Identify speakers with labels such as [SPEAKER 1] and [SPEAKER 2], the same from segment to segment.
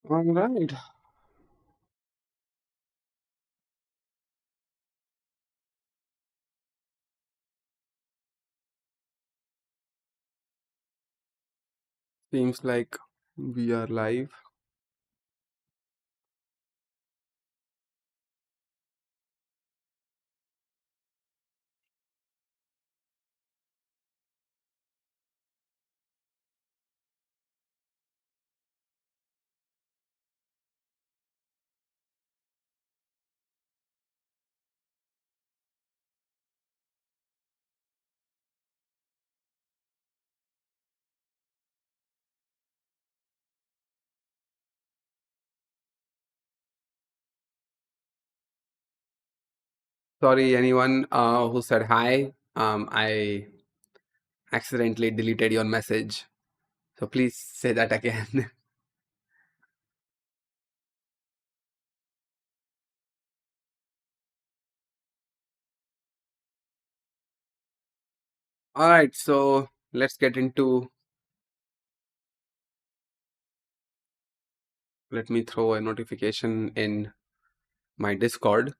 [SPEAKER 1] All right. Seems like we are live. Sorry, anyone who said hi. I accidentally deleted your message. So please say that again. All right. So let's get into. Let me throw a notification in my Discord.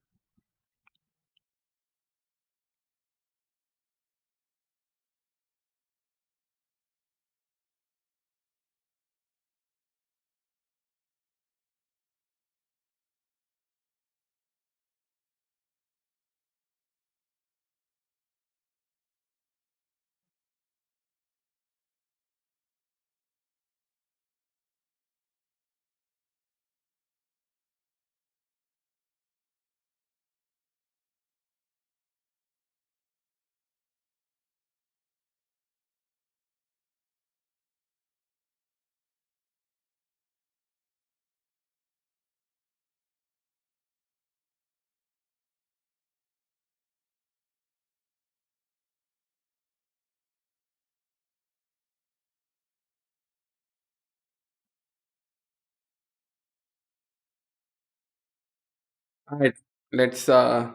[SPEAKER 1] All right. Let's uh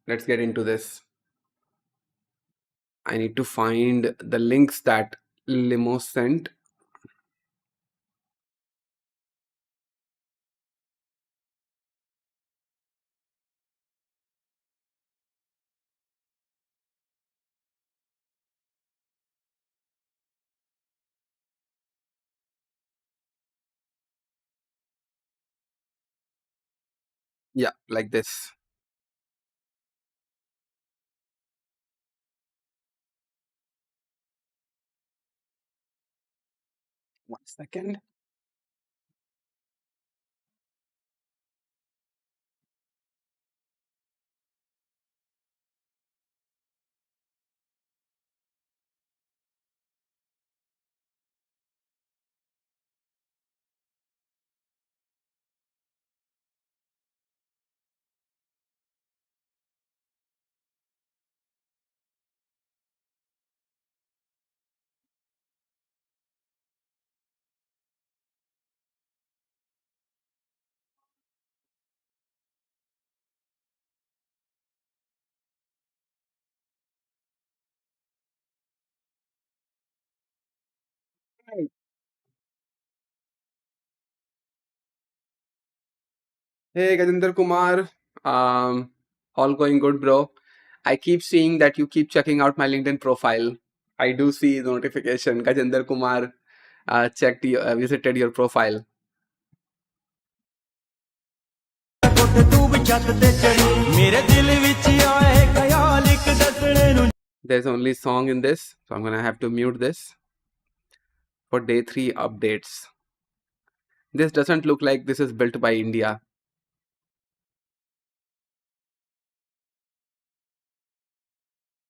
[SPEAKER 1] let's get into this. I need to find the links that Limo sent. Yeah, like this. 1 second. Hey, Gajendra Kumar. Um, all going good, bro. I keep seeing that you keep checking out my LinkedIn profile. I do see the notification. Gajendra Kumar visited your profile. There's only song in this, so I'm gonna have to mute this for day 3 updates. This doesn't look like this is built by India.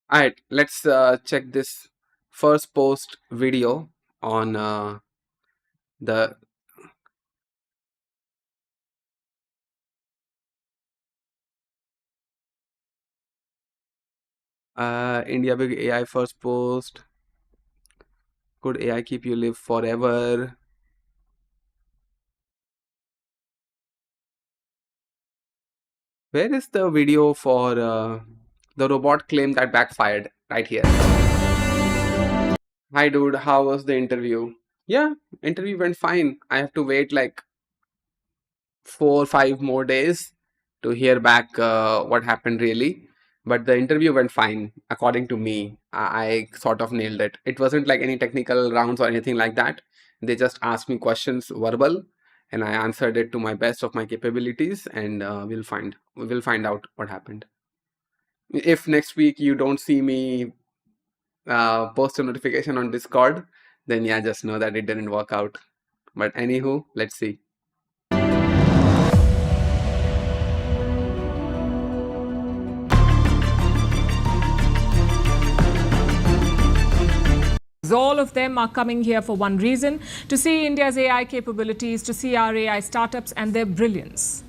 [SPEAKER 1] All right, let's check this first post video on the India Big AI first post. Could AI keep you live forever? Where is the video for the robot claim that backfired? Right here. Hi, dude. How was the interview? Yeah, interview went fine. I have to wait like 4 or 5 more days to hear back what happened really. But the interview went fine, according to me. I sort of nailed it. It wasn't like any technical rounds or anything like that. They just asked me questions verbal, and I answered it to my best of my capabilities. And we will find out what happened. If next week you don't see me post a notification on Discord, then yeah, just know that it didn't work out. But anywho, let's see.
[SPEAKER 2] All of them are coming here for one reason: to see India's AI capabilities, to see our AI startups and their brilliance.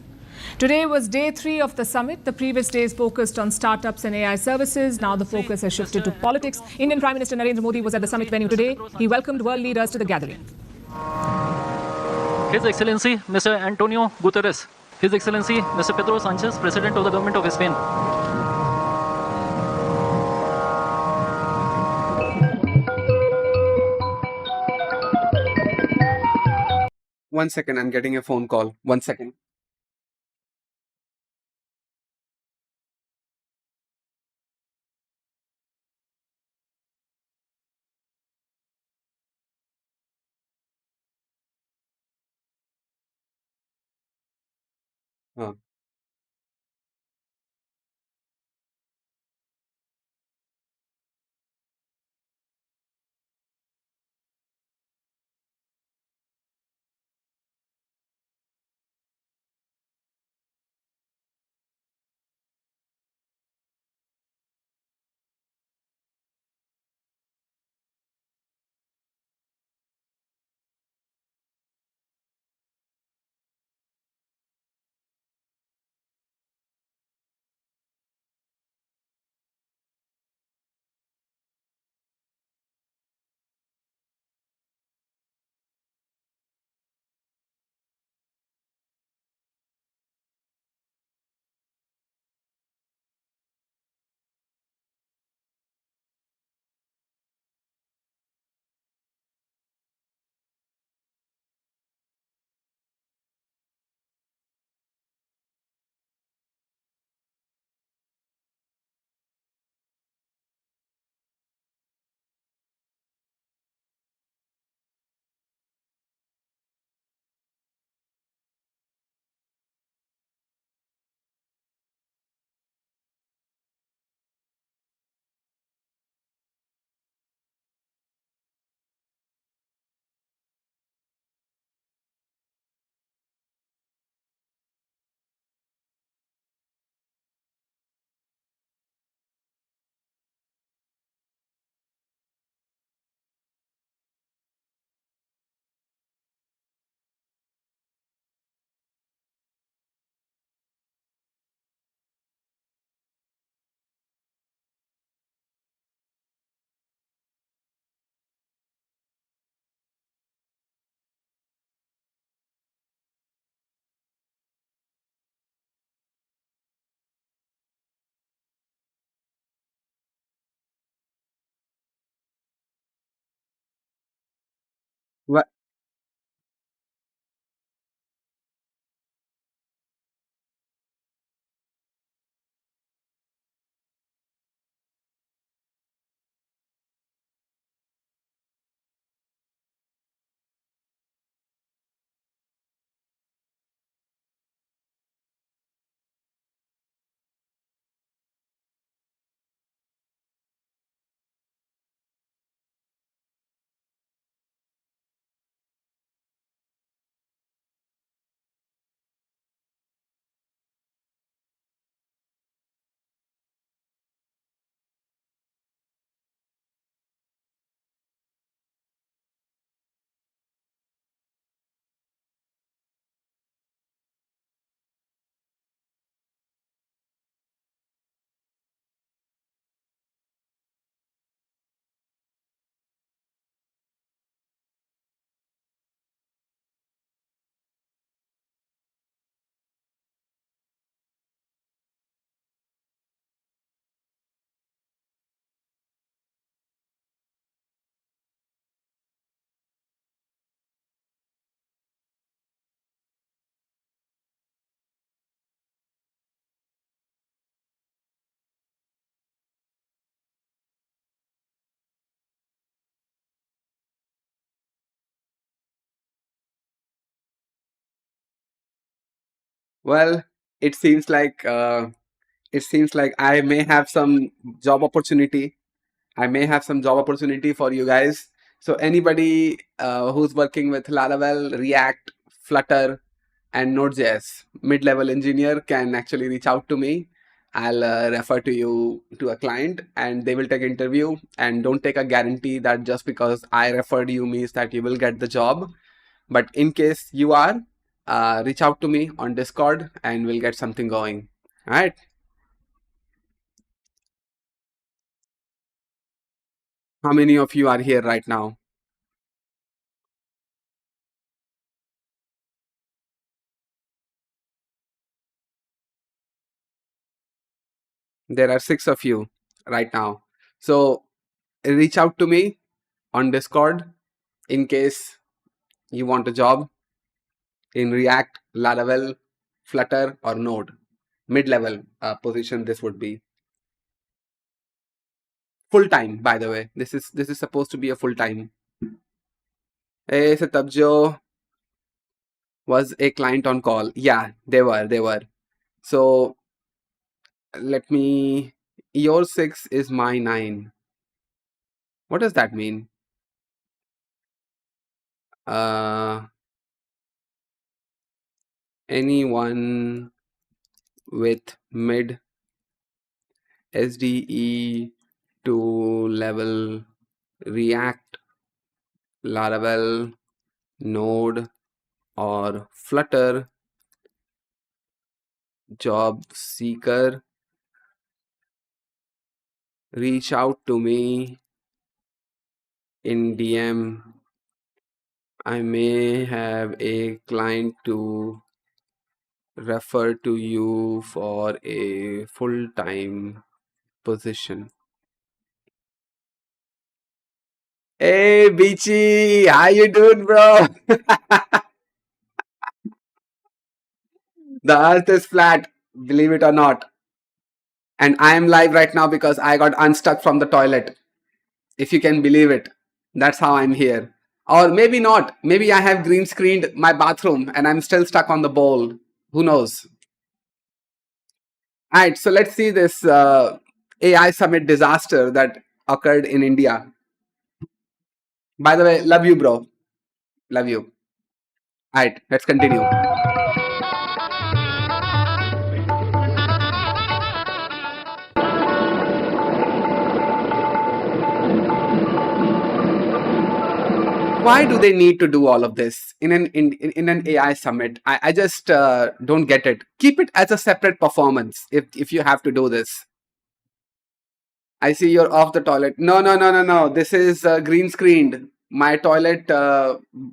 [SPEAKER 2] Today was day 3 of the summit. The previous days focused on startups and AI services. Now the focus has shifted to politics. Indian Prime Minister Narendra Modi was at the summit venue today. He welcomed world leaders to the gathering.
[SPEAKER 3] His Excellency Mr. Antonio Guterres, His Excellency Mr. Pedro Sanchez, President of the Government of Spain.
[SPEAKER 1] One second, I'm getting a phone call. One second. Uh, Well, it seems like I may have some job opportunity. I may have some job opportunity for you guys. So anybody who's working with Laravel, React, Flutter, and Node.js, mid-level engineer can actually reach out to me. I'll refer to you to a client and they will take interview, and don't take a guarantee that just because I referred you means that you will get the job. But in case you are, reach out to me on Discord and we'll get something going. All right. How many of you are here right now? There are 6 of you right now. So reach out to me on Discord in case you want a job in React, Laravel, Flutter, or Node. Mid-level position this would be. Full-time, by the way. This is supposed to be a full-time. Hey, Satabjo was a client on call. Yeah, they were. So let me, your 6 is my 9. What does that mean? Anyone with mid SDE to level React, Laravel, Node, or Flutter job seeker, reach out to me in DM. I may have a client to refer to you for a full-time position. Hey, Beachy, how you doing, bro? The earth is flat, believe it or not. And I am live right now because I got unstuck from the toilet. If you can believe it, that's how I'm here. Or maybe not. Maybe I have green screened my bathroom and I'm still stuck on the bowl. Who knows? All right, so let's see this AI summit disaster that occurred in India. By the way, love you, bro. Love you. All right, let's continue. Why do they need to do all of this in an AI summit? I just don't get it. Keep it as a separate performance if you have to do this. I see you're off the toilet. No. This is green screened. My toilet,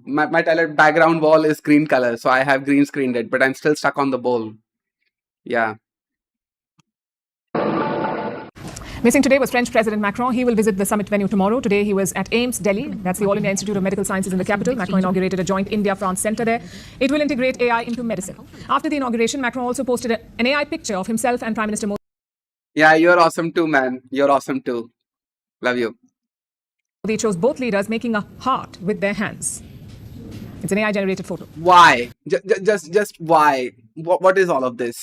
[SPEAKER 1] my toilet background wall is green color, so I have green screened it, but I'm still stuck on the bowl. Yeah.
[SPEAKER 2] Missing today was French President Macron. He will visit the summit venue tomorrow. Today he was at AIIMS, Delhi. That's the All India Institute of Medical Sciences in the capital. Macron inaugurated a joint India-France center there. It will integrate AI into medicine. After the inauguration, Macron also posted an AI picture of himself and Prime Minister Modi.
[SPEAKER 1] Yeah, you're awesome too, man. You're awesome too. Love you.
[SPEAKER 2] They chose both leaders making a heart with their hands. It's an AI-generated photo.
[SPEAKER 1] Why? Just why? What is all of this?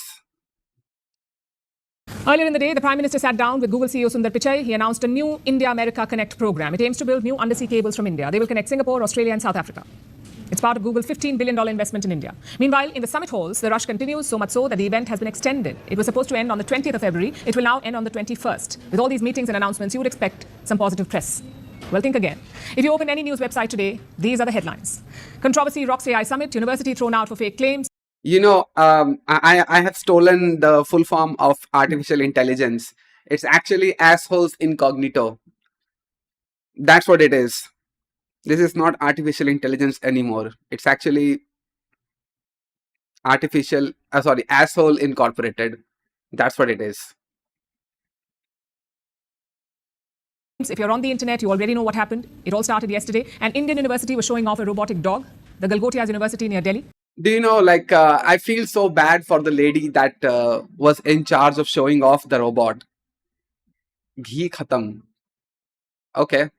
[SPEAKER 2] Earlier in the day, the Prime Minister sat down with Google CEO Sundar Pichai. He announced a new India-America Connect program. It aims to build new undersea cables from India. They will connect Singapore, Australia, and South Africa. It's part of Google's $15 billion investment in India. Meanwhile, in the summit halls, the rush continues, so much so that the event has been extended. It was supposed to end on the 20th of February. It will now end on the 21st. With all these meetings and announcements, you would expect some positive press. Well, think again. If you open any news website today, these are the headlines. Controversy rocks AI summit, university thrown out for fake claims.
[SPEAKER 1] You know, I have stolen the full form of artificial intelligence. It's actually assholes incognito. That's what it is. This is not artificial intelligence anymore. It's actually asshole incorporated. That's what it is.
[SPEAKER 2] If you're on the internet, you already know what happened. It all started yesterday. An Indian university was showing off a robotic dog, the Galgotias University near Delhi.
[SPEAKER 1] Do you know, like, I feel so bad for the lady that was in charge of showing off the robot. Ghee khatam. Okay.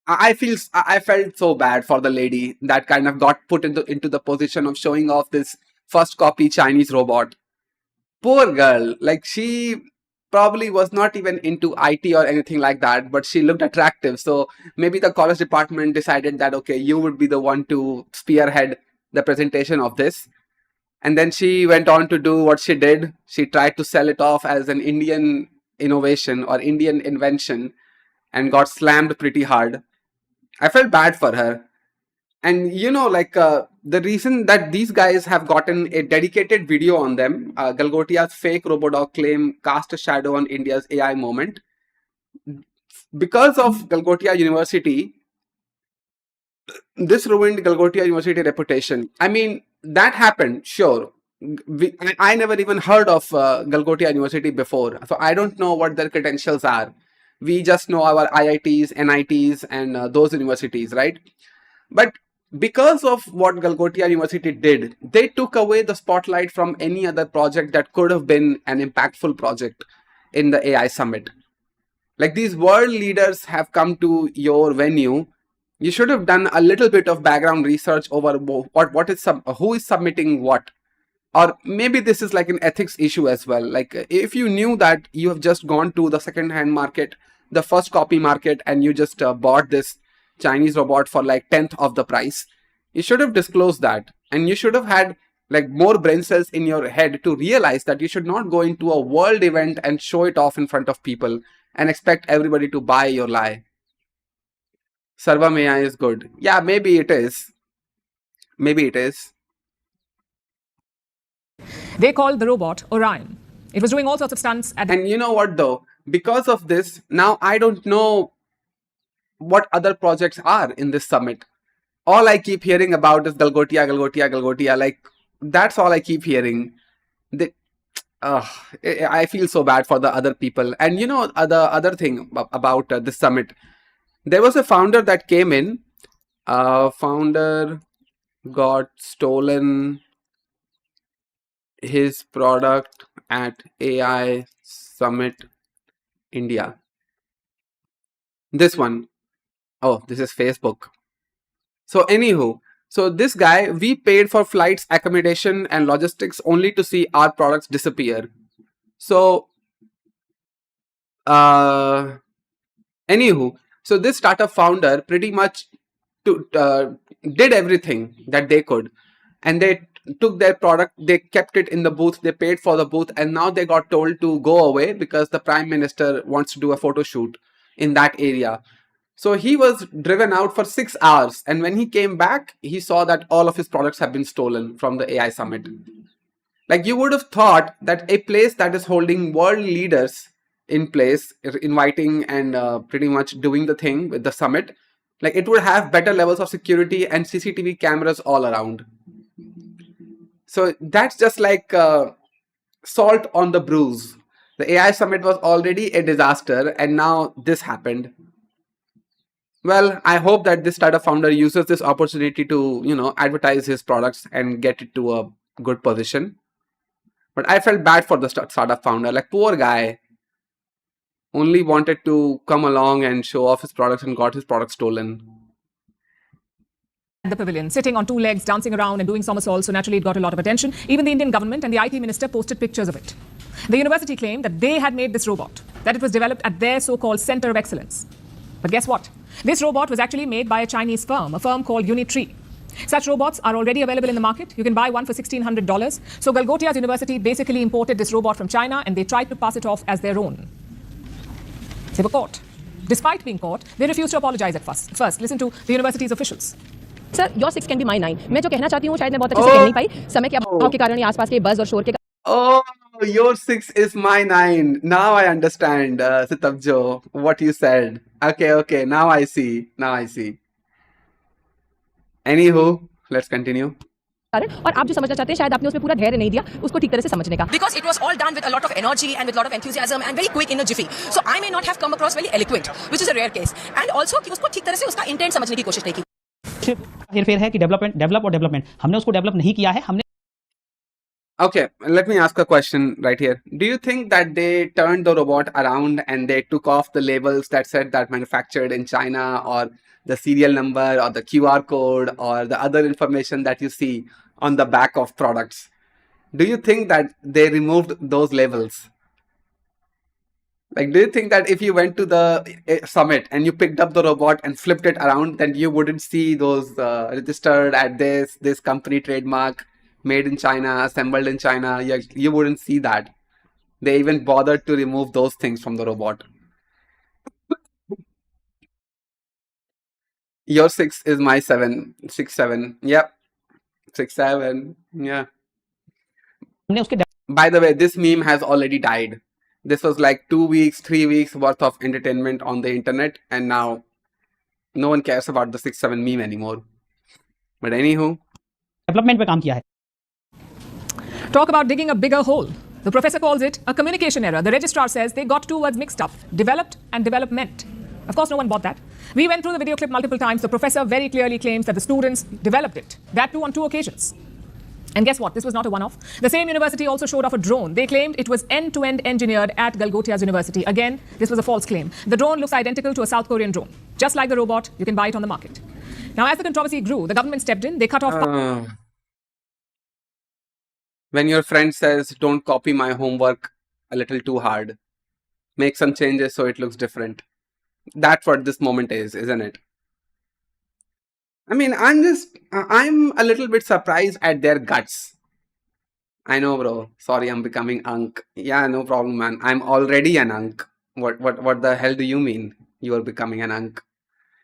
[SPEAKER 1] I felt so bad for the lady that kind of got put into the position of showing off this first copy Chinese robot. Poor girl, like she probably was not even into IT or anything like that, but she looked attractive. So maybe the college department decided that, okay, you would be the one to spearhead the presentation of this. And then she went on to do what she did. She tried to sell it off as an Indian innovation or Indian invention and got slammed pretty hard. I felt bad for her. And the reason that these guys have gotten a dedicated video on them, Galgotia's fake Robodog claim cast a shadow on India's AI moment. Because of Galgotia University, this ruined Galgotia University reputation. I mean, that happened, sure. I never even heard of Galgotia University before, so I don't know what their credentials are. We just know our IITs, NITs, and those universities, right? But because of what Galgotia University did, they took away the spotlight from any other project that could have been an impactful project in the AI summit. Like, these world leaders have come to your venue. You should have done a little bit of background research over who is submitting what. Or maybe this is like an ethics issue as well. Like, if you knew that you have just gone to the second-hand market, the first copy market, and you just bought this Chinese robot for like 10th of the price, you should have disclosed that. And you should have had like more brain cells in your head to realize that you should not go into a world event and show it off in front of people and expect everybody to buy your lie. Sarvam AI is good. Yeah, maybe it is. Maybe it is.
[SPEAKER 2] They called the robot Orion. It was doing all sorts of stunts at
[SPEAKER 1] And you know what though? Because of this, now I don't know what other projects are in this summit. All I keep hearing about is Galgotia. Like, that's all I keep hearing. I feel so bad for the other people. And you know, the other thing about this summit, there was a founder that came in. Founder got stolen his product at AI Summit India. This one. Oh, this is Facebook. So anywho, so this guy, we paid for flights, accommodation, and logistics only to see our products disappear. So, anywho, so this startup founder pretty much did everything that they could, and they took their product, they kept it in the booth, they paid for the booth, and now they got told to go away because the Prime Minister wants to do a photo shoot in that area. So he was driven out for 6 hours, and when he came back, he saw that all of his products have been stolen from the AI summit. Like, you would have thought that a place that is holding world leaders in place, inviting and pretty much doing the thing with the summit, like, it would have better levels of security and CCTV cameras all around. So that's just like salt on the bruise. The AI summit was already a disaster, and now this happened. Well, I hope that this startup founder uses this opportunity to, advertise his products and get it to a good position. But I felt bad for the startup founder. Like, poor guy. Only wanted to come along and show off his products and got his products stolen.
[SPEAKER 2] the pavilion, sitting on two legs, dancing around and doing somersaults, so naturally it got a lot of attention. Even the Indian government and the IT minister posted pictures of it. The university claimed that they had made this robot, that it was developed at their so-called Center of Excellence. But guess what? This robot was actually made by a Chinese firm, a firm called Unitree. Such robots are already available in the market. You can buy one for $1,600. So Galgotia's university basically imported this robot from China and they tried to pass it off as their own. They were caught. Despite being caught, they refused to apologize at first. First, listen to the university's officials.
[SPEAKER 4] Sir your 6 can be my 9 मैं जो कहना चाहती हूँ शायद मैं बहुत अच्छे से कह नहीं पाई समय के अभाव के कारण आसपास के बज और शोर के
[SPEAKER 1] Oh, your 6 is my 9. Now I understand, Sitabjo, what you said. Okay, now I see. Anywho, let's continue.
[SPEAKER 4] कारण और आप जो समझना चाहते हैं शायद आपने उसमें पूरा धैर्य नहीं दिया उसको ठीक तरह से समझने का
[SPEAKER 5] Because it was all done with a lot of energy and with a lot of enthusiasm and very quick in a jiffy. So I may not have come across very eloquent, which is a rare case. And also कि उसको ठीक तरह से उसका intent समझने की कोशिश नहीं की.
[SPEAKER 6] हेरफेर है कि डेवलप और डेवलपमेंट हमने उसको डेवलप नहीं किया है, हमने
[SPEAKER 1] Okay, let me ask a question right here. Do you think that they turned the robot around and they took off the labels that said that manufactured in China, or the serial number or the QR code or the other information that you see on the back of products? Do you think that they removed those labels? Like, do you think that if you went to the summit and you picked up the robot and flipped it around, then you wouldn't see those registered at this company trademark, made in China, assembled in China? You wouldn't see that. They even bothered to remove those things from the robot. Your 6 is my 7. 6, 7. Yep. 6, 7. Yeah.
[SPEAKER 6] हमने उसके
[SPEAKER 1] By the way, this meme has already died. This was like 2 weeks, 3 weeks worth of entertainment on the internet, and now no one cares about the 6, 7 meme anymore. But anywho,
[SPEAKER 6] development पे काम किया है.
[SPEAKER 2] Talk about digging a bigger hole. The professor calls it a communication error. The registrar says they got two words mixed up, developed and development. Of course, no one bought that. We went through the video clip multiple times. The professor very clearly claims that the students developed it. That too on 2 occasions. And guess what? This was not a one-off. The same university also showed off a drone. They claimed it was end-to-end engineered at Galgotia's university. Again, this was a false claim. The drone looks identical to a South Korean drone. Just like the robot, you can buy it on the market. Now, as the controversy grew, the government stepped in. They cut off...
[SPEAKER 1] when your friend says, don't copy my homework a little too hard, make some changes so it looks different. That's what this moment is, isn't it? I mean, I'm a little bit surprised at their guts. I know, bro. Sorry, I'm becoming unk. Yeah, no problem, man. I'm already an unk. What the hell do you mean you are becoming an unk?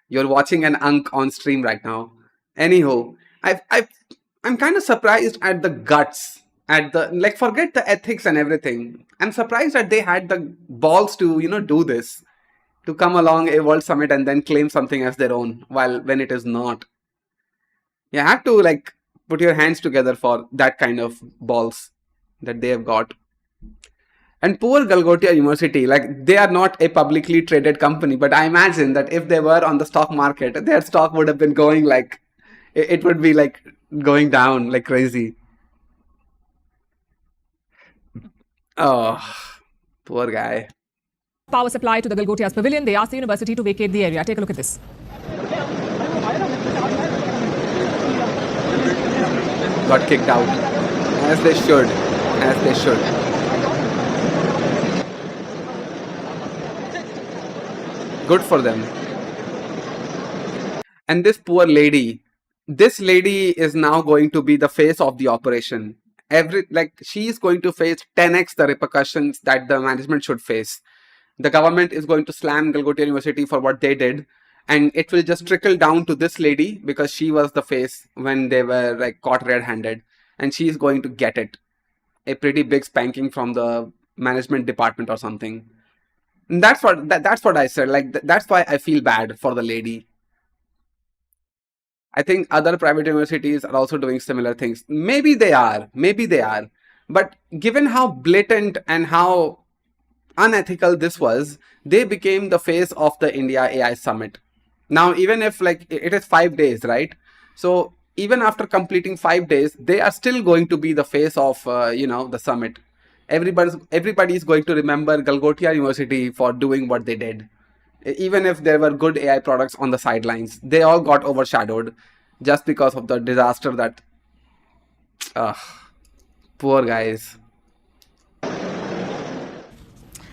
[SPEAKER 1] You're watching an unk on stream right now. Anyhow, I'm kind of surprised at the guts, at the, like, forget the ethics and everything. I'm surprised that they had the balls to, do this, to come along a World Summit and then claim something as their own, when it is not. You have to, like, put your hands together for that kind of balls that they have got. And poor Galgotia University, like, they are not a publicly traded company, but I imagine that if they were on the stock market, their stock would have been going like, it would be like going down like crazy. Oh, poor guy.
[SPEAKER 2] Power supply to the Galgotia's pavilion. They asked the university to vacate the area. Take a look at this.
[SPEAKER 1] Got kicked out. As they should. As they should. Good for them. And this poor lady, this lady is now going to be the face of the operation. She is going to face 10x the repercussions that the management should face. The government is going to slam Galgotia University for what they did, and it will just trickle down to this lady because she was the face when they were like caught red-handed, and she is going to get it, a pretty big spanking from the management department or something. And that's what I said. Like, that's why I feel bad for the lady. I think other private universities are also doing similar things. Maybe they are. But given how blatant and how unethical this was, they became the face of the India AI Summit. Now, even if like it is 5 days, right? So even after completing 5 days, they are still going to be the face of, the summit. Everybody is going to remember Galgotia University for doing what they did. Even if there were good AI products on the sidelines, they all got overshadowed just because of the disaster that... poor guys.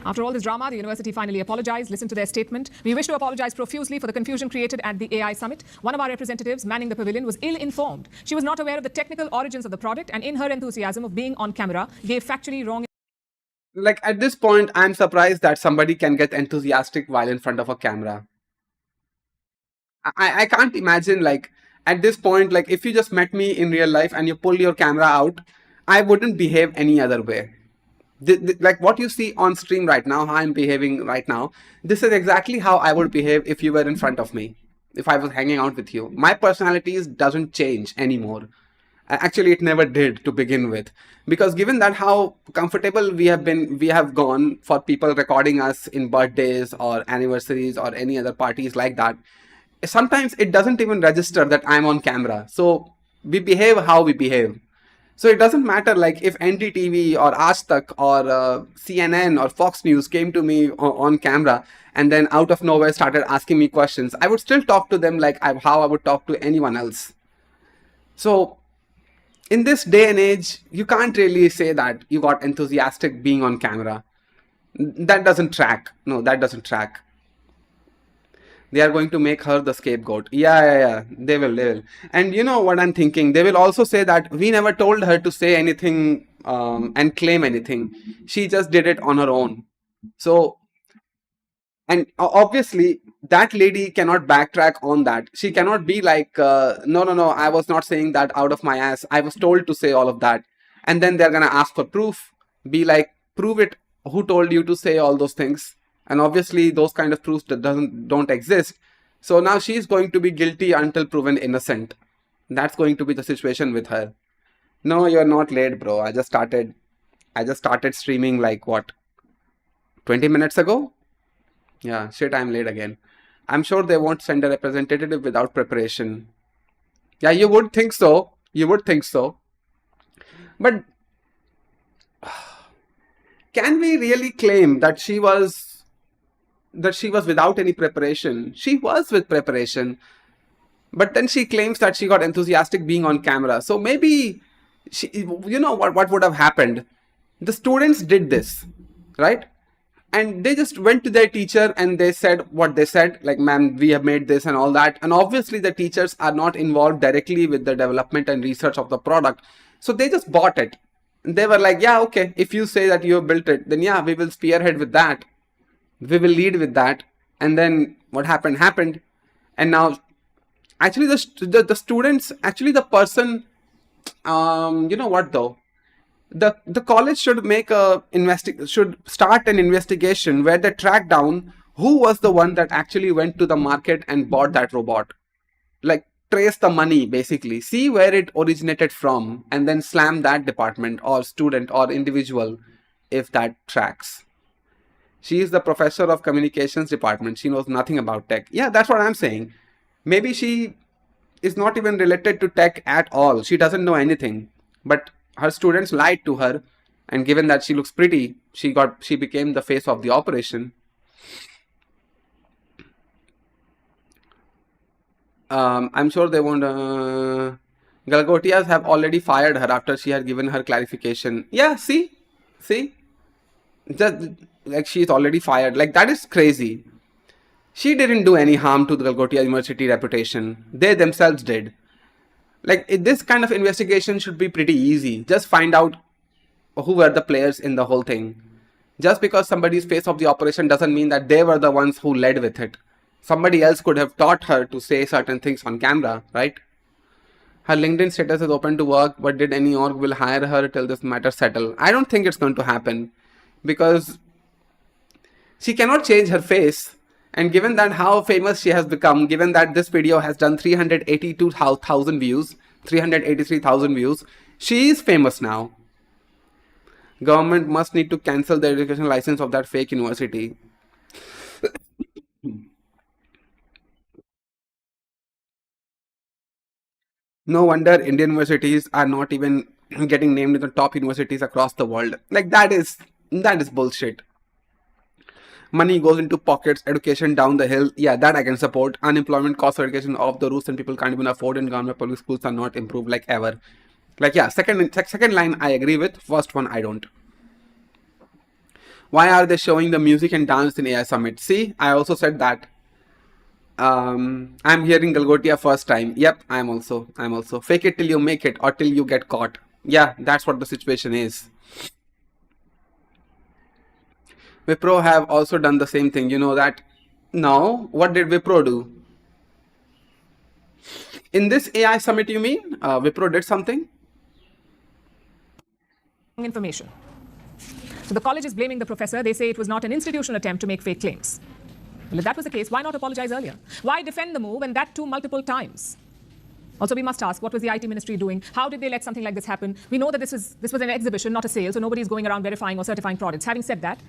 [SPEAKER 2] After all this drama, the university finally apologized. Listen to their statement. We wish to apologize profusely for the confusion created at the AI Summit. One of our representatives manning the pavilion was ill-informed. She was not aware of the technical origins of the product, and in her enthusiasm of being on camera, gave factually wrong...
[SPEAKER 1] Like, at this point, I'm surprised that somebody can get enthusiastic while in front of a camera. I can't imagine, like, at this point, like, if you just met me in real life and you pull your camera out, I wouldn't behave any other way. Like what you see on stream right now, how I'm behaving right now, this is exactly how I would behave if you were in front of me, if I was hanging out with you. My personality doesn't change anymore. Actually, it never did to begin with, because given that how comfortable we have gone for people recording us in birthdays or anniversaries or any other parties like that, sometimes it doesn't even register that I'm on camera. So we behave how we behave. So it doesn't matter like if NDTV or Aaj Tak or CNN or Fox News came to me on camera and then out of nowhere started asking me questions, I would still talk to them like how I would talk to anyone else. So in this day and age, you can't really say that you got enthusiastic being on camera. That doesn't track. No, that doesn't track. They are going to make her the scapegoat. Yeah. They will. And you know what I'm thinking? They will also say that we never told her to say anything and claim anything. She just did it on her own. So, and obviously that lady cannot backtrack on that. She cannot be like, no, I was not saying that out of my ass. I was told to say all of that. And then they're going to ask for proof. Be like, prove it. Who told you to say all those things? And obviously those kind of proofs that don't exist. So now she's going to be guilty until proven innocent. That's going to be the situation with her. No, you're not late, bro. I just started streaming like what, 20 minutes ago? Yeah, shit, I'm late again. I'm sure they won't send a representative without preparation. Yeah, you would think so. But can we really claim that she was without any preparation? She was with preparation, but then she claims that she got enthusiastic being on camera. So maybe you know what would have happened? The students did this, right? And they just went to their teacher and they said what they said, like, ma'am, we have made this and all that. And obviously the teachers are not involved directly with the development and research of the product. So they just bought it. They were like, yeah, okay, if you say that you have built it, then yeah, we will spearhead with that. We will lead with that. And then what happened. And now, actually the students, actually the person, you know what though? The college should should start an investigation where they track down who was the one that actually went to the market and bought that robot. Like, trace the money, basically. See where it originated from and then slam that department or student or individual if that tracks. She is the professor of communications department. She knows nothing about tech. Yeah, that's what I'm saying. Maybe she is not even related to tech at all. She doesn't know anything. But her students lied to her, and given that she looks pretty, she became the face of the operation. I'm sure they won't. Galgotias have already fired her after she had given her clarification. Yeah, see, just like she's already fired. Like, that is crazy. She didn't do any harm to the Galgotia University reputation. They themselves did. Like, this kind of investigation should be pretty easy. Just find out who were the players in the whole thing. Just because somebody's face of the operation doesn't mean that they were the ones who led with it. Somebody else could have taught her to say certain things on camera, right? Her LinkedIn status is open to work, but did any org will hire her till this matter settle? I don't think it's going to happen, because she cannot change her face. And given that how famous she has become, given that this video has done 382,000 views, 383,000 views, she is famous now. Government must need to cancel the education license of that fake university. No wonder Indian universities are not even getting named in the top universities across the world. Like, that is bullshit. Money goes into pockets, education down the hill. Yeah, that I can support. Unemployment cost of education off the roofs and people can't even afford, and government public schools are not improved like ever. Like, yeah, second line I agree with. First one I don't. Why are they showing the music and dance in AI Summit? See, I also said that. I'm hearing Galgotia first time. Yep, I'm also. Fake it till you make it or till you get caught. Yeah, that's what the situation is. Wipro have also done the same thing. You know that? No. What did Wipro do? In this AI Summit, you mean? Wipro did something?
[SPEAKER 2] Information. So the college is blaming the professor. They say it was not an institutional attempt to make fake claims. Well, if that was the case, why not apologize earlier? Why defend the move, and that too multiple times? Also, we must ask, what was the IT ministry doing? How did they let something like this happen? We know that this was an exhibition, not a sale, so nobody's going around verifying or certifying products. Having said that,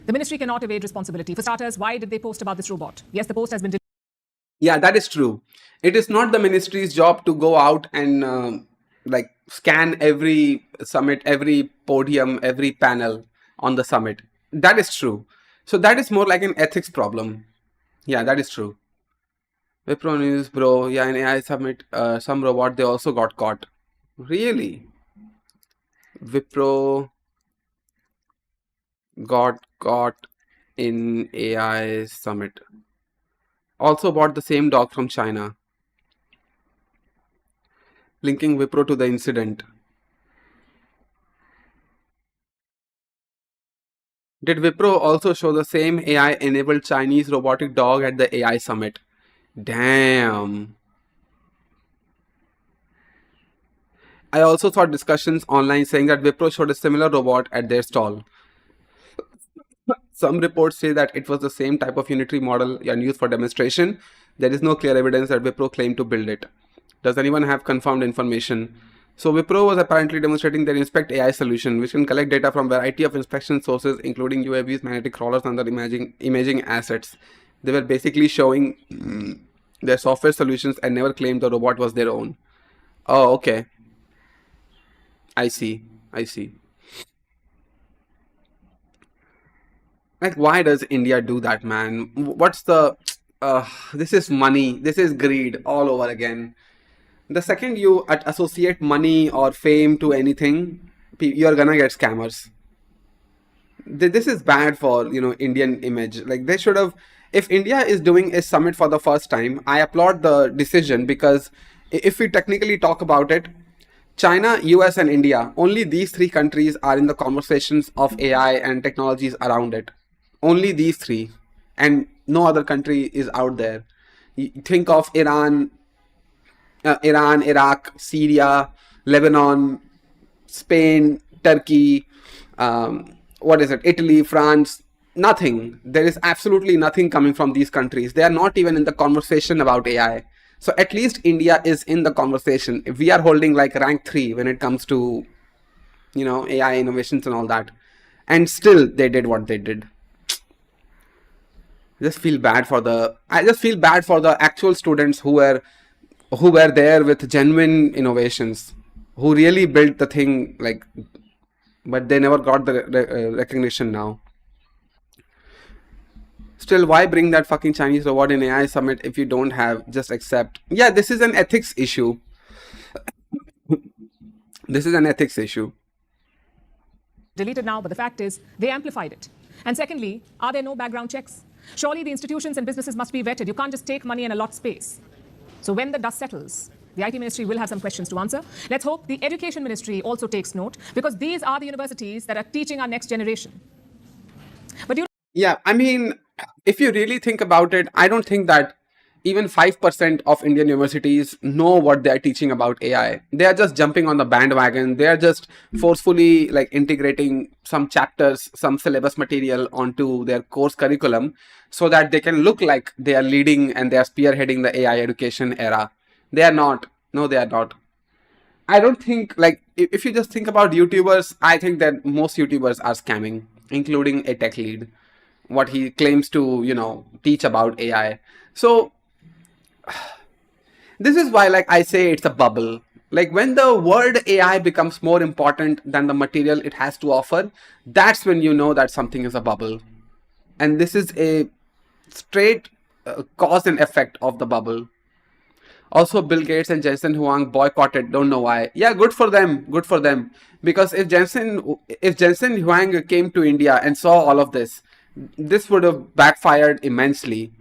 [SPEAKER 2] the ministry cannot evade responsibility. For starters, why did they post about this robot? Yes, the post has been...
[SPEAKER 1] Yeah, that is true. It is not the ministry's job to go out and like scan every summit, every podium, every panel on the summit. That is true. So that is more like an ethics problem. Yeah, that is true. Wipro News, bro. Yeah, in AI summit, some robot, they also got caught. Really? Wipro got caught in AI summit. Also bought the same dog from China. Linking Wipro to the incident. Did Wipro also show the same AI-enabled Chinese robotic dog at the AI summit? Damn. I also saw discussions online saying that Wipro showed a similar robot at their stall. Some reports say that it was the same type of Unitary model and used for demonstration. There is no clear evidence that Wipro claimed to build it. Does anyone have confirmed information? So Wipro was apparently demonstrating their Inspect AI solution, which can collect data from a variety of inspection sources, including UAVs, magnetic crawlers, and other imaging assets. They were basically showing their software solutions and never claimed the robot was their own. Oh, okay. I see. Like, why does India do that, man? What's the... this is money. This is greed all over again. The second you associate money or fame to anything, you're gonna get scammers. This is bad for, Indian image. Like, they should have... If India is doing a summit for the first time, I applaud the decision, because if we technically talk about it, China, US, and India, only these three countries are in the conversations of AI and technologies around it. Only these three. And no other country is out there. You think of Iran, Iraq, Syria, Lebanon, Spain, Turkey, Italy, France. Nothing. There is absolutely nothing coming from these countries. They are not even in the conversation about AI. So at least India is in the conversation. If we are holding like rank 3 when it comes to, AI innovations and all that. And still they did what they did. I just feel bad for the actual students who were there with genuine innovations, who really built the thing, but they never got the recognition now. Still, why bring that fucking Chinese robot in AI summit if you don't have, just accept? Yeah, this is an ethics issue.
[SPEAKER 2] Deleted now, but the fact is, they amplified it. And secondly, are there no background checks? Surely the institutions and businesses must be vetted. You can't just take money and allot space. So when the dust settles, the IT ministry will have some questions to answer. Let's hope the education ministry also takes note, because these are the universities that are teaching our next generation. But
[SPEAKER 1] yeah, I mean, if you really think about it, I don't think that even 5% of Indian universities know what they are teaching about AI. They are just jumping on the bandwagon. They are just forcefully integrating some chapters, some syllabus material onto their course curriculum so that they can look like they are leading and they are spearheading the AI education era. They are not. No, they are not. I don't think, if you just think about YouTubers, I think that most YouTubers are scamming, including a tech lead, what he claims to, teach about AI. So this is why, I say, it's a bubble. When the word AI becomes more important than the material it has to offer, that's when you know that something is a bubble. And this is a straight cause and effect of the bubble. Also, Bill Gates and Jensen Huang boycotted. Don't know why. Yeah, good for them. Because if Jensen Huang came to India and saw all of this, this would have backfired immensely.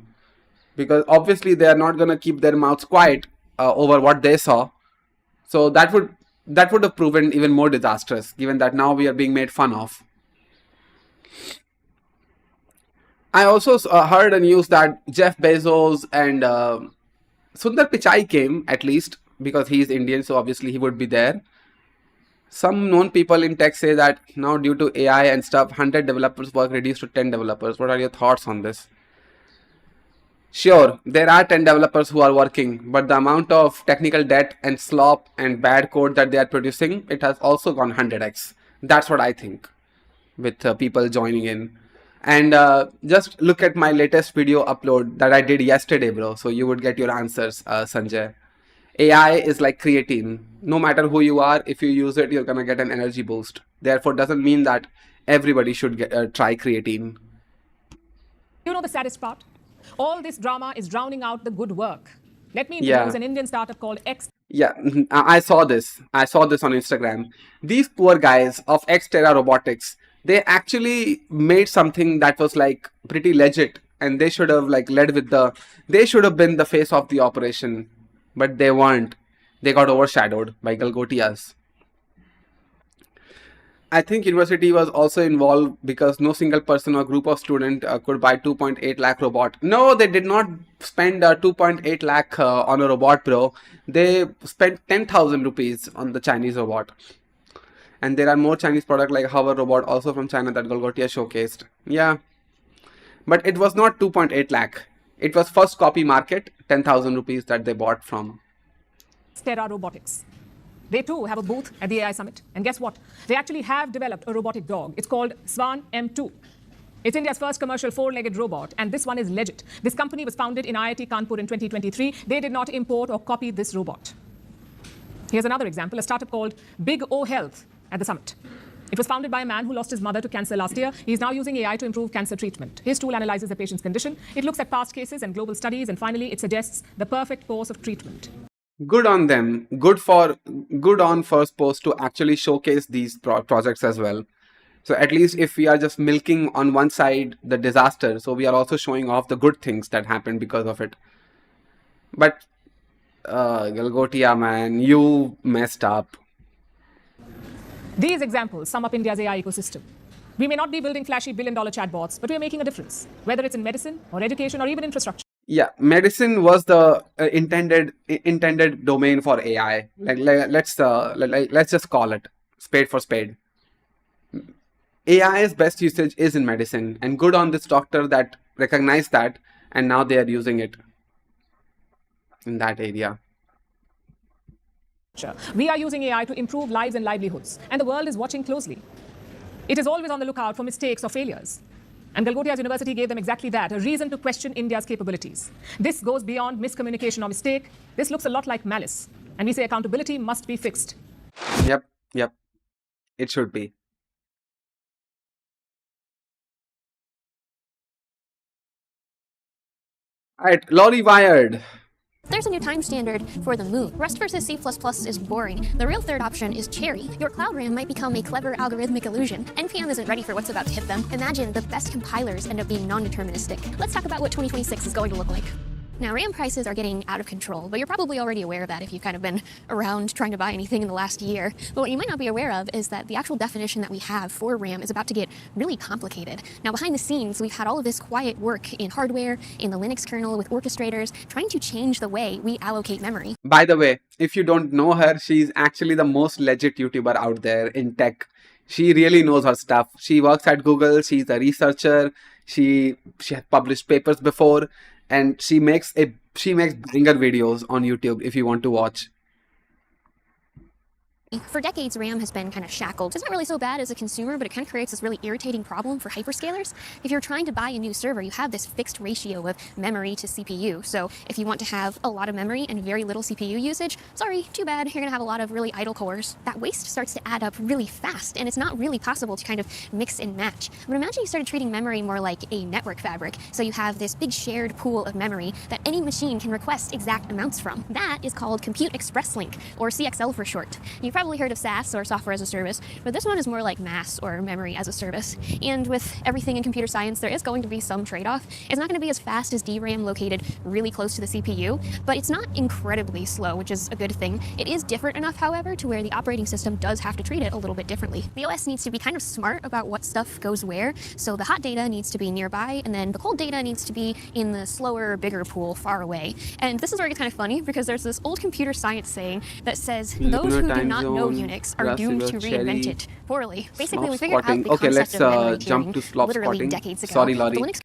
[SPEAKER 1] Because obviously they are not going to keep their mouths quiet over what they saw. So that would have proven even more disastrous, given that now we are being made fun of. I also heard a news that Jeff Bezos and Sundar Pichai came, at least, because he is Indian, so obviously he would be there. Some known people in tech say that now, due to AI and stuff, 100 developers work reduced to 10 developers. What are your thoughts on this? Sure, there are 10 developers who are working, but the amount of technical debt and slop and bad code that they are producing, it has also gone 100x. That's what I think, with people joining in. And just look at my latest video upload that I did yesterday, bro. So you would get your answers, Sanjay. AI is like creatine. No matter who you are, if you use it, you're gonna get an energy boost. Therefore, doesn't mean that everybody should try creatine.
[SPEAKER 2] You know the saddest part? All this drama is drowning out the good work. Let me
[SPEAKER 1] Yeah.
[SPEAKER 2] introduce an Indian startup called X.
[SPEAKER 1] Yeah, I saw this. I saw this on Instagram. These poor guys of Xterra Robotics, they actually made something that was like pretty legit, and they should have like led with they should have been the face of the operation, but they weren't. They got overshadowed by Galgotias. I think university was also involved because no single person or group of student could buy 2.8 lakh robot. No, they did not spend 2.8 lakh on a robot, bro. They spent 10,000 rupees on the Chinese robot. And there are more Chinese products like Hover robot also from China that Galgotia showcased. Yeah. But it was not 2.8 lakh. It was first copy market, 10,000 rupees that they bought from.
[SPEAKER 2] Xterra Robotics. They too have a booth at the AI Summit. And guess what? They actually have developed a robotic dog. It's called Swan M2. It's India's first commercial four-legged robot, and this one is legit. This company was founded in IIT Kanpur in 2023. They did not import or copy this robot. Here's another example, a startup called Big O Health at the summit. It was founded by a man who lost his mother to cancer last year. He's now using AI to improve cancer treatment. His tool analyzes the patient's condition. It looks at past cases and global studies, and finally, it suggests the perfect course of treatment.
[SPEAKER 1] Good on them. Good on First Post to actually showcase these projects as well. So at least if we are just milking on one side the disaster, so we are also showing off the good things that happened because of it. But Galgotia, man, you messed up.
[SPEAKER 2] These examples sum up India's AI ecosystem. We may not be building flashy billion-dollar chatbots, but we are making a difference, whether it's in medicine or education or even infrastructure.
[SPEAKER 1] Yeah, medicine was the intended domain for AI. Let's just call it spade for spade. AI's best usage is in medicine, and good on this doctor that recognized that, and now they are using it in that area.
[SPEAKER 2] We are using AI to improve lives and livelihoods, and the world is watching closely. It is always on the lookout for mistakes or failures. And Galgotia's university gave them exactly that, a reason to question India's capabilities. This goes beyond miscommunication or mistake. This looks a lot like malice. And we say accountability must be fixed.
[SPEAKER 1] Yep. It should be. Alright, Lorry Wired.
[SPEAKER 7] There's a new time standard for the moon. Rust versus C++ is boring. The real third option is Cherry. Your Cloud RAM might become a clever algorithmic illusion. NPM isn't ready for what's about to hit them. Imagine the best compilers end up being non-deterministic. Let's talk about what 2026 is going to look like. Now, RAM prices are getting out of control, but you're probably already aware of that if you've kind of been around trying to buy anything in the last year. But what you might not be aware of is that the actual definition that we have for RAM is about to get really complicated. Now, behind the scenes, we've had all of this quiet work in hardware, in the Linux kernel with orchestrators, trying to change the way we allocate memory.
[SPEAKER 1] By the way, if you don't know her, she's actually the most legit YouTuber out there in tech. She really knows her stuff. She works at Google. She's a researcher. She has published papers before. And she makes banger videos on YouTube if you want to watch.
[SPEAKER 7] For decades, RAM has been kind of shackled. It's not really so bad as a consumer, but it kind of creates this really irritating problem for hyperscalers. If you're trying to buy a new server, you have this fixed ratio of memory to CPU. So if you want to have a lot of memory and very little CPU usage, sorry, too bad, you're going to have a lot of really idle cores. That waste starts to add up really fast, and it's not really possible to kind of mix and match. But imagine you started treating memory more like a network fabric. So you have this big shared pool of memory that any machine can request exact amounts from. That is called Compute Express Link, or CXL for short. You've probably heard of SaaS or software as a service, but this one is more like mass or memory as a service. And with everything in computer science, there is going to be some trade-off. It's not going to be as fast as DRAM located really close to the CPU, but it's not incredibly slow, which is a good thing. It is different enough, however, to where the operating system does have to treat it a little bit differently. The OS needs to be kind of smart about what stuff goes where, so the hot data needs to be nearby, and then the cold data needs to be in the slower, bigger pool far away. And this is where it gets kind of funny, because there's this old computer science saying that says those who do not know Unix are doomed to reinvent it poorly. Basically, we figured out the concept of memory
[SPEAKER 1] jump to
[SPEAKER 7] tiering
[SPEAKER 1] slop
[SPEAKER 7] literally
[SPEAKER 1] spotting.
[SPEAKER 7] decades ago.
[SPEAKER 1] Sorry, Lorry.
[SPEAKER 7] The Linux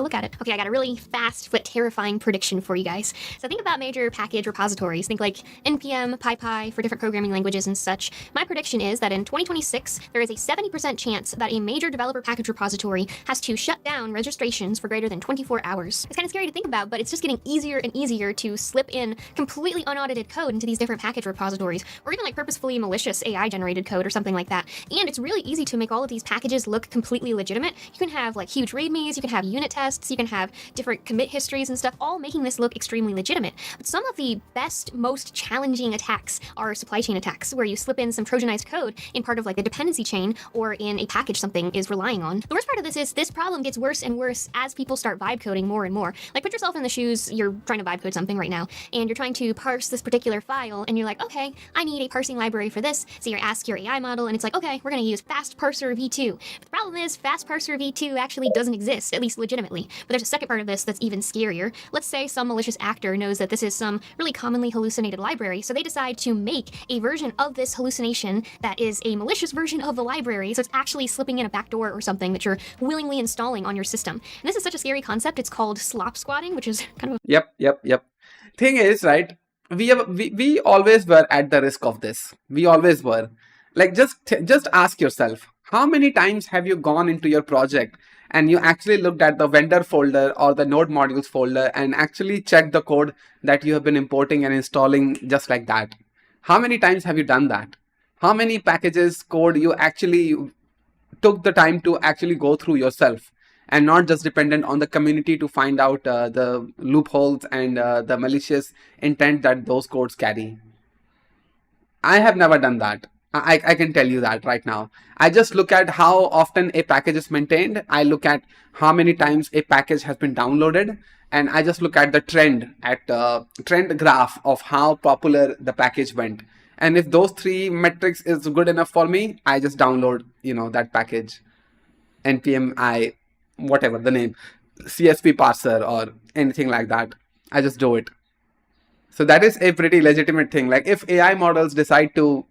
[SPEAKER 7] look at it. Okay, I got a really fast but terrifying prediction for you guys. So think about major package repositories. Think like NPM, PyPy for different programming languages and such. My prediction is that in 2026, there is a 70% chance that a major developer package repository has to shut down registrations for greater than 24 hours. It's kind of scary to think about, but it's just getting easier and easier to slip in completely unaudited code into these different package repositories, or even like purposefully malicious AI-generated code or something like that. And it's really easy to make all of these packages look completely legitimate. You can have like huge readmes, you can have unit tests, you can have different commit histories and stuff, all making this look extremely legitimate. But some of the best, most challenging attacks are supply chain attacks, where you slip in some Trojanized code in part of like the dependency chain or in a package something is relying on. The worst part of this is this problem gets worse and worse as people start vibe coding more and more. Like put yourself in the shoes, you're trying to vibe code something right now, and you're trying to parse this particular file, and you're like, okay, I need a parsing library for this. So you ask your AI model, and it's like, okay, we're going to use Fast Parser v2. But the problem is Fast Parser v2 actually doesn't exist, at least legitimately. But there's a second part of this that's even scarier. Let's say some malicious actor knows that this is some really commonly hallucinated library, so they decide to make a version of this hallucination that is a malicious version of the library, so it's actually slipping in a backdoor or something that you're willingly installing on your system. And this is such a scary concept, it's called slop squatting, which is kind of a
[SPEAKER 1] Yep. Thing is, right, we always were at the risk of this. We always were. Like, just ask yourself, how many times have you gone into your project and you actually looked at the vendor folder or the node modules folder and actually checked the code that you have been importing and installing just like that? How many times have you done that? How many packages code you actually took the time to actually go through yourself and not just dependent on the community to find out the loopholes and the malicious intent that those codes carry? I have never done that. I can tell you that right now. I just look at how often a package is maintained. I look at how many times a package has been downloaded, and I just look at the trend graph of how popular the package went. And if those three metrics is good enough for me, I just download, that package, npm whatever the name, CSV parser or anything like that. I just do it. So that is a pretty legitimate thing. Like if AI models decide to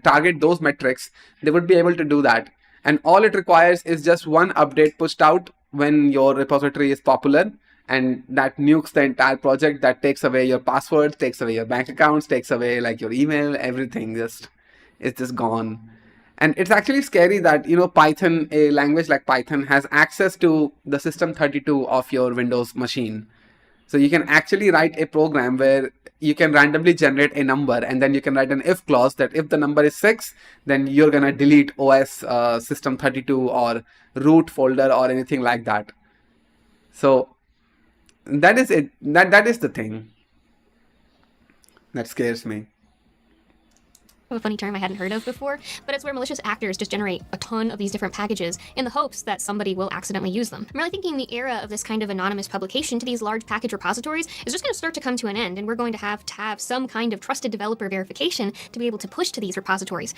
[SPEAKER 1] target those metrics, they would be able to do that. And all it requires is just one update pushed out when your repository is popular, and that nukes the entire project. That takes away your passwords, takes away your bank accounts, takes away like your email, everything. It's just gone. And it's actually scary that, Python, a language like Python, has access to the system32 of your Windows machine. So you can actually write a program where you can randomly generate a number, and then you can write an if clause that if the number is 6, then you're going to delete OS system32 or root folder or anything like that. So that is it. That is the thing that scares me.
[SPEAKER 7] a funny term I hadn't heard of before, but it's where malicious actors just generate a ton of these different packages in the hopes that somebody will accidentally use them. I'm really thinking the era of this kind of anonymous publication to these large package repositories is just going to start to come to an end, and we're going to have some kind of trusted developer verification to be able to push to these repositories.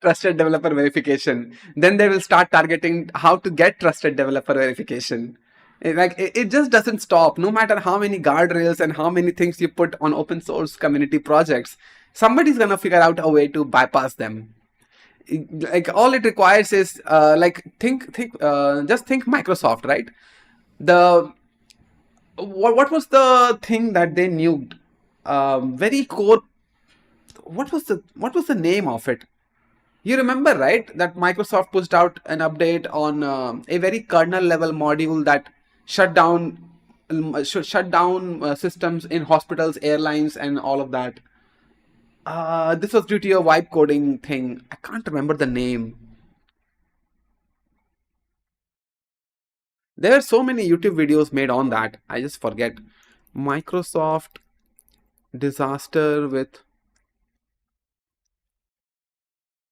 [SPEAKER 1] Trusted developer verification. Then they will start targeting how to get trusted developer verification. It just doesn't stop. No matter how many guardrails and how many things you put on open source community projects, somebody's gonna figure out a way to bypass them. All it requires is just think Microsoft, right? What was the thing that they nuked? Very core. What was the name of it? You remember, right? That Microsoft pushed out an update on a very kernel level module that shut down systems in hospitals, airlines, and all of that. This was due to a vibe coding thing. I can't remember the name. There are so many YouTube videos made on that. I just forget. Microsoft disaster with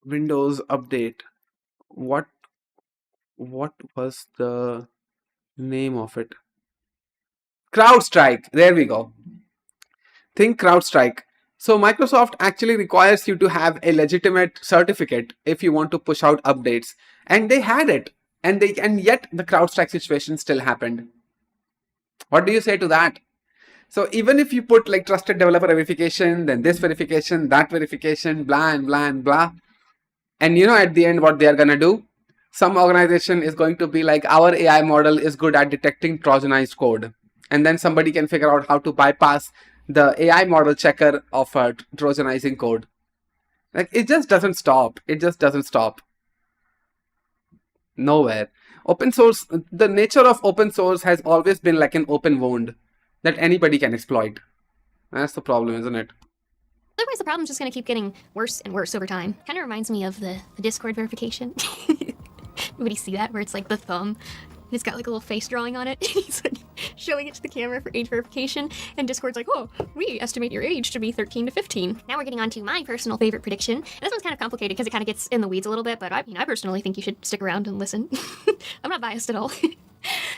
[SPEAKER 1] Windows update. What was the name of it? CrowdStrike. There we go. Think CrowdStrike. So Microsoft actually requires you to have a legitimate certificate if you want to push out updates, and they had it, and yet the CrowdStrike situation still happened. What do you say to that? So even if you put like trusted developer verification, then this verification, that verification, blah and blah and blah, and at the end what they are gonna do? some organization is going to be like, our AI model is good at detecting Trojanized code. And then somebody can figure out how to bypass the AI model checker of Trojanizing code. Like, it just doesn't stop. It just doesn't stop. Nowhere. Open source, the nature of open source has always been like an open wound that anybody can exploit. That's the problem, isn't it?
[SPEAKER 7] Otherwise, the problem's just going to keep getting worse and worse over time. Kind of reminds me of the Discord verification. Everybody see that? Where it's like the thumb. And it's got like a little face drawing on it. He's like showing it to the camera for age verification. And Discord's like, oh, we estimate your age to be 13 to 15. Now we're getting on to my personal favorite prediction. And this one's kind of complicated because it kind of gets in the weeds a little bit. But I personally think you should stick around and listen. I'm not biased at all.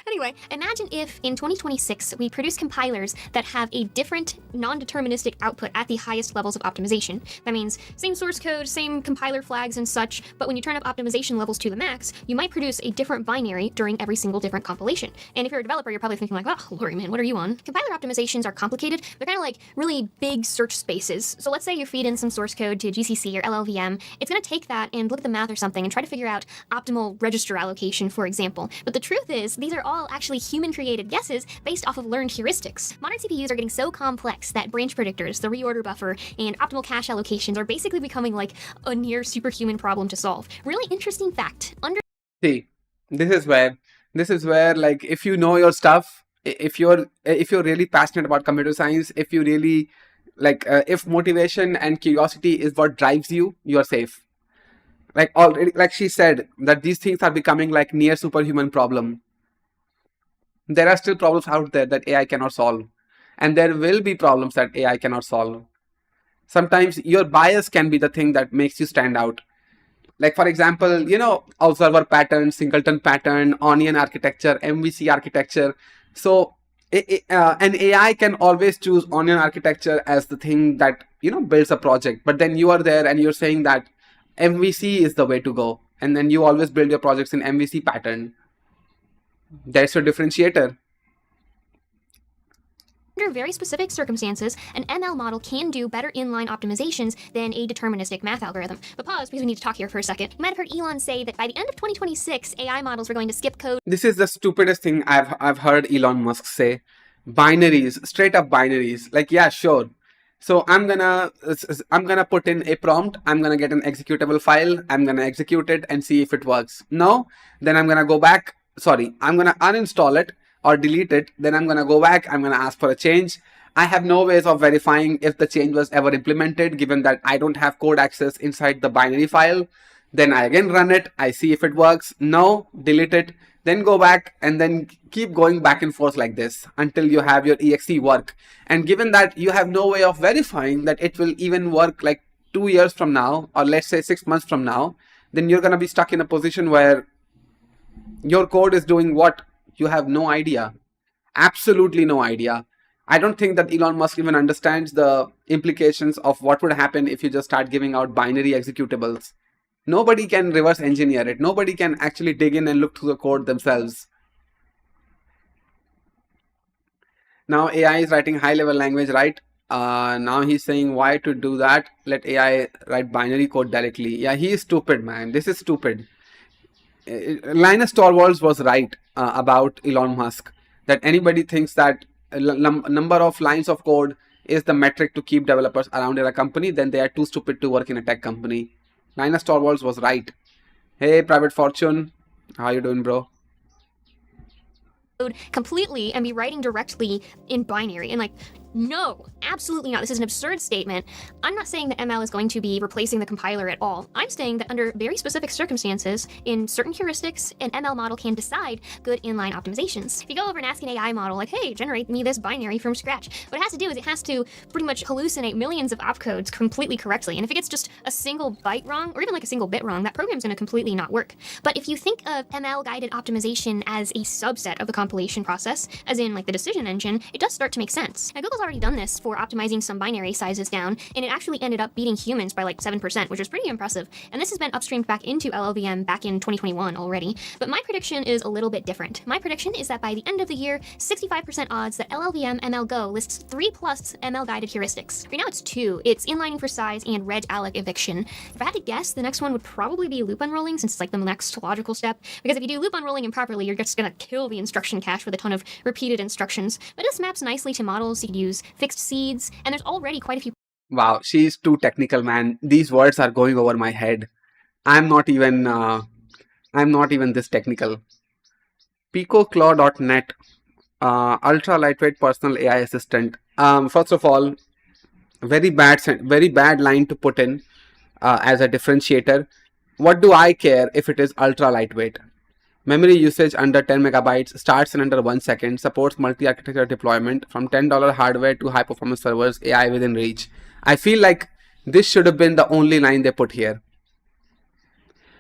[SPEAKER 7] Anyway, imagine if in 2026 we produce compilers that have a different non-deterministic output at the highest levels of optimization. That means same source code, same compiler flags and such, but when you turn up optimization levels to the max, you might produce a different binary during every single different compilation. And if you're a developer, you're probably thinking like, oh, Lori, man, what are you on? Compiler optimizations are complicated. They're kind of like really big search spaces. So let's say you feed in some source code to GCC or LLVM. It's going to take that and look at the math or something and try to figure out optimal register allocation, for example. But the truth is, these are all actually human-created guesses based off of learned heuristics. Modern CPUs are getting so complex that branch predictors, the reorder buffer, and optimal cache allocations are basically becoming like a near superhuman problem to solve. Really interesting fact.
[SPEAKER 1] See, this is where like, if you know your stuff, if you're really passionate about computer science, if you really like, if motivation and curiosity is what drives you, you're safe. Like already, like she said, that these things are becoming like near superhuman problem. There are still problems out there that AI cannot solve. And there will be problems that AI cannot solve. Sometimes your bias can be the thing that makes you stand out. Like, for example, you know, observer pattern, singleton pattern, onion architecture, MVC architecture. So an AI can always choose onion architecture as the thing that, you know, builds a project. But then you are there and you're saying that MVC is the way to go. And then you always build your projects in MVC pattern. That's your differentiator.
[SPEAKER 7] Under very specific circumstances, an ML model can do better inline optimizations than a deterministic math algorithm. But pause, because we need to talk here for a second. You might have heard Elon say that by the end of 2026, AI models were going to skip code.
[SPEAKER 1] This is the stupidest thing I've heard Elon Musk say. Binaries, straight up binaries. Like, yeah, sure. So I'm gonna put in a prompt. I'm gonna get an executable file. I'm gonna execute it and see if it works. No, then I'm gonna go back. Sorry, I'm gonna uninstall it or delete it. Then I'm gonna go back. I'm gonna ask for a change. I have no ways of verifying if the change was ever implemented, given that I don't have code access inside the binary file. Then I again run it. I see if it works. No, delete it. Then go back and then keep going back and forth like this until you have your exe work. And given that you have no way of verifying that it will even work like 2 years from now, or let's say 6 months from now, then you're gonna be stuck in a position where your code is doing what? You have no idea. Absolutely no idea. I don't think that Elon Musk even understands the implications of what would happen if you just start giving out binary executables. Nobody can reverse engineer it. Nobody can actually dig in and look through the code themselves. Now AI is writing high level language, right? Now he's saying why to do that? Let AI write binary code directly. Yeah, he is stupid, man. This is stupid. Linus Torvalds was right about Elon Musk, that anybody thinks that number of lines of code is the metric to keep developers around in a company, then they are too stupid to work in a tech company. Linus Torvalds was right. Hey, Private Fortune, how you doing, bro?
[SPEAKER 7] Completely and be writing directly in binary. And like, no, absolutely not. This is an absurd statement. I'm not saying that ML is going to be replacing the compiler at all. I'm saying that under very specific circumstances, in certain heuristics, an ML model can decide good inline optimizations. If you go over and ask an AI model, like, hey, generate me this binary from scratch, what it has to do is it has to pretty much hallucinate millions of opcodes completely correctly. And if it gets just a single byte wrong, or even like a single bit wrong, that program's going to completely not work. But if you think of ML-guided optimization as a subset of the compilation process, as in like the decision engine, it does start to make sense. Now, Google's already done this for optimizing some binary sizes down, and it actually ended up beating humans by like 7%, which is pretty impressive. And this has been upstreamed back into LLVM back in 2021 already. But my prediction is a little bit different. My prediction is that by the end of the year, 65% odds that LLVM ML Go lists 3+ ML guided heuristics. Right now it's 2. It's inlining for size and reg alloc eviction. If I had to guess, the next one would probably be loop unrolling, since it's like the next logical step. Because if you do loop unrolling improperly, you're just gonna kill the instruction cache with a ton of repeated instructions. But this maps nicely to models, so you can use fixed seeds, and there's already quite a few.
[SPEAKER 1] Wow, she's too technical, man. These words are going over my head. I'm not even this technical. PicoClaw.net, ultra lightweight personal AI assistant. First of all, very bad line to put in as a differentiator. What do I care if it is ultra lightweight? Memory usage under 10 megabytes, starts in under 1 second, supports multi-architecture deployment from $10 hardware to high-performance servers, AI within reach. I feel like this should have been the only line they put here.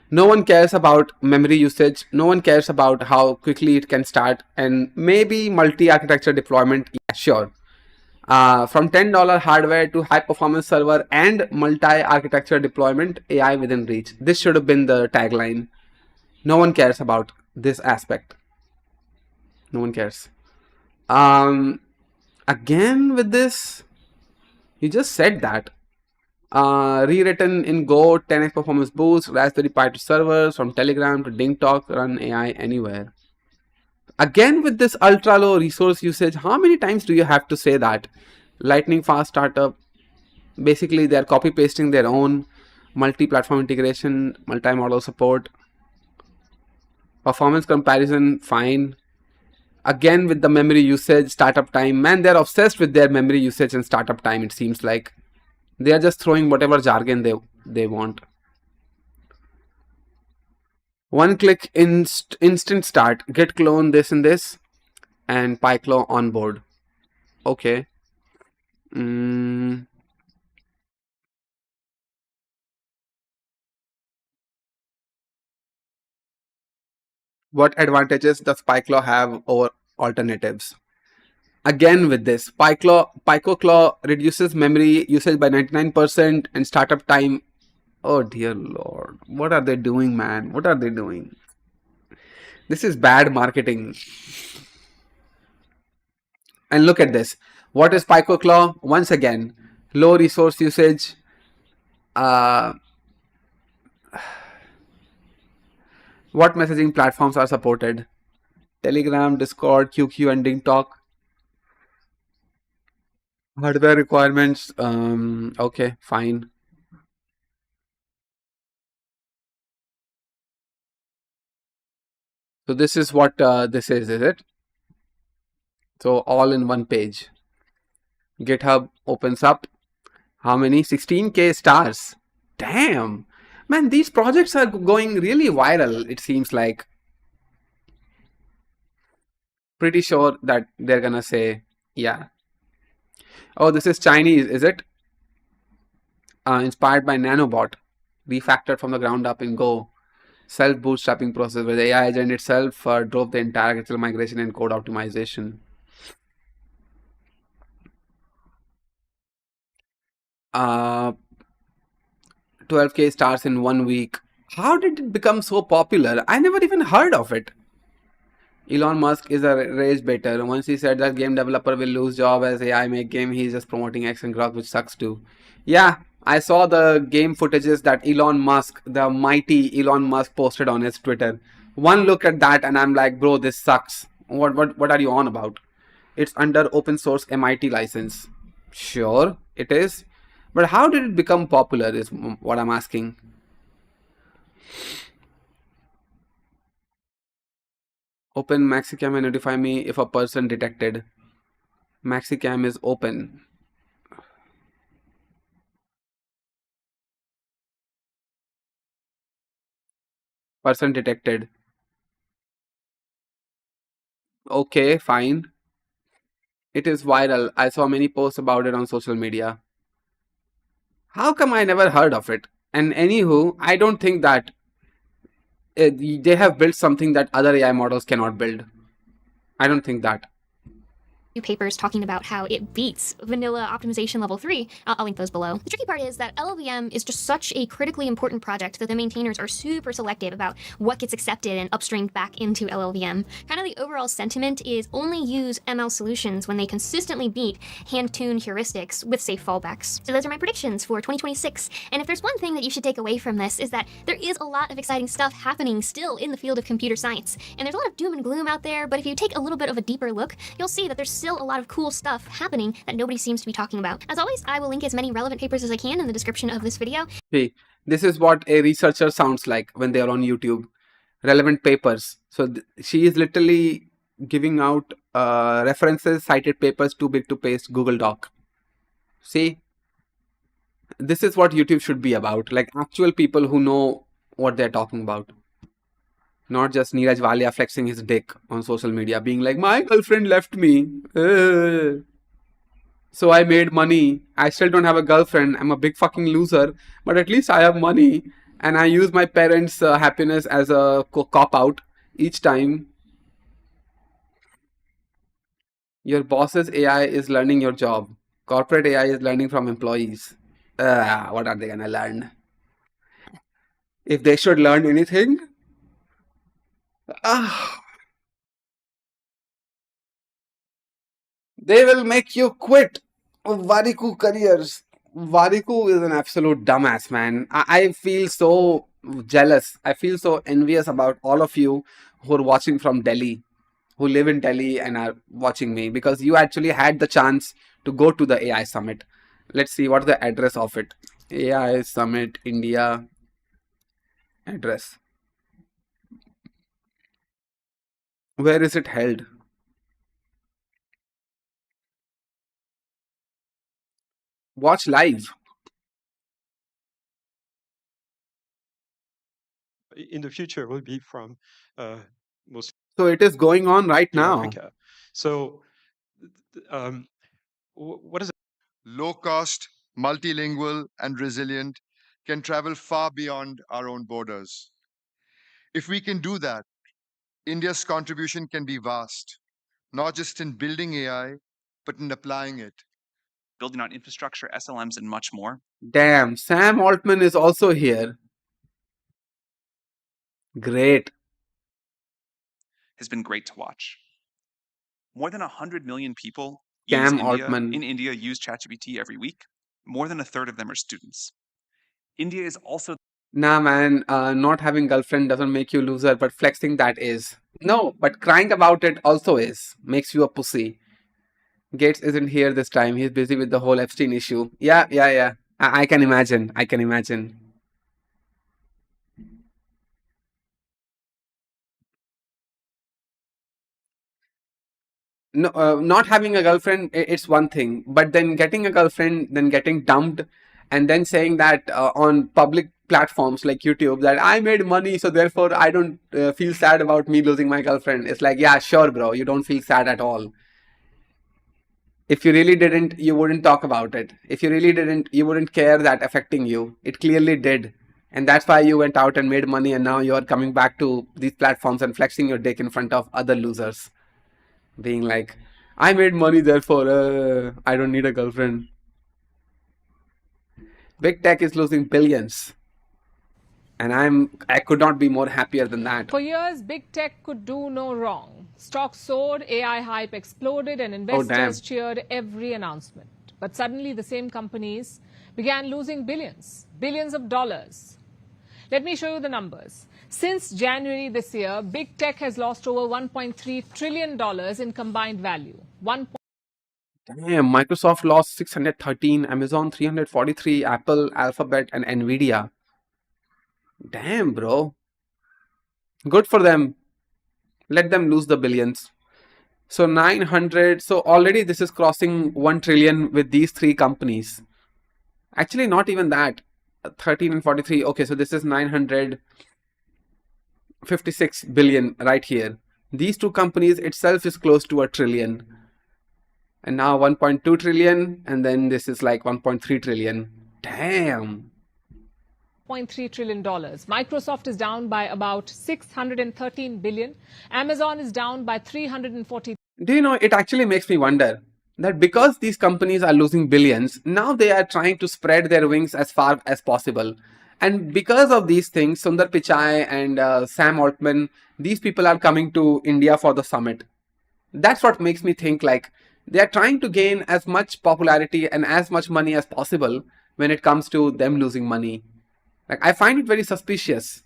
[SPEAKER 1] No one cares about memory usage. No one cares about how quickly it can start, and maybe multi-architecture deployment. Yeah, sure. From $10 hardware to high-performance server and multi-architecture deployment, AI within reach. This should have been the tagline. No one cares about this aspect. No one cares. Again with this, you just said that. Rewritten in Go, 10x performance boost, Raspberry Pi to servers, from Telegram to DingTalk, run AI anywhere. Again with this ultra low resource usage, how many times do you have to say that? Lightning fast startup. Basically, they're copy pasting their own multi-platform integration, multi-model support. Performance comparison, fine. Again with the memory usage, startup time. Man, they're obsessed with their memory usage and startup time, it seems like. They are just throwing whatever jargon they want. One click instant start. Git clone this and this. And PyClaw onboard. Okay. What advantages does PyClaw have over alternatives? Again with this, PicoClaw reduces memory usage by 99% and startup time. Oh dear Lord, what are they doing, man? What are they doing? This is bad marketing. And look at this. What is PicoClaw? Once again, low resource usage. What messaging platforms are supported? Telegram, Discord, QQ, and DingTalk. Hardware requirements. Okay, fine. So this is what this is it? So all in one page. GitHub opens up. How many? 16K stars. Damn. Man, these projects are going really viral, it seems like. Pretty sure that they're gonna say, yeah. Oh, this is Chinese, is it? Inspired by Nanobot. Refactored from the ground up in Go. Self-bootstrapping process where the AI agent itself drove the entire actual migration and code optimization. Uh, 12K stars in 1 week. How did it become so popular? I never even heard of it. Elon Musk is a rage baiter. Once he said that game developer will lose job as AI make game, he's just promoting X and Grok, which sucks too. Yeah, I saw the game footages that Elon Musk, the mighty Elon Musk, posted on his Twitter. One look at that and I'm like, bro, this sucks. What are you on about? It's under open source MIT license. Sure, it is. But how did it become popular is what I'm asking. Open Maxicam and notify me if a person detected. Maxicam is open. Person detected. Okay, fine. It is viral. I saw many posts about it on social media. How come I never heard of it? And anywho, I don't think that they have built something that other AI models cannot build. I don't think that.
[SPEAKER 7] papers talking about how it beats vanilla optimization level 3. I'll link those below. The tricky part is that LLVM is just such a critically important project that the maintainers are super selective about what gets accepted and upstreamed back into LLVM. Kind of the overall sentiment is only use ML solutions when they consistently beat hand-tuned heuristics with safe fallbacks. So those are my predictions for 2026. And if there's one thing that you should take away from this is that there is a lot of exciting stuff happening still in the field of computer science. And there's a lot of doom and gloom out there, but if you take a little bit of a deeper look, you'll see that there's still a lot of cool stuff happening that nobody seems to be talking about. As always, I will link as many relevant papers as I can in the description of this video.
[SPEAKER 1] Hey, this is what a researcher sounds like when they are on YouTube. Relevant papers. So she is literally giving out references, cited papers too big to paste Google Doc. See, this is what YouTube should be about. Like actual people who know what they're talking about. Not just Neeraj Walia flexing his dick on social media, being like, my girlfriend left me. So I made money. I still don't have a girlfriend. I'm a big fucking loser. But at least I have money. And I use my parents' happiness as a cop-out each time. Your boss's AI is learning your job. Corporate AI is learning from employees. What are they gonna learn? If they should learn anything, they will make you quit Variku careers. Variku is an absolute dumbass, man. I feel so jealous. I feel so envious about all of you who are watching from Delhi, who live in Delhi and are watching me, because you actually had the chance to go to the AI Summit. Let's see what's the address of it. AI Summit India address. Where is it held? Watch live.
[SPEAKER 8] In the future will be from mostly
[SPEAKER 1] So it is going on right now.
[SPEAKER 8] Africa. So what is it?
[SPEAKER 9] Low cost, multilingual, and resilient, can travel far beyond our own borders. If we can do that, India's contribution can be vast, not just in building AI, but in applying it.
[SPEAKER 10] Building on infrastructure, SLMs, and much more.
[SPEAKER 1] Damn, Sam Altman is also here. Great.
[SPEAKER 10] Has been great to watch. More than 100 million people
[SPEAKER 1] Sam Altman.
[SPEAKER 10] in India use ChatGPT every week. More than a third of them are students. India is also...
[SPEAKER 1] Nah, man, not having girlfriend doesn't make you loser, but flexing that is. No, but crying about it also is. Makes you a pussy. Gates isn't here this time. He's busy with the whole Epstein issue. Yeah. I can imagine. No, not having a girlfriend, it's one thing. But then getting a girlfriend, then getting dumped, and then saying that on public platforms like YouTube that I made money, so therefore I don't feel sad about me losing my girlfriend. It's like, yeah, sure, bro. You don't feel sad at all. If you really didn't, you wouldn't talk about it. If you really didn't, you wouldn't care that affecting you. It clearly did. And that's why you went out and made money, and now you're coming back to these platforms and flexing your dick in front of other losers. Being like, I made money, therefore I don't need a girlfriend. Big tech is losing billions. And I could not be more happier than that.
[SPEAKER 2] For years, big tech could do no wrong. Stocks soared, AI hype exploded, and investors cheered every announcement. But suddenly, the same companies began losing billions of dollars. Let me show you the numbers. Since January this year, big tech has lost over $1.3 trillion in combined value.
[SPEAKER 1] Damn, Microsoft lost 613, Amazon 343, Apple, Alphabet, and Nvidia. Damn, bro. Good for them. Let them lose the billions. So 900. So already this is crossing 1 trillion with these three companies. Actually, not even that. 13 and 43. Okay, so this is 956 billion right here. These two companies itself is close to 1 trillion. And now 1.2 trillion. And then this is like 1.3 trillion. Damn.
[SPEAKER 2] $0.3 trillion. Microsoft is down by about 613 billion. Amazon is down by 340
[SPEAKER 1] Do you know, it actually makes me wonder that because these companies are losing billions, now they are trying to spread their wings as far as possible. And because of these things, Sundar Pichai and Sam Altman, these people are coming to India for the summit. That's what makes me think like they are trying to gain as much popularity and as much money as possible when it comes to them losing money. Like, I find it very suspicious.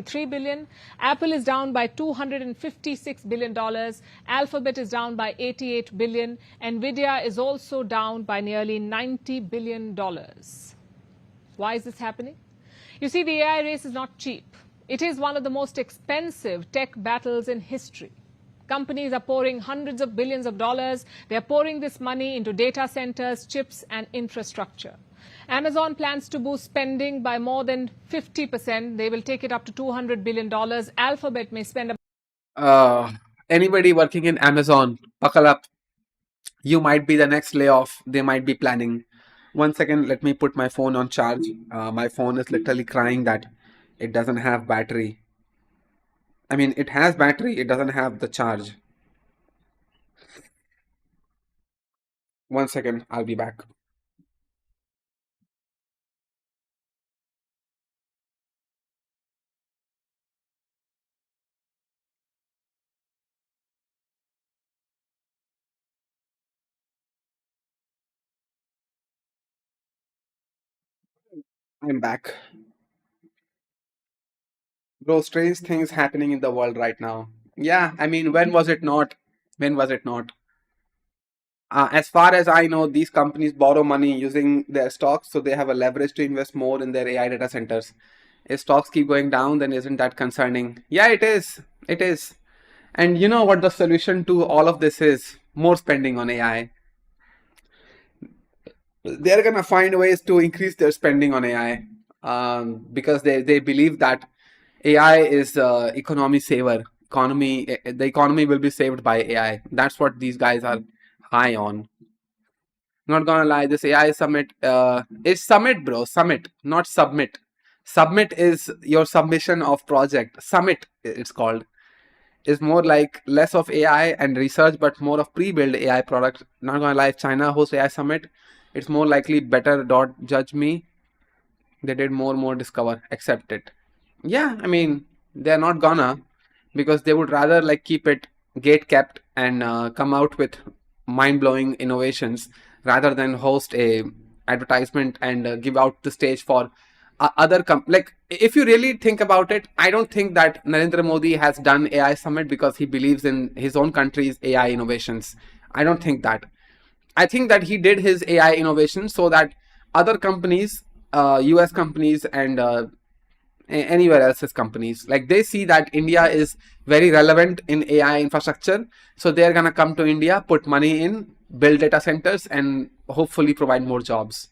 [SPEAKER 2] 3 billion. Apple is down by $256 billion. Alphabet is down by 88 billion. Nvidia is also down by nearly $90 billion. Why is this happening? You see, the AI race is not cheap. It is one of the most expensive tech battles in history. Companies are pouring hundreds of billions of dollars. They are pouring this money into data centers, chips, and infrastructure. Amazon plans to boost spending by more than 50%. They will take it up to $200 billion. Alphabet may spend
[SPEAKER 1] Anybody working in Amazon, buckle up. You might be the next layoff they might be planning. 1 second, let me put my phone on charge. My phone is literally crying that it doesn't have battery. I mean, it has battery, it doesn't have the charge. 1 second, I'll be back. I'm back. Bro, strange things happening in the world right now. Yeah, I mean, when was it not? When was it not? As far as I know, these companies borrow money using their stocks, so they have a leverage to invest more in their AI data centers. If stocks keep going down, then isn't that concerning? Yeah, it is. It is. And you know what the solution to all of this is? More spending on AI. They're gonna find ways to increase their spending on AI because they believe that AI is economy saver. The economy will be saved by AI. That's what these guys are high on. Not gonna lie, this AI summit is summit, bro. Summit, not submit. Submit is your submission of project. Summit, it's called, is more like less of AI and research, but more of pre-built AI product. Not gonna lie, if China hosts AI summit, it's more likely better. Don't judge me. They did more discover. Accept it. Yeah, I mean, they're not gonna, because they would rather like keep it gate kept and come out with mind-blowing innovations rather than host a advertisement and give out the stage for like, if you really think about it, I don't think that Narendra Modi has done AI summit because he believes in his own country's AI innovations. I don't think that. I think that he did his AI innovation so that other companies, US companies and anywhere else's companies, like, they see that India is very relevant in AI infrastructure, so they're gonna come to India, put money in, build data centers, and hopefully provide more jobs.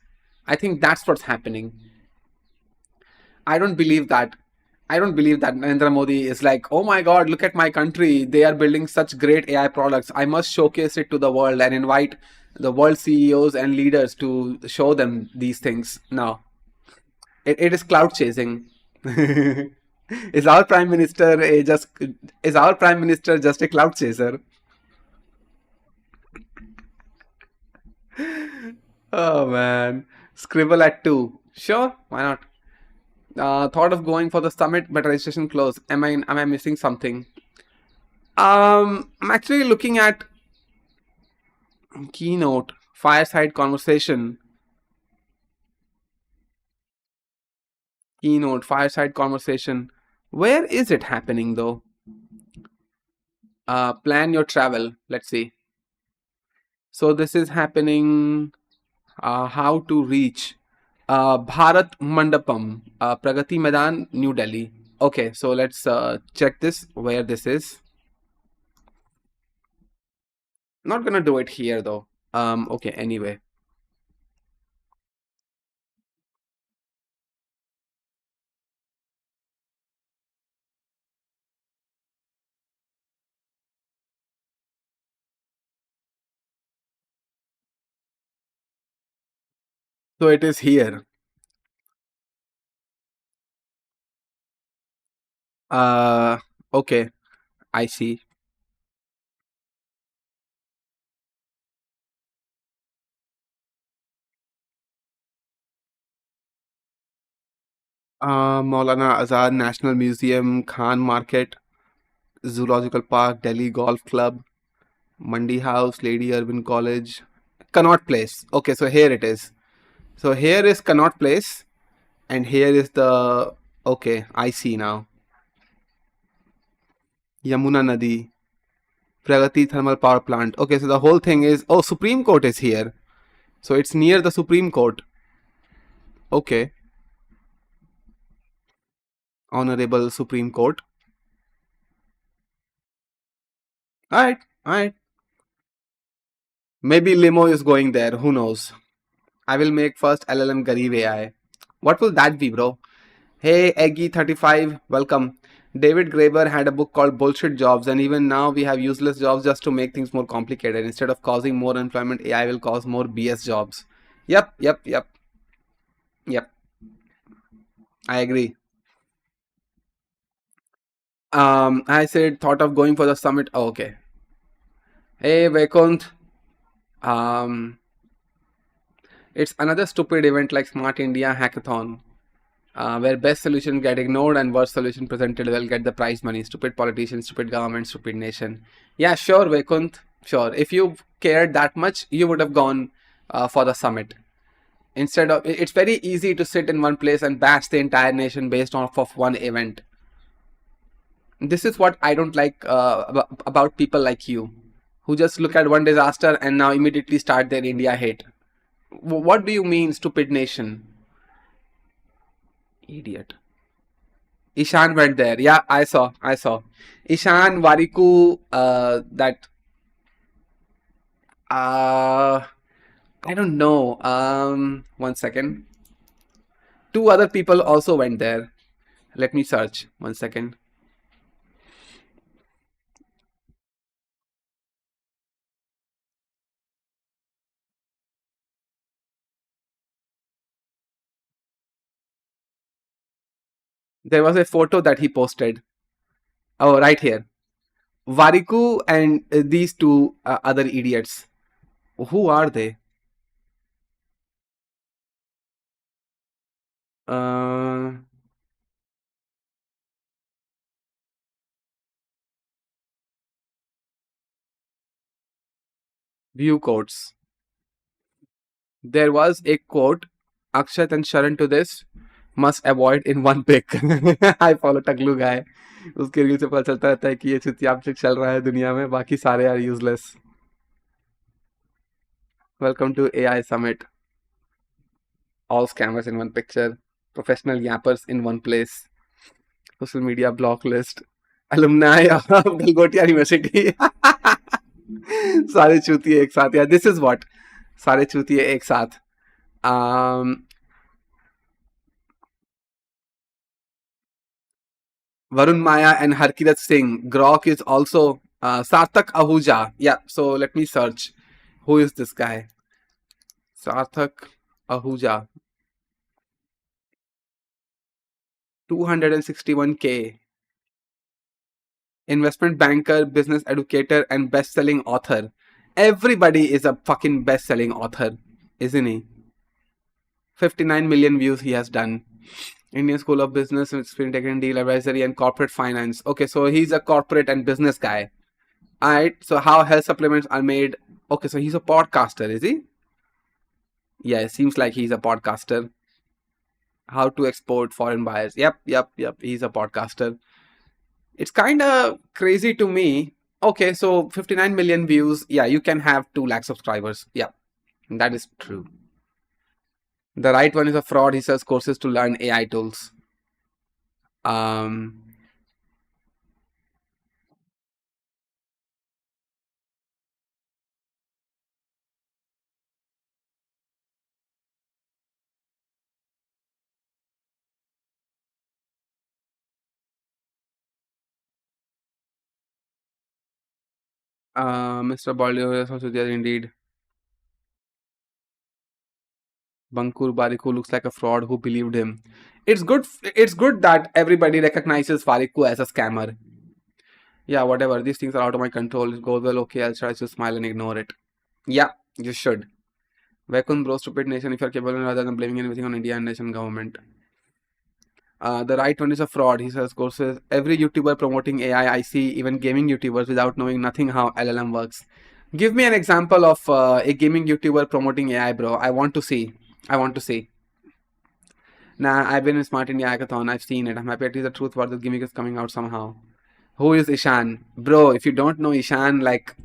[SPEAKER 1] I think that's what's happening. I don't believe that. I don't believe that Narendra Modi is like, oh my God, look at my country. They are building such great AI products. I must showcase it to the world and invite the world CEOs and leaders to show them these things. No, it is cloud chasing. Is our prime minister just a cloud chaser? Oh man, scribble at 2. Sure, why not? Thought of going for the summit, but registration closed. Am I missing something? I'm actually looking at keynote, fireside conversation. Keynote, fireside conversation. Where is it happening though? Plan your travel. Let's see. So this is happening. How to reach Bharat Mandapam, Pragati Maidan, New Delhi. Okay, so let's check this, where this is. Not gonna do it here though. Okay, anyway. So it is here. Okay, I see. Maulana Azad National Museum, Khan Market, Zoological Park, Delhi Golf Club, Mandi House, Lady Irwin College, Connaught Place. Okay, so here it is. So here is Connaught Place, and here is the. Okay, I see now. Yamuna Nadi, Pragati Thermal Power Plant. Okay, so the whole thing is. Oh, Supreme Court is here. So it's near the Supreme Court. Okay. Honorable Supreme Court. Alright, alright. Maybe limo is going there. Who knows? I will make first LLM Garib AI. What will that be, bro? Hey, Eggy35, welcome. David Graeber had a book called Bullshit Jobs, and even now we have useless jobs just to make things more complicated. Instead of causing more unemployment, AI will cause more BS jobs. Yep. I agree. I said thought of going for the summit. Oh, okay. Hey, Vaikunt. It's another stupid event like Smart India Hackathon, where best solution get ignored and worst solution presented will get the prize money. Stupid politicians, stupid government, stupid nation. Yeah, sure, Vaikunt. Sure. If you cared that much, you would have gone for the summit. Instead of, it's very easy to sit in one place and bash the entire nation based off of one event. This is what I don't like about people like you, who just look at one disaster and now immediately start their India hate. What do you mean, stupid nation? Idiot. Ishan went there. Yeah, I saw. Ishan, Variku, that. I don't know. 1 second. 2 other people also went there. Let me search. 1 second. There was a photo that he posted. Oh, right here. Variku and these 2 other idiots. Who are they? View quotes. There was a quote, Akshat and Sharan to this, must avoid in one pic. I follow Taglu guy. उसके reel से पता चलता रहता है कि ये चुतियाप चल रहा है दुनिया में, बाकी सारे are useless. Welcome to AI Summit. All scammers in one picture. Professional yappers in one place. Social media block list. Alumni of Galgotia University. सारे चूतिए एक साथ. Yeah, this is what. सारे चूतिए एक साथ. Varun Maya and Harkirat Singh. Grok is also Sarthak Ahuja. Yeah, so let me search. Who is this guy? Sarthak Ahuja. 261K. Investment banker, business educator, and best-selling author. Everybody is a fucking best-selling author, isn't he? 59 million views he has done. Indian School of Business, fintech and deal advisory and corporate finance. Okay, so he's a corporate and business guy. Alright, so how health supplements are made. Okay, so he's a podcaster, is he? Yeah, it seems like he's a podcaster. How to export foreign buyers. Yep, he's a podcaster. It's kind of crazy to me. Okay, so 59 million views. Yeah, you can have 2 lakh subscribers. Yeah, that is true. The right one is a fraud. He sells courses to learn AI tools. Mr. Bolio, indeed. Bankur Bariku looks like a fraud. Who believed him? it's good. It's good that everybody recognizes Fariku as a scammer. Yeah, whatever. These things are out of my control. It goes well. Okay, I'll try to smile and ignore it. Yeah, you should. Vaikun bro, stupid nation. If you're capable rather than blaming everything on India and nation government. The right one is a fraud. He says, courses. Every YouTuber promoting AI, I see even gaming YouTubers without knowing nothing how LLM works. Give me an example of a gaming YouTuber promoting AI, bro. I want to see. I want to see. Nah, I've been in Smart India Hackathon. I've seen it. I'm happy at least the truth about this gimmick is coming out somehow. Who is Ishan? Bro, if you don't know Ishan, like,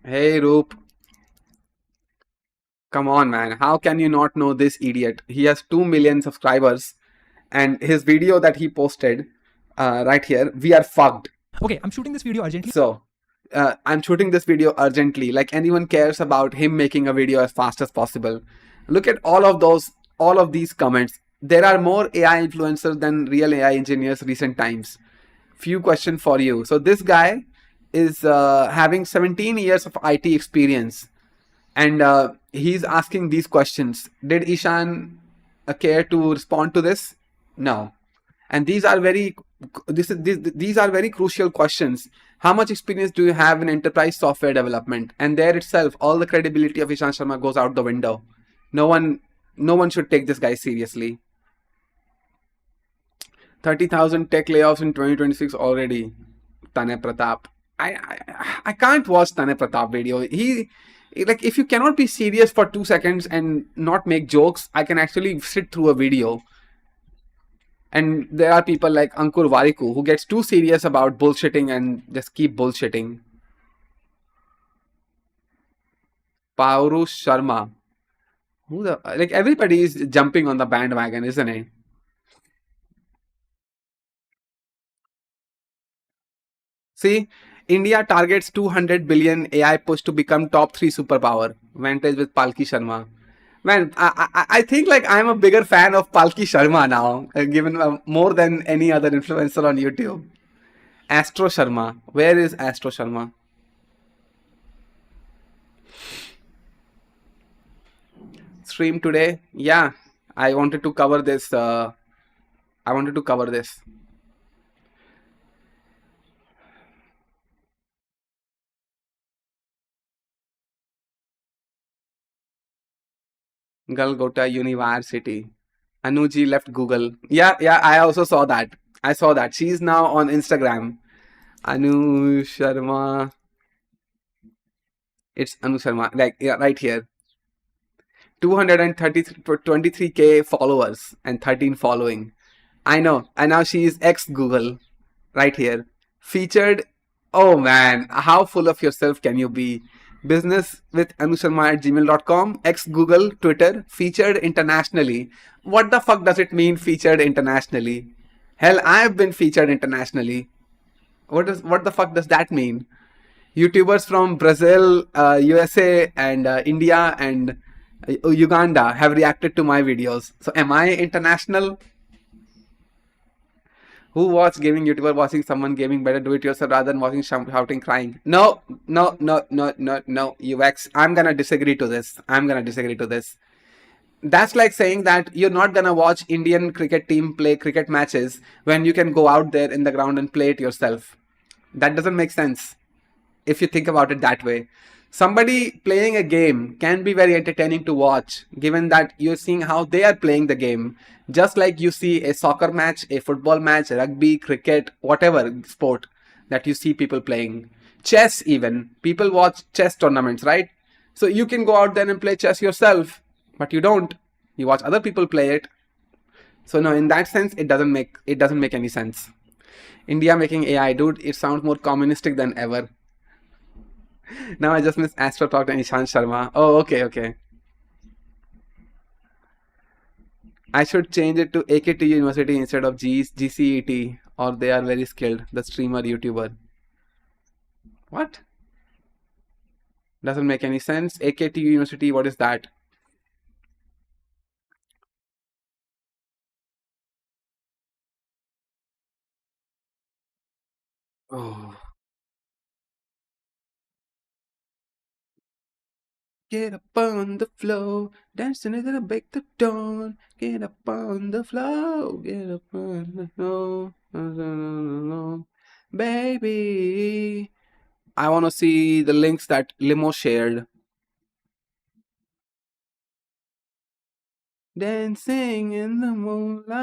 [SPEAKER 1] hey, Roop. Come on, man. How can you not know this idiot? He has 2 million subscribers. And his video that he posted right here, we are fucked.
[SPEAKER 6] Okay, I'm shooting this video urgently.
[SPEAKER 1] So, I'm shooting this video urgently. Like anyone cares about him making a video as fast as possible. Look at all of these comments. There are more AI influencers than real AI engineers recent times. Few questions for you. So this guy is having 17 years of IT experience. And he's asking these questions. Did Ishan care to respond to this? No. And these are very crucial questions. How much experience do you have in enterprise software development? And there itself, all the credibility of Ishan Sharma goes out the window. No one should take this guy seriously. 30,000 tech layoffs in 2026 already. Tane Pratap. I can't watch Tane Pratap video. Like, if you cannot be serious for 2 seconds and not make jokes, I can actually sit through a video. And there are people like Ankur Wariku who gets too serious about bullshitting and just keep bullshitting. Paurush Sharma. Like, everybody is jumping on the bandwagon, isn't it? See, India targets 200 billion AI push to become top 3 superpower. Vantage with Palki Sharma. Man, I think like I'm a bigger fan of Palki Sharma now, given more than any other influencer on YouTube. Astro Sharma. Where is Astro Sharma? Stream today? Yeah, I wanted to cover this. Galgota University. Anuji left Google. Yeah, I also saw that. I saw that. She's now on Instagram. Anu Sharma. It's Anu Sharma. Like, yeah, right here. 223k followers and 13 following. I know. And now she is ex-Google. Right here. Featured. Oh man, how full of yourself can you be? Business with anusharma@gmail.com, ex-Google, Twitter, featured internationally. What the fuck does it mean, featured internationally? Hell, I've been featured internationally. What the fuck does that mean? YouTubers from Brazil, USA, and India and Uganda have reacted to my videos. So am I international? Who watch gaming YouTuber watching someone gaming better do it yourself rather than watching shouting, crying? No, UX. I'm gonna disagree to this. That's like saying that you're not gonna watch Indian cricket team play cricket matches when you can go out there in the ground and play it yourself. That doesn't make sense if you think about it that way. Somebody playing a game can be very entertaining to watch, given that you're seeing how they are playing the game. Just like you see a soccer match, a football match, rugby, cricket, whatever sport that you see people playing. Chess even. People watch chess tournaments, right? So you can go out there and play chess yourself, but you don't. You watch other people play it. So no, in that sense, it doesn't make any sense. India making AI, dude, it sounds more communistic than ever. Now I just miss Astro Talk and Ishan Sharma. Oh, okay. I should change it to AKTU University instead of GCET, or they are very skilled. The streamer YouTuber. What? Doesn't make any sense. AKTU University, what is that? Oh. Get up on the floor, dancing to the break the dawn. Get up on the floor, get up on the floor. Baby, I want to see the links that Limo shared. Dancing in the moonlight,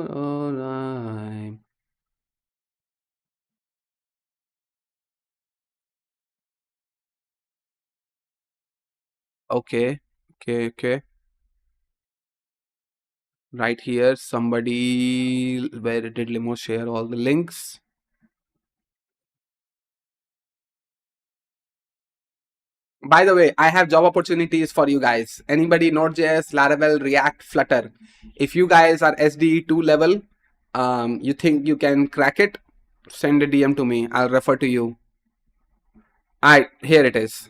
[SPEAKER 1] all night. Okay. Right here, somebody, where did Limo share all the links? By the way, I have job opportunities for you guys. Anybody, Node.js, Laravel, React, Flutter. If you guys are SDE2 level, you think you can crack it, send a DM to me. I'll refer to you. Alright, here it is.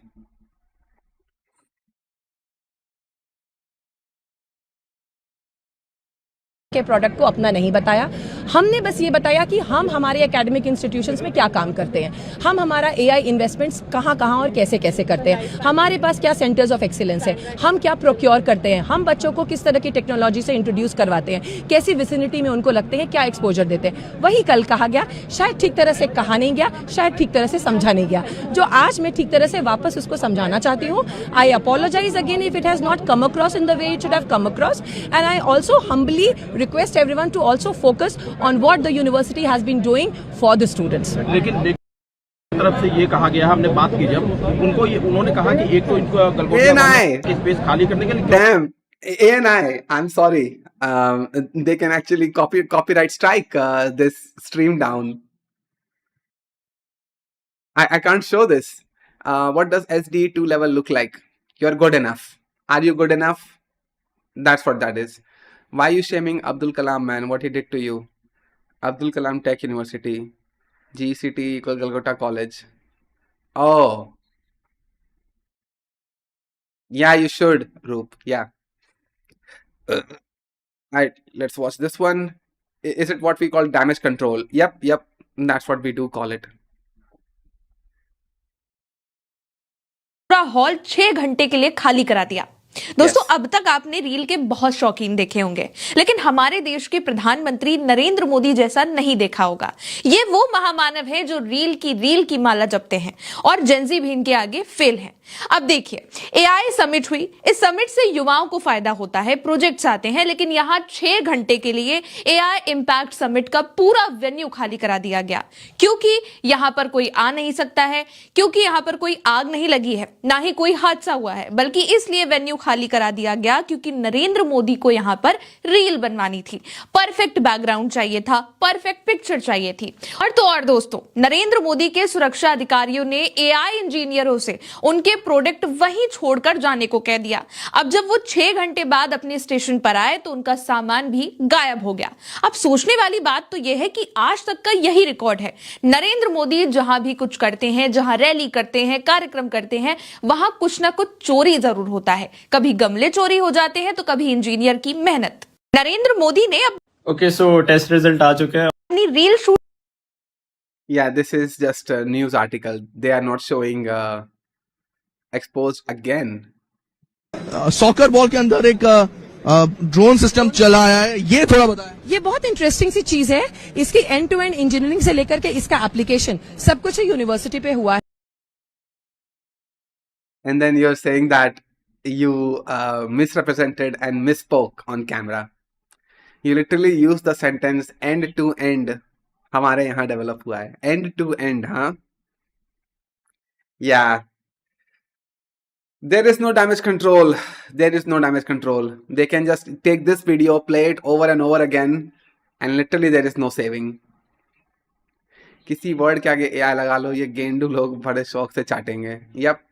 [SPEAKER 4] के product को अपना नहीं बताया। हमने बस ये बताया कि हम हमारे एकेडमिक इंस्टीट्यूशंस में क्या काम करते हैं, हम हमारा एआई इन्वेस्टमेंट्स कहाँ कहाँ और कैसे कैसे करते हैं, हमारे पास क्या सेंटर्स ऑफ एक्सीलेंस है, हम क्या प्रोक्योर करते हैं, हम बच्चों को किस तरह की टेक्नोलॉजी से इंट्रोड्यूस करवाते हैं, कैसी विसिनिटी में उनको लगते हैं, क्या एक्सपोजर देते हैं। वही कल कहा गया, शायद ठीक तरह से कहा नहीं गया, शायद ठीक तरह से समझा नहीं गया, जो आज मैं ठीक तरह से वापस उसको समझाना चाहती हूँ। I apologise again if it has not come across in the way it should have come across, and I also humbly request everyone to also focus on what the university has been doing for the students.
[SPEAKER 11] लेकिन तरफ से ये कहा गया, हमने बात की जब उनको, ये उन्होंने कहा कि एक तो इनको गलगोटिया स्पेस खाली करने के लिए
[SPEAKER 1] Damn, ANI, I'm sorry. They can actually copyright strike this stream down. I can't show this. What does SDE2 level look like? You're good enough. Are you good enough? That's what that is. Why are you shaming Abdul Kalam, man? What he did to you? Abdul Kalam Tech University, GCT equal Golgotha College. Oh. Yeah, you should, Roop. Yeah. Alright, let's watch this one. Is it what we call damage control? Yep. That's what we do call it.
[SPEAKER 12] पूरा hall 6 घंटे के लिए खाली करा दिया। दोस्तों, अब तक आपने रील के बहुत शौकीन देखे होंगे, लेकिन हमारे देश के प्रधानमंत्री नरेंद्र मोदी जैसा नहीं देखा होगा। ये वो महामानव है जो रील की माला जपते हैं और जेनजी भी इनके आगे फेल है। अब देखिए, एआई समिट हुई, इस समिट से युवाओं को फायदा होता है, प्रोजेक्ट्स आते हैं, लेकिन यहां 6 घंटे के लिए एआई इंपैक्ट समिट का पूरा वेन्यू खाली करा दिया गया, क्योंकि यहां पर कोई आ नहीं सकता है, क्योंकि यहां पर कोई आग नहीं लगी है, ना ही कोई हादसा हुआ है, बल्कि इसलिए वेन्यू खाली करा दिया गया क्योंकि नरेंद्र मोदी को यहां पर रील बनवानी थी, परफेक्ट बैकग्राउंड चाहिए था, परफेक्ट पिक्चर चाहिए थी। और तो और दोस्तों, नरेंद्र मोदी के सुरक्षा अधिकारियों ने एआई इंजीनियरों से उनके प्रोडक्ट वहीं छोड़कर जाने को कह दिया। अब जब वो 6 घंटे बाद अपने स्टेशन पर आए तो उनका सामान भी गायब हो गया। अब सोचने वाली बात तो यह है कि आज तक का यही रिकॉर्ड है, नरेंद्र मोदी जहां भी कुछ करते हैं, जहां रैली करते हैं, कार्यक्रम करते हैं, वहां कुछ ना कुछ चोरी जरूर होता है। कभी गमले चोरी हो जाते हैं तो कभी इंजीनियर की मेहनत। नरेंद्र मोदी ने अब
[SPEAKER 11] ओके, सो टेस्ट रिजल्ट आ चुके हैं,
[SPEAKER 12] अपनी reel shoot.
[SPEAKER 1] Yeah, this is just a news article. They are not showing exposed again.
[SPEAKER 13] Soccer ball के अंदर एक ड्रोन सिस्टम चला है, ये थोड़ा बताएं।
[SPEAKER 4] ये बहुत इंटरेस्टिंग सी चीज है, इसकी एंड टू एंड इंजीनियरिंग से लेकर के इसका एप्लीकेशन सब कुछ यूनिवर्सिटी पे हुआ है।
[SPEAKER 1] And then you're saying that you misrepresented and misspoke on camera. You literally used the sentence end to end. हमारे यहाँ डेवलप हुआ है end to end, हाँ? Yeah. There is no damage control. There is no damage control. They can just take this video, play it over and over again, and literally there is no saving. किसी word के आगे AI लगा लो, ये गेंडू लोग बड़े शौक से चाटेंगे। Yep.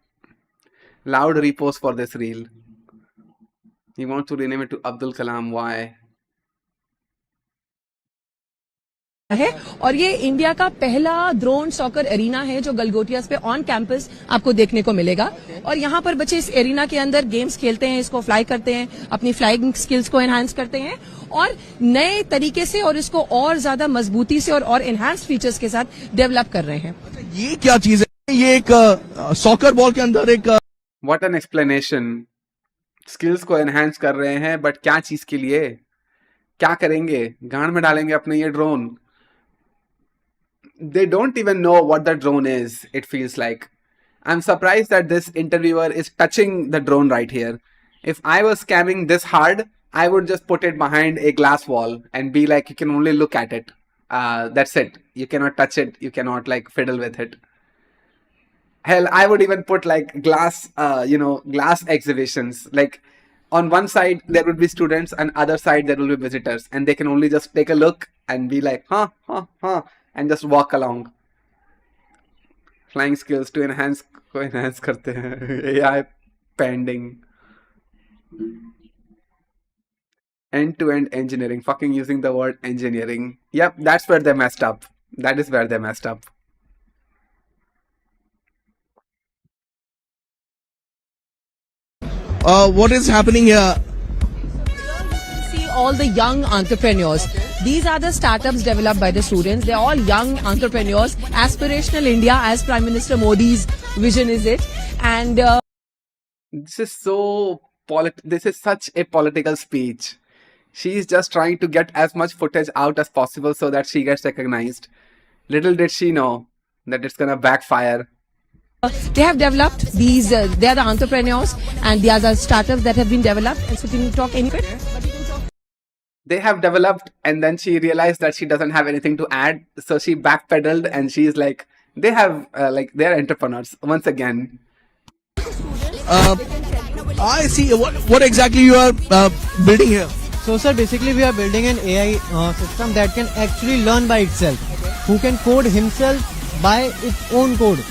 [SPEAKER 1] Loud repost for this reel. He wants to rename it to Abdul Kalam. Why?
[SPEAKER 4] है और ये इंडिया का पहला ड्रोन सॉकर एरिना है जो गलगोटियास पे ऑन कैंपस आपको देखने को मिलेगा। और यहाँ पर बच्चे इस एरिना के अंदर गेम्स खेलते हैं, इसको फ्लाई करते हैं, अपनी फ्लाइंग स्किल्स को एनहांस करते हैं और नए तरीके से और इसको और ज्यादा मजबूती से और एनहांस फीचर्स के साथ डेवलप कर रहे हैं।
[SPEAKER 13] ये क्या चीज है? ये एक सॉकर बॉल के अंदर एक
[SPEAKER 1] What an explanation. स्किल्स को एनहांस कर रहे हैं, बट क्या चीज के लिए? क्या करेंगे? गांड में डालेंगे अपने ये drone. They don't even know what the drone is, it feels like. I'm surprised that this interviewer is touching the drone right here. If I was scamming this hard, I would just put it behind a glass wall and be like, you can only look at it. That's it. You cannot touch it. You cannot like fiddle with it. Hell, I would even put like glass, glass exhibitions. Like on one side, there would be students, and other side, there will be visitors. And they can only just take a look and be like, huh, and just walk along. Flying skills to enhance karte hain. AI pending. End-to-end engineering. Fucking using the word engineering. Yep, that's where they messed up. That is where they messed up.
[SPEAKER 13] What is happening here?
[SPEAKER 4] See all the young entrepreneurs. These are the startups developed by the students. They're all young entrepreneurs. Aspirational India, as Prime Minister Modi's vision is it. And
[SPEAKER 1] this is such a political speech. She is just trying to get as much footage out as possible so that she gets recognized. Little did she know that it's gonna backfire.
[SPEAKER 4] they have developed these, they are the entrepreneurs and they are the startups that have been developed. And so can you talk any bit?
[SPEAKER 1] They have developed, and then she realized that she doesn't have anything to add. So she backpedaled and she's like, they have, they're entrepreneurs once again.
[SPEAKER 13] I see. What exactly you are building here?
[SPEAKER 14] So sir, basically we are building an AI system that can actually learn by itself, who can code himself by its own code.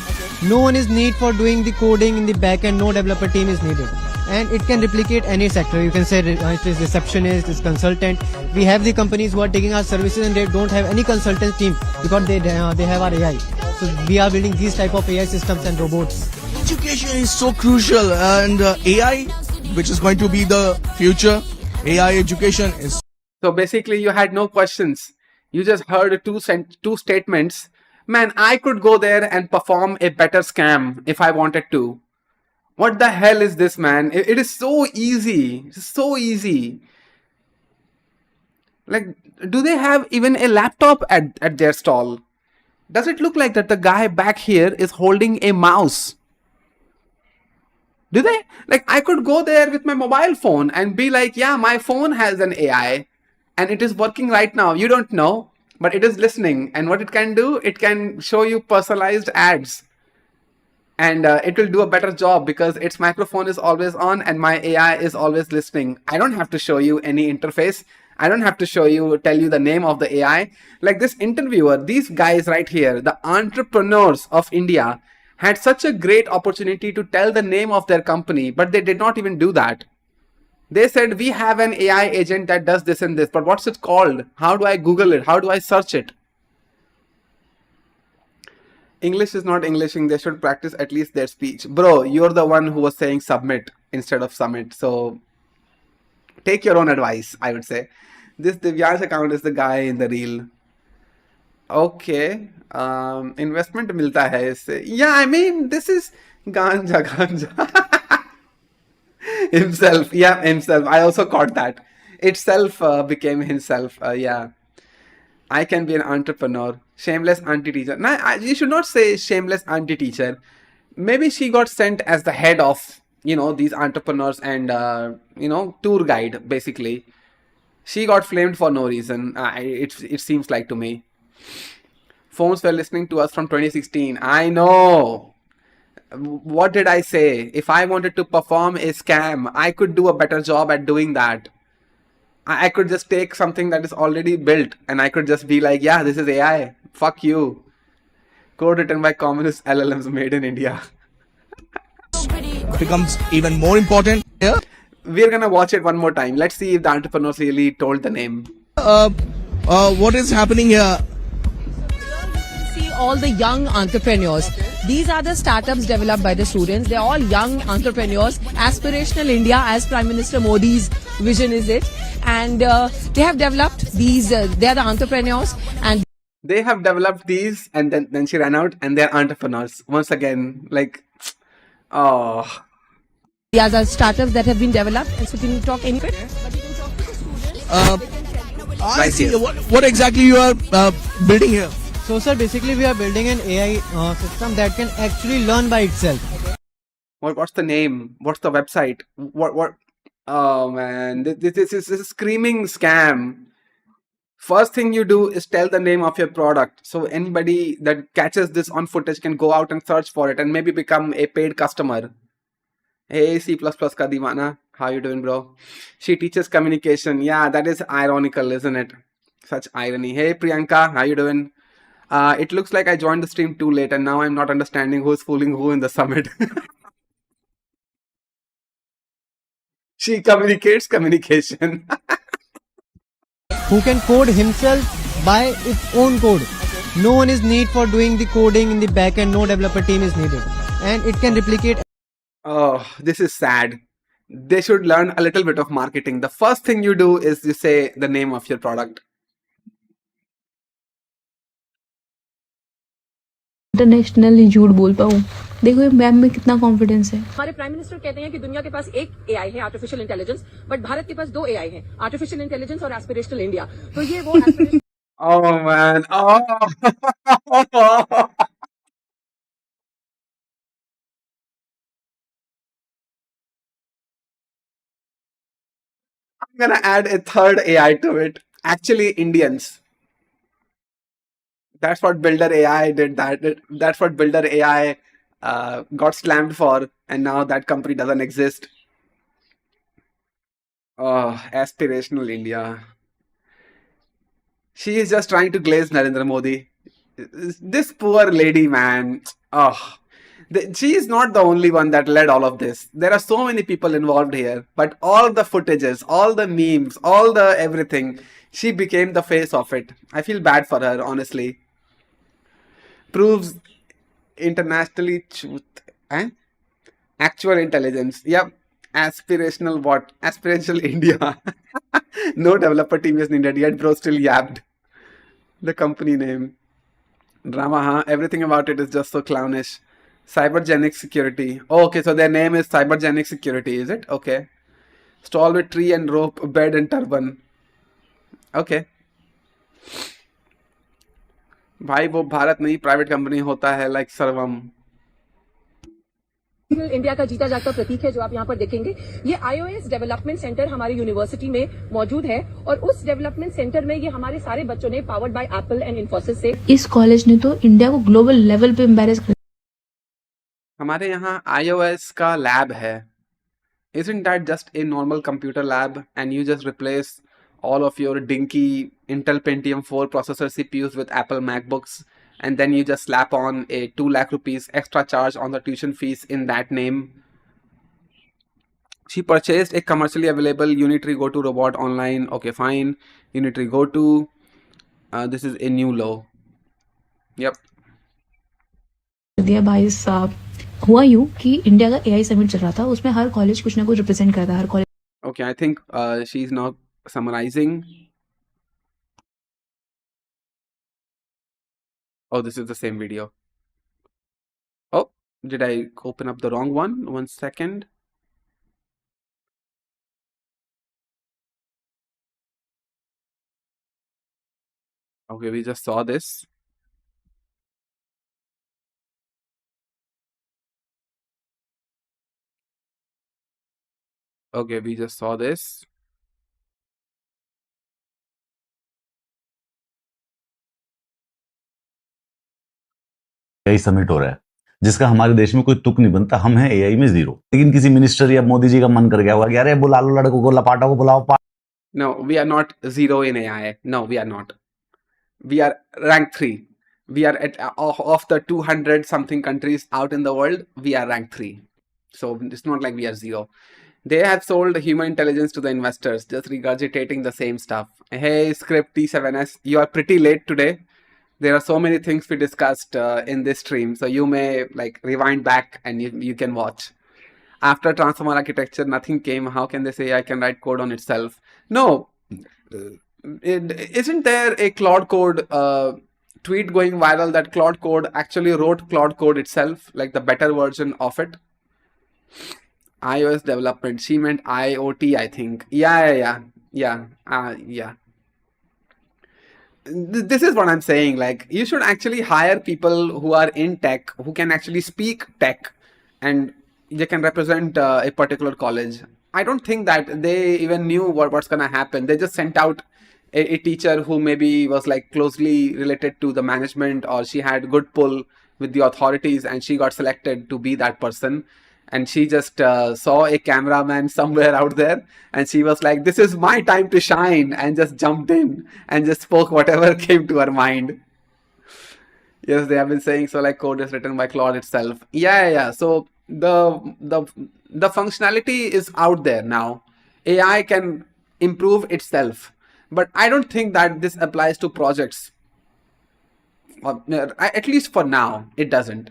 [SPEAKER 14] No one is need for doing the coding in the back end, no developer team is needed. And it can replicate any sector. You can say it is receptionist, it's consultant. We have the companies who are taking our services and they don't have any consultant team because they have our AI. So we are building these type of AI systems and robots.
[SPEAKER 13] Education is so crucial, and AI, which is going to be the future, AI education is.
[SPEAKER 1] So basically you had no questions. You just heard two statements. Man, I could go there and perform a better scam if I wanted to. What the hell is this, man? It is so easy. It's so easy. Like, do they have even a laptop at their stall? Does it look like that the guy back here is holding a mouse? Do they? Like, I could go there with my mobile phone and be like, yeah, my phone has an AI and it is working right now. You don't know, but it is listening. And what it can do, it can show you personalized ads. And it will do a better job because its microphone is always on and my AI is always listening. I don't have to show you any interface. I don't have to tell you the name of the AI. Like this interviewer, these guys right here, the entrepreneurs of India, had such a great opportunity to tell the name of their company, but they did not even do that. They said, we have an AI agent that does this and this, but what's it called? How do I Google it? How do I search it? English is not Englishing. They should practice at least their speech. Bro, you're the one who was saying submit instead of summit. So take your own advice, I would say. This Divyansh account is the guy in the reel. Okay. Investment milta hai isse. Yeah, I mean, this is ganja. Himself. Yeah, himself. I also caught that. Itself became himself. Yeah. I can be an entrepreneur. Shameless anti-teacher. Nah, you should not say shameless anti-teacher. Maybe she got sent as the head of, these entrepreneurs and, tour guide, basically. She got flamed for no reason. It seems like to me. Phones were listening to us from 2016. I know. What did I say? If I wanted to perform a scam, I could do a better job at doing that. I could just take something that is already built and I could just be like, yeah, this is AI. Fuck you. Code written by communist LLMs made in India.
[SPEAKER 13] Becomes even more important here.
[SPEAKER 1] We're gonna watch it one more time. Let's see if the entrepreneurs really told the name.
[SPEAKER 13] What is happening here?
[SPEAKER 4] See all the young entrepreneurs. These are the startups developed by the students. They're all young entrepreneurs. Aspirational India, as Prime Minister Modi's vision is it. And they have developed these, they are the entrepreneurs and
[SPEAKER 1] They have developed these, and then she ran out, and they're entrepreneurs once again. Like, oh.
[SPEAKER 4] These are startups that have been developed, and so can you talk any bit?
[SPEAKER 13] I see. What exactly you are building here?
[SPEAKER 14] So sir, basically we are building an AI system that can actually learn by itself.
[SPEAKER 1] What's the name? What's the website? What? Oh man, this is a screaming scam. First thing you do is tell the name of your product, so anybody that catches this on footage can go out and search for it and maybe become a paid customer. Hey, C++ ka Deewana, how you doing, bro? She teaches communication. Yeah, that is ironical, isn't it? Such irony. Hey, Priyanka, how you doing? It looks like I joined the stream too late, and now I'm not understanding who's fooling who in the summit. She communicates communication.
[SPEAKER 14] Who can code himself by its own code. No one is needed for doing the coding in the backend. No developer team is needed, and it can replicate.
[SPEAKER 1] Oh, this is sad. They should learn a little bit of marketing. The first thing you do is you say the name of your product.
[SPEAKER 12] Internationally झूठ बोल पाऊँ देखो ये ma'am में कितना confidence है
[SPEAKER 5] हमारे prime minister कहते हैं कि दुनिया के पास एक एआई है आर्टिफिशियल इंटेलिजेंस बट भारत के पास 2 एआई है आर्टिफिशियल इंटेलिजेंस और एस्पिरेशनल इंडिया तो ये वो
[SPEAKER 1] Oh man, oh. I'm gonna add a third AI to it. Actually, Indians. That's what Builder AI did. That's what Builder AI got slammed for, and now that company doesn't exist. Oh, aspirational India. She is just trying to glaze Narendra Modi. This poor lady, man. Oh, she is not the only one that led all of this. There are so many people involved here, but all the footages, all the memes, all the everything, she became the face of it. I feel bad for her, honestly. Proves internationally truth. Actual intelligence. Yep. Aspirational what? Aspirational India. No developer team is needed yet, bro. Still yapped. The company name. Drama, huh? Everything about it is just so clownish. Cybergenic security. Oh, okay, so their name is Cybergenic security, is it? Okay. Stall with tree and rope, bed and turban. Okay. भाई वो भारत नहीं private company होता है like सर्वम
[SPEAKER 5] India का जीता जागता प्रतीक है जो आप यहाँ पर देखेंगे ये iOS डेवलपमेंट सेंटर हमारी यूनिवर्सिटी में मौजूद है और उस डेवलपमेंट सेंटर में ये हमारे सारे बच्चों ने powered by Apple and Infosys से
[SPEAKER 12] इस कॉलेज ने तो इंडिया को ग्लोबल लेवल पे एम्बैरेस कर
[SPEAKER 1] हमारे यहाँ iOS का लैब है Isn't that just a normal computer lab and you just replace all of your dinky Intel Pentium 4 processor CPUs with Apple MacBooks and then you just slap on a 2 lakh rupees extra charge on the tuition fees in that name? She purchased a commercially available Unitree GoTo robot online. Okay, fine. Unitree GoTo. This is a new law. Yep.
[SPEAKER 12] दिया भाई साहब हुआ यूं कि India का AI summit चल रहा था उसमें हर कॉलेज कुछ ना कुछ रिप्रेजेंट करता है हर college
[SPEAKER 1] Okay, I think she is now summarizing. Oh, this is the same video. Oh, did I open up the wrong one? 1 second. Okay, we just saw this. Okay, we just saw this.
[SPEAKER 15] AI summit हो रहा है जिसका हमारे देश में कोई तुक नहीं बनता हम हैं एआई में जीरो लेकिन किसी मिनिस्टर या मोदी जी का मन कर गया होगा कि अरे बुला लो लड़कों को लपाटा को बुलाओ
[SPEAKER 1] No, we are not zero in AI. No, we are not. We are rank 3. We are at of the 200 something countries out in the world, we are rank 3. So it's not like we are zero. They have sold human intelligence to the investors, just regurgitating the same stuff. Hey, Script T7S, you are pretty late today. There are so many things we discussed in this stream, so you may like rewind back and you can watch. After transformer architecture, nothing came. How can they say I can write code on itself? No, isn't there a Claude Code tweet going viral that Claude Code actually wrote Claude Code itself, like the better version of it. iOS development. She meant IoT, I think. Yeah. This is what I'm saying. Like, you should actually hire people who are in tech, who can actually speak tech, and they can represent a particular college. I don't think that they even knew what's gonna happen. They just sent out a teacher who maybe was like closely related to the management, or she had good pull with the authorities, and she got selected to be that person. And she just saw a cameraman somewhere out there, and she was like, this is my time to shine, and just jumped in and just spoke whatever came to her mind. Yes, they have been saying so, like, code is written by Claude itself. Yeah. So the functionality is out there now. AI can improve itself, but I don't think that this applies to projects. At least for now, it doesn't.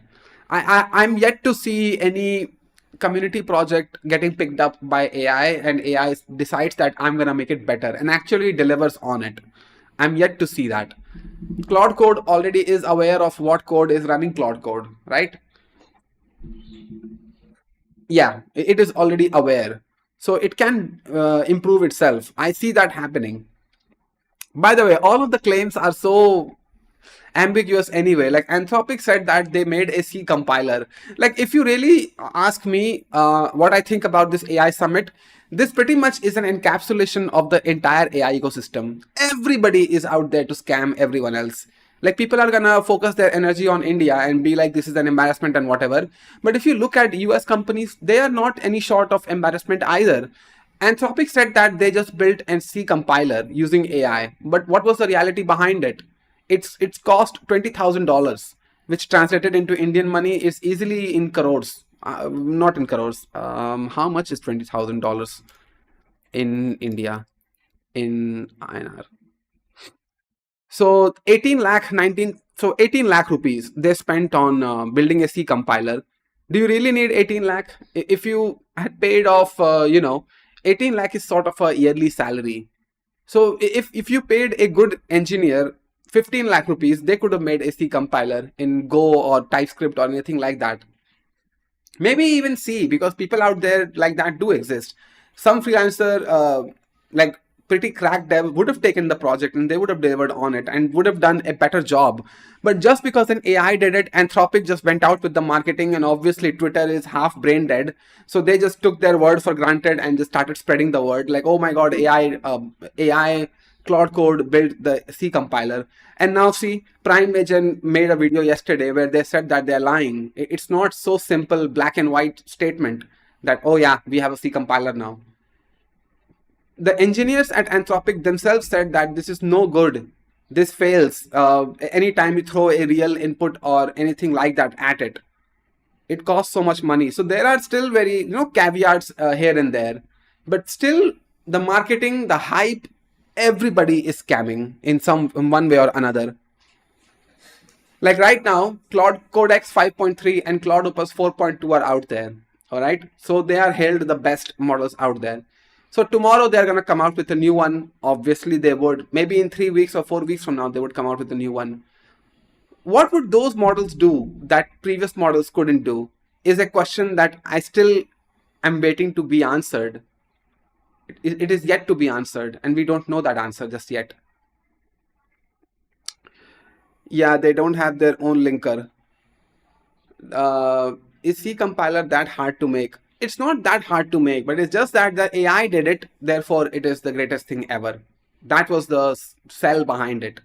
[SPEAKER 1] I'm yet to see any community project getting picked up by AI, and AI decides that I'm gonna make it better and actually delivers on it. I'm yet to see that. Claude Code already is aware of what code is running Claude Code, right? Yeah, it is already aware. So it can improve itself. I see that happening. By the way, all of the claims are so ambiguous anyway. Like, Anthropic said that they made a C compiler. Like, if you really ask me what I think about this AI summit, this pretty much is an encapsulation of the entire AI ecosystem. Everybody is out there to scam everyone else. Like, people are gonna focus their energy on India and be like, this is an embarrassment and whatever. But if you look at US companies, they are not any short of embarrassment either. Anthropic said that they just built a C compiler using AI. But what was the reality behind it? It's cost $20,000, which translated into Indian money is easily in crores. Not in crores. How much is $20,000 in India in INR? So 18 lakh rupees they spent on building a C compiler. Do you really need 18 lakh? If you had paid off, 18 lakh is sort of a yearly salary. So if you paid a good engineer 15 lakh rupees, they could have made a C compiler in Go or TypeScript or anything like that. Maybe even C, because people out there like that do exist. Some freelancer, like pretty crack dev, would have taken the project and they would have delivered on it and would have done a better job. But just because an AI did it, Anthropic just went out with the marketing, and obviously Twitter is half brain dead. So they just took their word for granted and just started spreading the word like, oh my God, AI Claude Code built the C compiler. And now see, Prime Agent made a video yesterday where they said that they're lying. It's not so simple black and white statement that, oh yeah, we have a C compiler now. The engineers at Anthropic themselves said that this is no good. This fails anytime you throw a real input or anything like that at it. It costs so much money. So there are still very, caveats here and there. But still, the marketing, the hype, everybody is scamming in one way or another. Like right now, Claude Codex 5.3 and Claude Opus 4.2 are out there. All right. So they are hailed the best models out there. So tomorrow they're going to come out with a new one. Obviously they would. Maybe in 3 weeks or 4 weeks from now, they would come out with a new one. What would those models do that previous models couldn't do is a question that I still am waiting to be answered. It is yet to be answered, and we don't know that answer just yet. Yeah, they don't have their own linker. Is C compiler that hard to make? It's not that hard to make, but it's just that the AI did it, therefore it is the greatest thing ever. That was the sell behind it.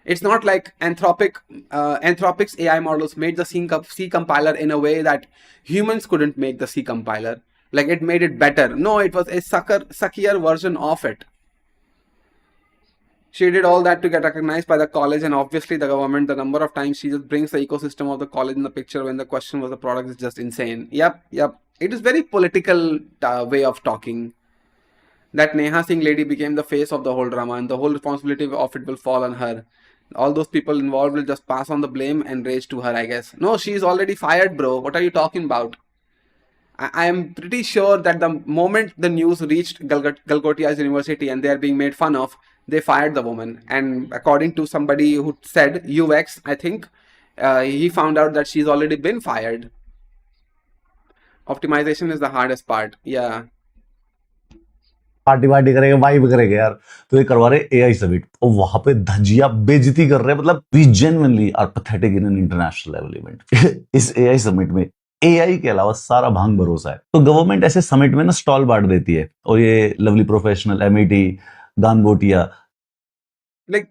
[SPEAKER 1] It's not like Anthropic's AI models made the C compiler in a way that humans couldn't make the C compiler. Like it made it better. No, it was a suckier version of it. She did all that to get recognized by the college and obviously the government. The number of times she just brings the ecosystem of the college in the picture when the question was the product is just insane. Yep. It is very political way of talking. That Neha Singh lady became the face of the whole drama, and the whole responsibility of it will fall on her. All those people involved will just pass on the blame and rage to her, I guess. No, she's already fired, bro. What are you talking about? I am pretty sure that the moment the news reached Galgotia's university and they are being made fun of, they fired the woman. And according to somebody who said UX, I think, he found out that she's already been fired. Optimization is the hardest part. Yeah.
[SPEAKER 15] Party वार्टी करेंगे, vibe करेंगे यार, तो ये करवा रहे AI summit और वहां पे धजिया बेइज्जती कर रहे हैं. मतलब we genuinely are pathetic in an international level event. इस एआई समिट में एआई के अलावा सारा भांग भरोसा है. तो गवर्नमेंट ऐसे समिट में ना स्टॉल बांट देती है और ये लवली प्रोफेशनल एमईटी गानगोटिया.
[SPEAKER 1] Like,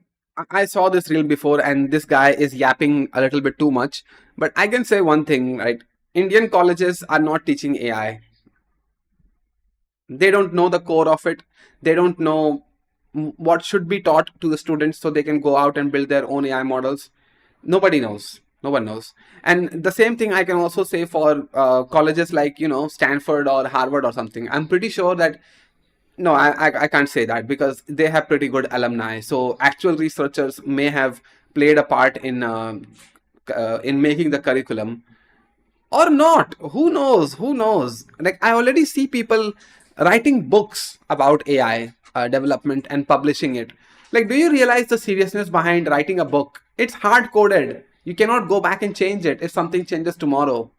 [SPEAKER 1] I saw this reel before and this guy is yapping a little bit too much, but I can say one thing, right? Indian colleges are not teaching AI. They don't know the core of it. They don't know what should be taught to the students so they can go out and build their own AI models. Nobody knows. No one knows. And the same thing I can also say for colleges like, Stanford or Harvard or something. I'm pretty sure that, no, I can't say that because they have pretty good alumni. So actual researchers may have played a part in making the curriculum. Or not. Who knows? Who knows? Like, I already see people writing books about AI development and publishing it. Like, do you realize the seriousness behind writing a book? It's hard-coded. You cannot go back and change it if something changes tomorrow.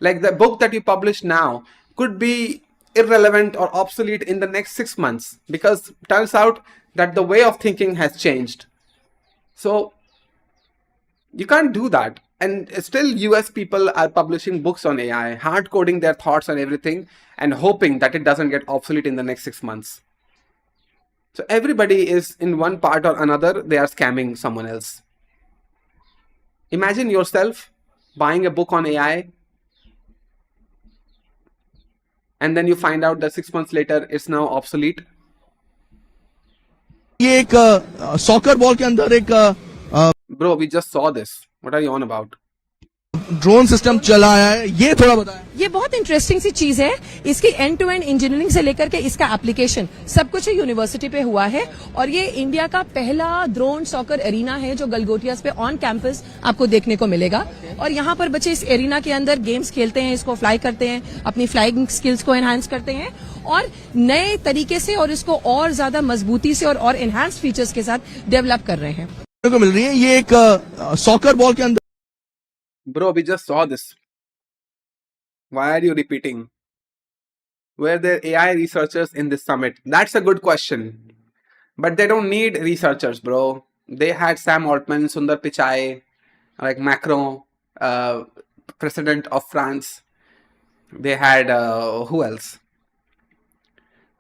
[SPEAKER 1] Like, the book that you publish now could be irrelevant or obsolete in the next 6 months because it turns out that the way of thinking has changed. So, you can't do that. And still US people are publishing books on AI, hard coding their thoughts and everything and hoping that it doesn't get obsolete in the next 6 months. So everybody is in one part or another, they are scamming someone else. Imagine yourself buying a book on AI and then you find out that 6 months later it's now obsolete.
[SPEAKER 13] ये एक soccer ball के अंदर एक
[SPEAKER 1] Bro, we just saw this. What are you on about?
[SPEAKER 13] Drone system चला है, ये थोड़ा बताएं.
[SPEAKER 4] ये बहुत इंटरेस्टिंग सी चीज है. इसकी एंड टू एंड इंजीनियरिंग से लेकर के इसका एप्लीकेशन सब कुछ यूनिवर्सिटी पे हुआ है और ये इंडिया का पहला ड्रोन सॉकर एरिना है जो गलगोटियास पे ऑन कैंपस आपको देखने को मिलेगा. और यहाँ पर बच्चे इस एरिना के अंदर गेम्स खेलते हैं, इसको फ्लाई करते हैं, अपनी फ्लाइंग स्किल्स को एनहांस करते हैं और नए तरीके से और इसको और ज्यादा मजबूती से और एनहांस फीचर्स के साथ डेवलप कर रहे हैं.
[SPEAKER 13] को मिल रही है. ये एक सॉकर बॉल के अंदर.
[SPEAKER 1] Bro, we just saw this. Why are you repeating? Were there AI researchers in this summit? That's a good question. But they don't need researchers, bro. They had Sam Altman, Sundar Pichai, like Macron, president of France. They had, who else?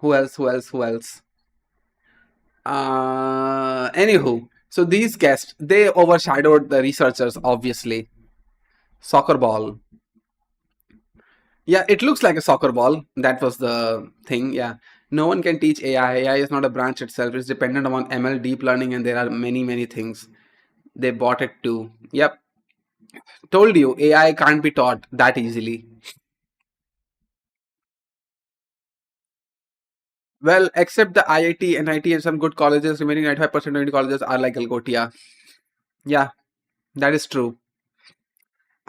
[SPEAKER 1] Who else? Anywho, so these guests, they overshadowed the researchers, obviously. Soccer ball. Yeah, it looks like a soccer ball. That was the thing. Yeah, no one can teach AI. AI is not a branch itself. It's dependent on ML, deep learning, and there are many things. They bought it too. Yep. Told you, AI can't be taught that easily. Well, except the IIT, NIT, and some good colleges, remaining 95% of colleges are like Galgotia. Yeah, that is true.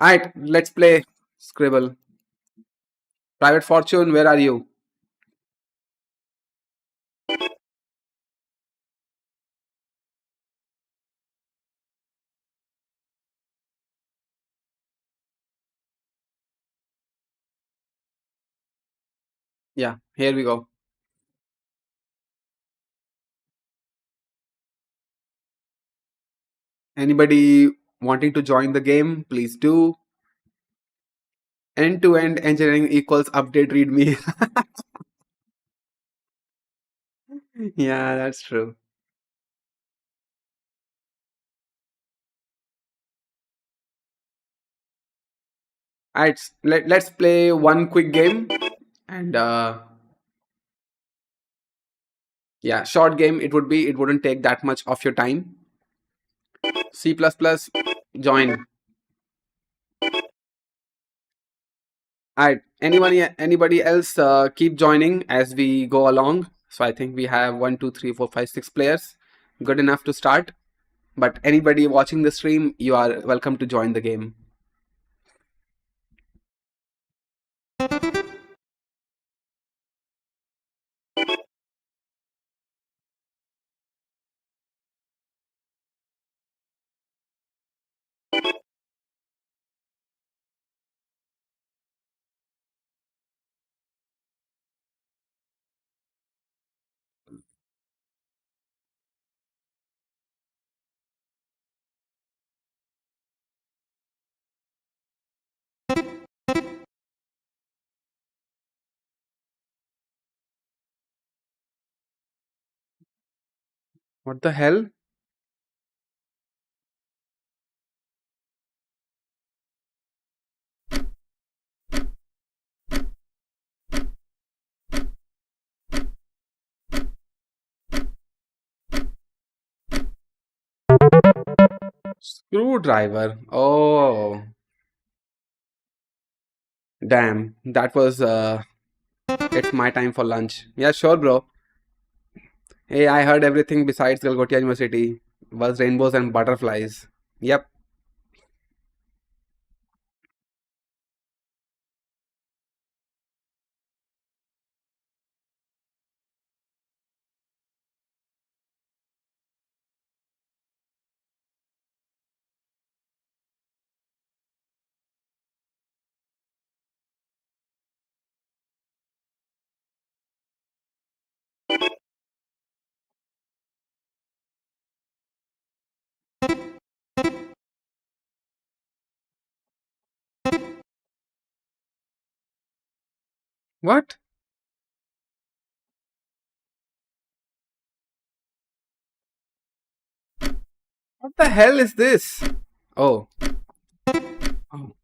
[SPEAKER 1] Alright, let's play Scribble. Private Fortune, where are you? Yeah, here we go. Anybody wanting to join the game, please do. End-to-end engineering equals update readme. Yeah, that's true. Alright, let's play one quick game and yeah, short game it would be. It wouldn't take that much of your time. C++, join. Alright, anybody else keep joining as we go along. So I think we have 1, 2, 3, 4, 5, 6 players. Good enough to start. But anybody watching the stream, you are welcome to join the game. What the hell? Screwdriver. Oh, damn. That was it's my time for lunch. Yeah, sure, bro. Hey, I heard everything besides Galgotia University was rainbows and butterflies. Yep. What? What the hell is this? Oh. Oh.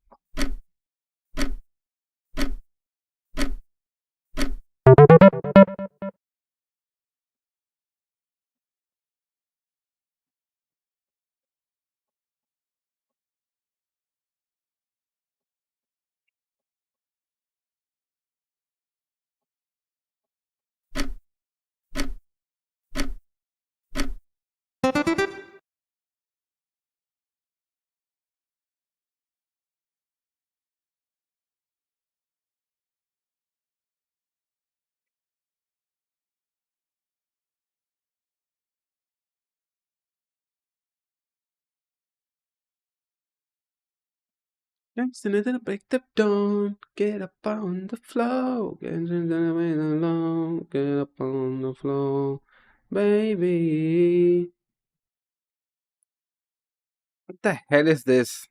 [SPEAKER 1] Just another break the dawn. Get up on the floor. Get up on the floor, baby. What the hell is this?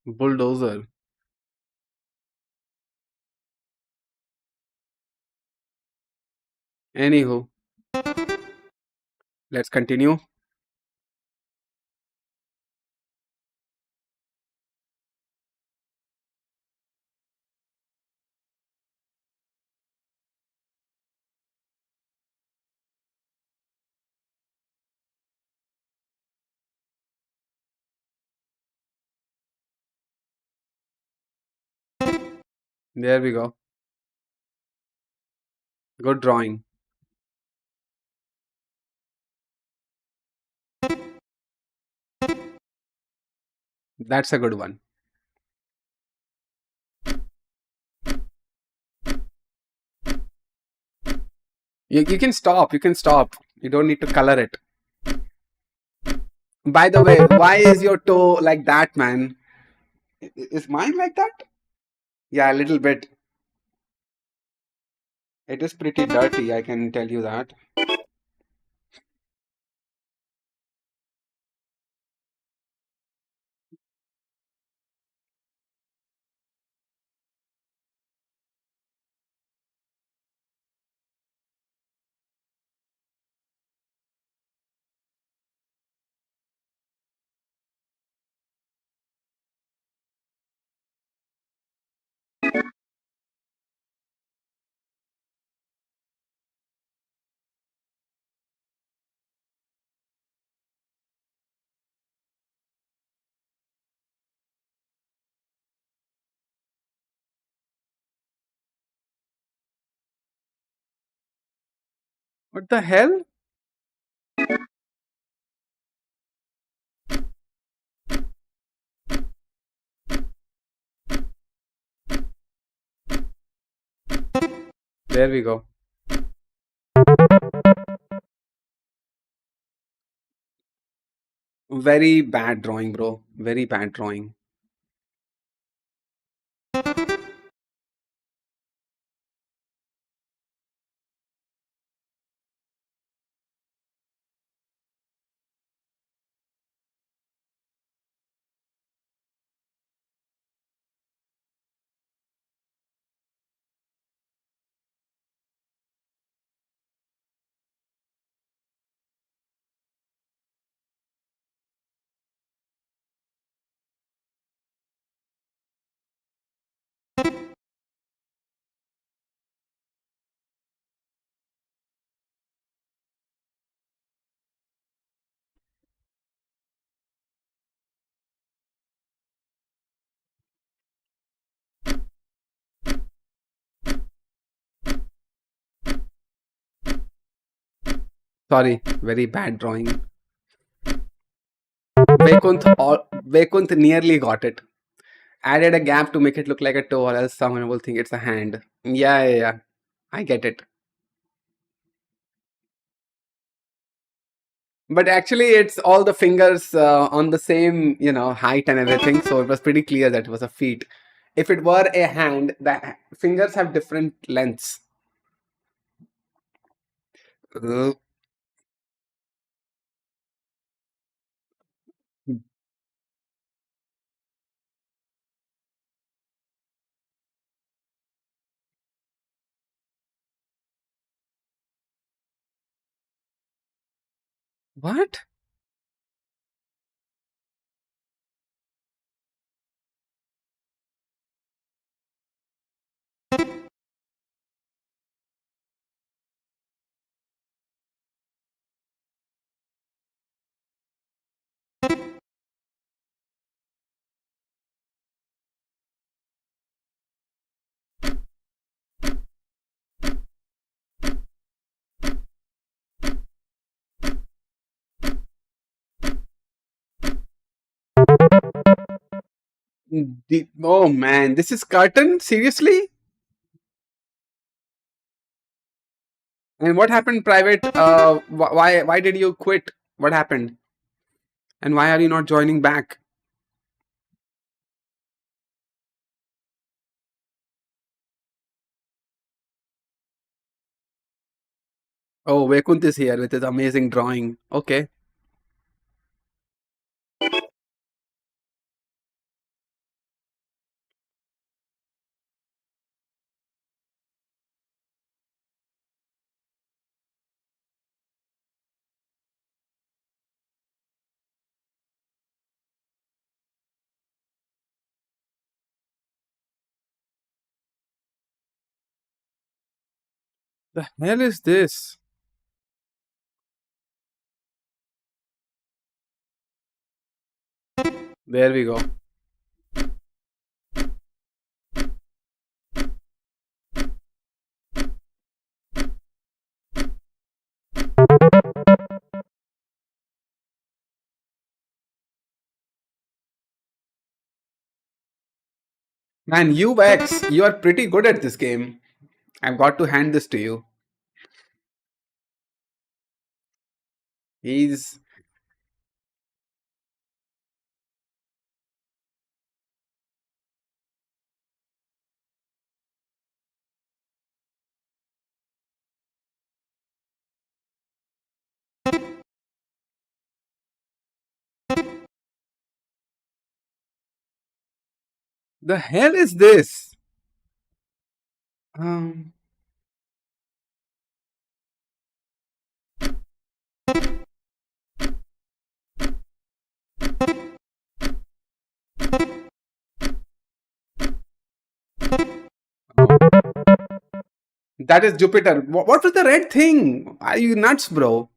[SPEAKER 1] Bulldozer. Anywho, let's continue. There we go. Good drawing. That's a good one. You can stop. You can stop. You don't need to color it. By the way, why is your toe like that, man? Is mine like that? Yeah, a little bit. It is pretty dirty, I can tell you that. What the hell? There we go. Very bad drawing, bro. Very bad drawing. Sorry, very bad drawing. Vaikunt nearly got it. Added a gap to make it look like a toe, or else someone will think it's a hand. Yeah. I get it. But actually, it's all the fingers on the same, height and everything. So it was pretty clear that it was a feet. If it were a hand, the fingers have different lengths. What? Oh man, this is curtain? Seriously? And what happened, Private? Why did you quit? What happened? And why are you not joining back? Oh, Vaikunt is here with his amazing drawing. Okay. The hell is this? There we go. Man, UX, you are pretty good at this game. I've got to hand this to you. He's the hell is this? That is Jupiter. What was the red thing? Are you nuts, bro?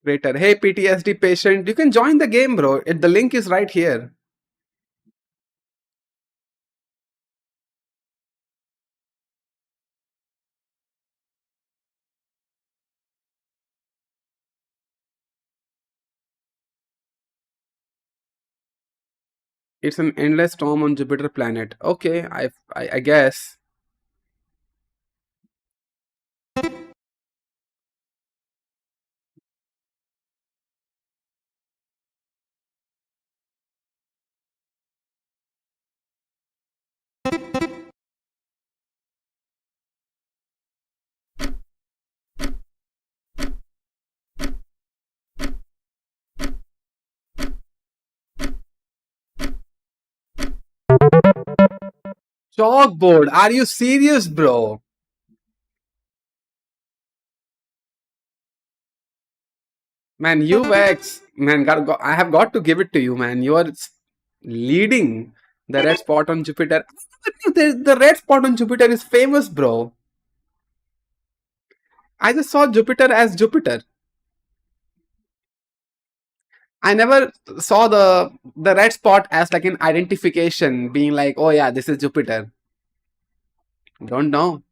[SPEAKER 1] Crater. Hey, PTSD patient, you can join the game, bro. The link is right here. It's an endless storm on Jupiter planet. Okay, I guess. Chalkboard. Are you serious, bro? Man, UX, man, I have got to give it to you, man. You are leading the red spot on Jupiter. The red spot on Jupiter is famous, bro. I just saw Jupiter as Jupiter. I never saw the red spot as like an identification, being like, oh yeah, this is Jupiter. Don't know.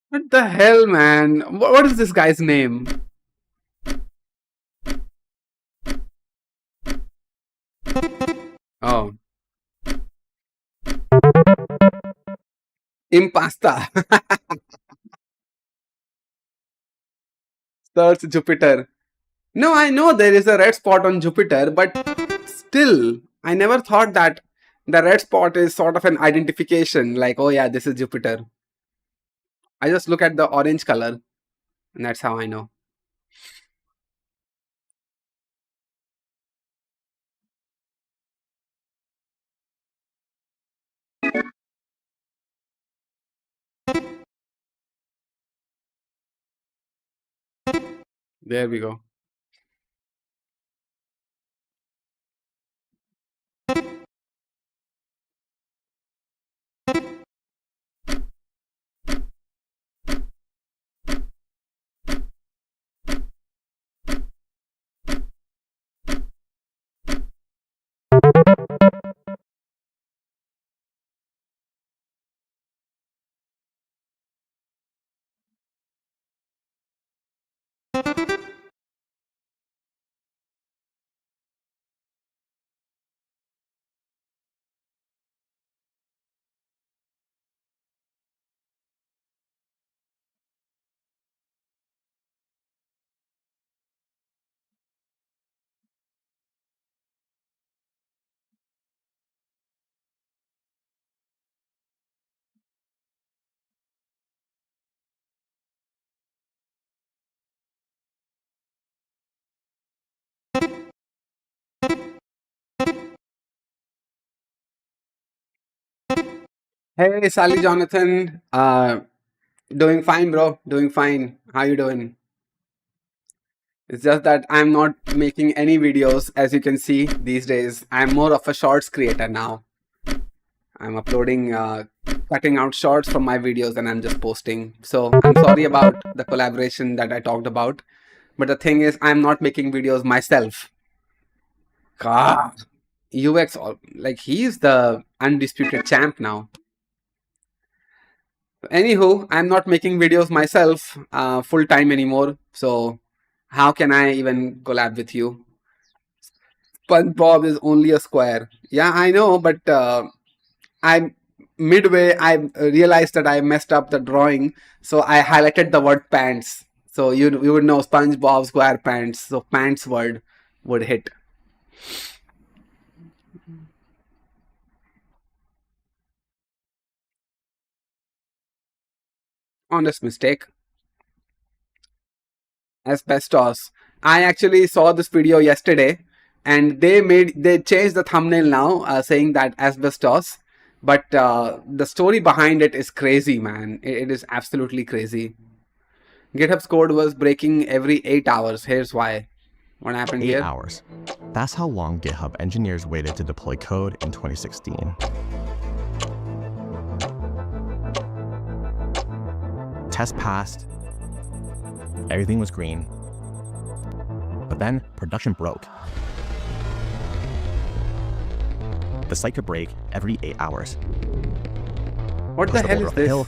[SPEAKER 1] What the hell, man? What is this guy's name? Oh. Impasta. Search Jupiter. No, I know there is a red spot on Jupiter, but still, I never thought that the red spot is sort of an identification, like, oh yeah, this is Jupiter. I just look at the orange color, and that's how I know. There we go. Hey, Sally Jonathan. Doing fine, bro. Doing fine. How you doing? It's just that I'm not making any videos, as you can see these days. I'm more of a shorts creator now. I'm uploading, cutting out shorts from my videos, and I'm just posting. So I'm sorry about the collaboration that I talked about. But the thing is, I'm not making videos myself. God, UX, like he's the undisputed champ now. Anywho, I'm not making videos myself full time anymore. So how can I even collab with you? SpongeBob is only a square. Yeah, I know, but I realized that I messed up the drawing, so I highlighted the word pants. So you would know SpongeBob SquarePants. So pants word would hit. Honest mistake. Asbestos. I actually saw this video yesterday, and they changed the thumbnail now, saying that asbestos. But the story behind it is crazy, man. It is absolutely crazy. GitHub's code was breaking every 8 hours. Here's why. What happened
[SPEAKER 16] 8
[SPEAKER 1] here?
[SPEAKER 16] hours. That's how long GitHub engineers waited to deploy code in 2016. Test passed. Everything was green. But then production broke. The site could break every 8 hours.
[SPEAKER 1] What the hell is this?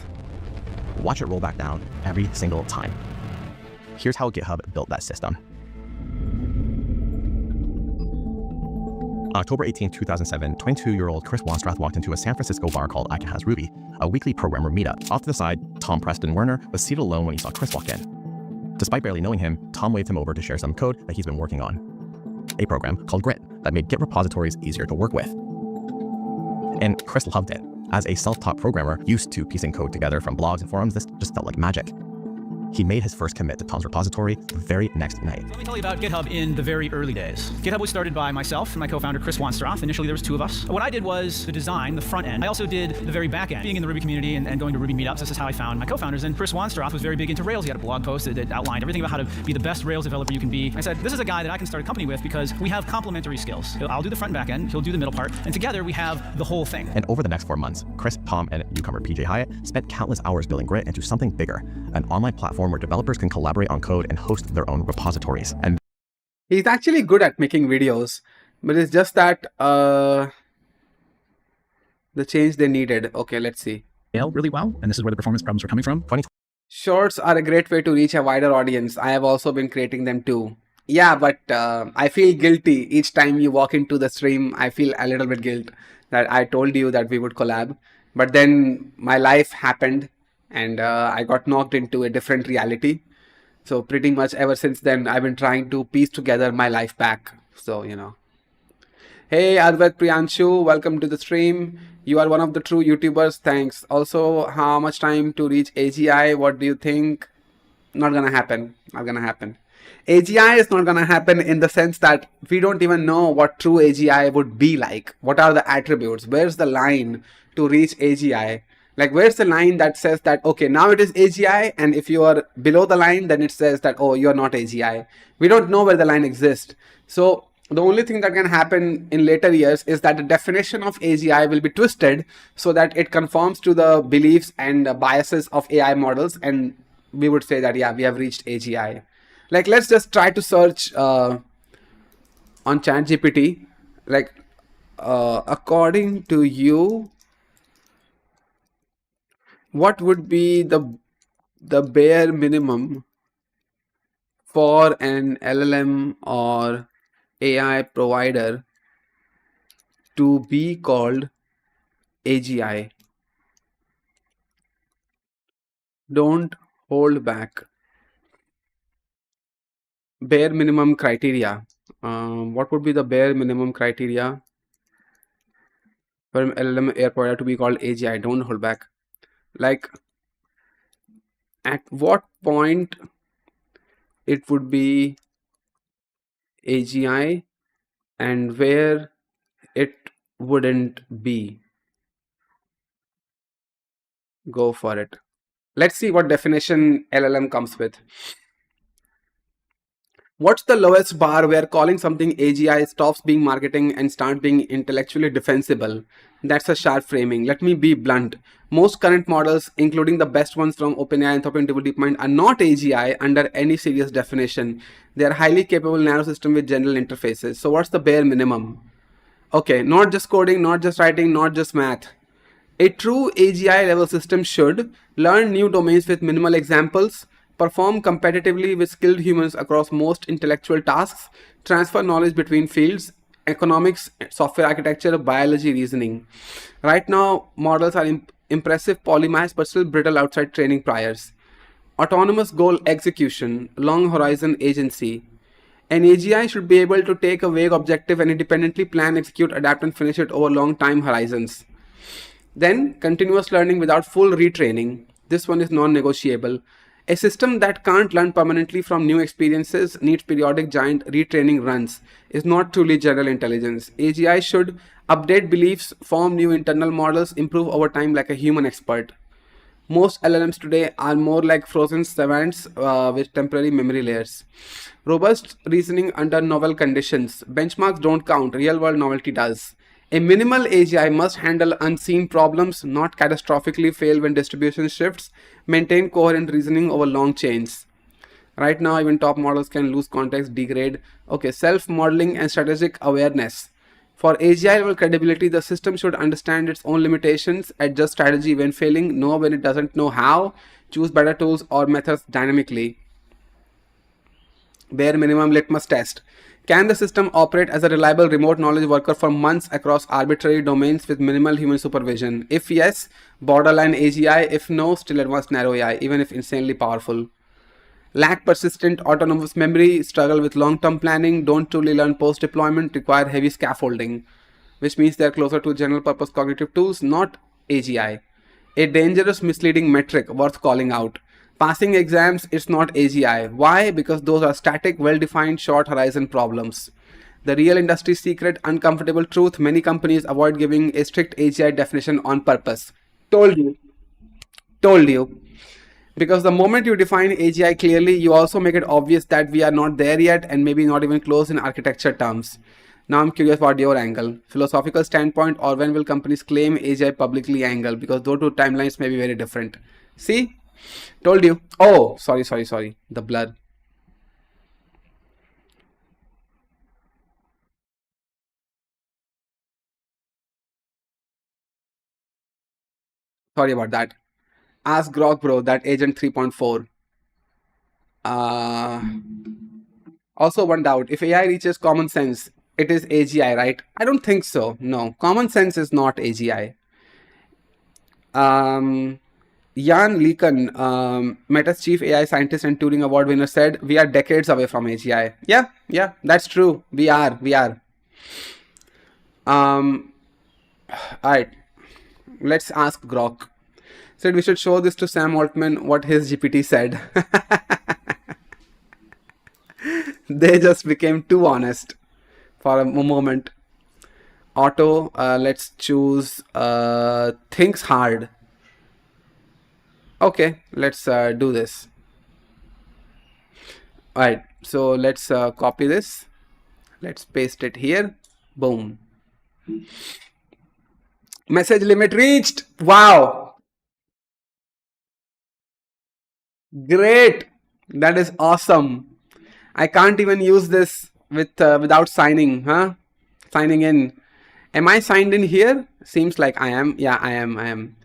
[SPEAKER 16] Watch it roll back down every single time. Here's how GitHub built that system. On October 18, 2007, 22-year-old Chris Wanstrath walked into a San Francisco bar called ICANN Ruby, a weekly programmer meetup. Off to the side, Tom Preston Werner was seated alone when he saw Chris walk in. Despite barely knowing him, Tom waved him over to share some code that he's been working on. A program called Grit that made Git repositories easier to work with. And Chris loved it. As a self-taught programmer used to piecing code together from blogs and forums, this just felt like magic. He made his first commit to Tom's repository the very next night.
[SPEAKER 17] Let me tell you about GitHub in the very early days. GitHub was started by myself and my co-founder Chris Wanstroth. Initially, there was two of us. What I did was the design, the front end. I also did the very back end. Being in the Ruby community and going to Ruby meetups, this is how I found my co-founders. And Chris Wanstroth was very big into Rails. He had a blog post that outlined everything about how to be the best Rails developer you can be. I said, this is a guy that I can start a company with because we have complementary skills. I'll do the front and back end, he'll do the middle part, and together we have the whole thing.
[SPEAKER 16] And over the next 4 months, Chris, Tom, and newcomer PJ Hyatt spent countless hours building Grit into something bigger, an online platform where developers can collaborate on code and host their own repositories. And
[SPEAKER 1] He's actually good at making videos, but it's just that the change they needed. Okay, let's see.
[SPEAKER 18] Really well, and this is where the performance problems are coming from.
[SPEAKER 1] Shorts are a great way to reach a wider audience. I have also been creating them too. Yeah, but I feel guilty each time you walk into the stream. I feel a little bit guilt that I told you that we would collab, but then my life happened and I got knocked into a different reality. So pretty much ever since then, I've been trying to piece together my life back. So, you know. Hey, Advait Priyanshu, welcome to the stream. You are one of the true YouTubers. Thanks. Also, how much time to reach AGI? What do you think? Not gonna happen. Not gonna happen. AGI is not gonna happen in the sense that we don't even know what true AGI would be like. What are the attributes? Where's the line to reach AGI? Like, where's the line that says that, okay, now it is AGI, and if you are below the line, then it says that, oh, you're not AGI. We don't know where the line exists. So the only thing that can happen in later years is that the definition of AGI will be twisted so that it conforms to the beliefs and biases of AI models, and we would say that, yeah, we have reached AGI. Like, let's just try to search on ChatGPT, like, according to you, what would be the bare minimum for an LLM or AI provider to be called AGI? Don't hold back. Bare minimum criteria. What would be the bare minimum criteria for an LLM AI provider to be called AGI? Don't hold back. Like, at what point it would be AGI and where it wouldn't be? Go for it. Let's see what definition LLM comes with. What's the lowest bar where calling something AGI stops being marketing and start being intellectually defensible? That's a sharp framing. Let me be blunt. Most current models, including the best ones from OpenAI, Anthropic, and DeepMind, are not AGI under any serious definition. They are highly capable narrow system with general interfaces. So what's the bare minimum? Okay, not just coding, not just writing, not just math. A true AGI level system should learn new domains with minimal examples, perform competitively with skilled humans across most intellectual tasks, transfer knowledge between fields, economics, software architecture, biology, reasoning. Right now, models are impressive polymaths but still brittle outside training priors. Autonomous goal execution, long horizon agency. An AGI should be able to take a vague objective and independently plan, execute, adapt, and finish it over long time horizons. Then, continuous learning without full retraining. This one is non-negotiable. A system that can't learn permanently from new experiences, needs periodic giant retraining runs, is not truly general intelligence. AGI should update beliefs, form new internal models, improve over time like a human expert. Most LLMs today are more like frozen savants with temporary memory layers. Robust reasoning under novel conditions. Benchmarks don't count, real-world novelty does. A minimal AGI must handle unseen problems, not catastrophically fail when distribution shifts, maintain coherent reasoning over long chains. Right now, even top models can lose context, degrade. Okay, self-modeling and strategic awareness. For AGI level credibility, the system should understand its own limitations, adjust strategy when failing, know when it doesn't know how, choose better tools or methods dynamically. Bare minimum litmus test. Can the system operate as a reliable remote knowledge worker for months across arbitrary domains with minimal human supervision? If yes, borderline AGI. If no, still advanced narrow AI, even if insanely powerful. Lack persistent autonomous memory, struggle with long-term planning, don't truly learn post-deployment, require heavy scaffolding. which means they are closer to general purpose cognitive tools, not AGI. A dangerous misleading metric worth calling out. Passing exams is not AGI. Why? Because those are static, well-defined, short horizon problems. The real industry secret, uncomfortable truth, many companies avoid giving a strict AGI definition on purpose. Told you. Because the moment you define AGI clearly, you also make it obvious that we are not there yet and maybe not even close in architecture terms. Now I'm curious about your angle. Philosophical standpoint, or when will companies claim AGI publicly angle? Because those two timelines may be very different. See? Told you. Oh, sorry. The blur. Sorry about that. Ask Grok bro, that agent 3.4. Also one doubt. If AI reaches common sense, it is AGI, right? I don't think so. No, common sense is not AGI. Jan Leeken, Meta's chief AI scientist and Turing Award winner, said, we are decades away from AGI. Yeah, that's true. We are. Alright, let's ask Grok. Said we should show this to Sam Altman, what his GPT said. They just became too honest for a moment. Auto, let's choose thinks hard. Okay, let's do this. Alright, so let's copy this. Let's paste it here. Boom. Message limit reached. Wow. Great. That is awesome. I can't even use this without signing, signing in. Am I signed in here? Seems like I am. Yeah, I am.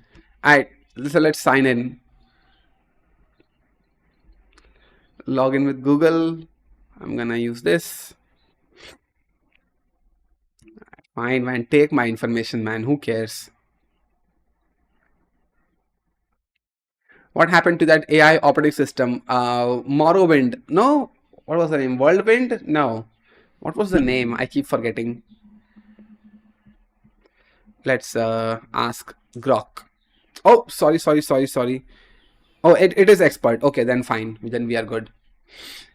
[SPEAKER 1] Alright, so let's sign in. Log in with Google. I'm gonna use this. Fine, man. Take my information, man. Who cares? What happened to that AI operating system? Morrowind. No. What was the name? Whirlwind? No. What was the name? I keep forgetting. Let's ask Grok. Oh, sorry. Oh, it is expert. Okay, then fine. Then we are good.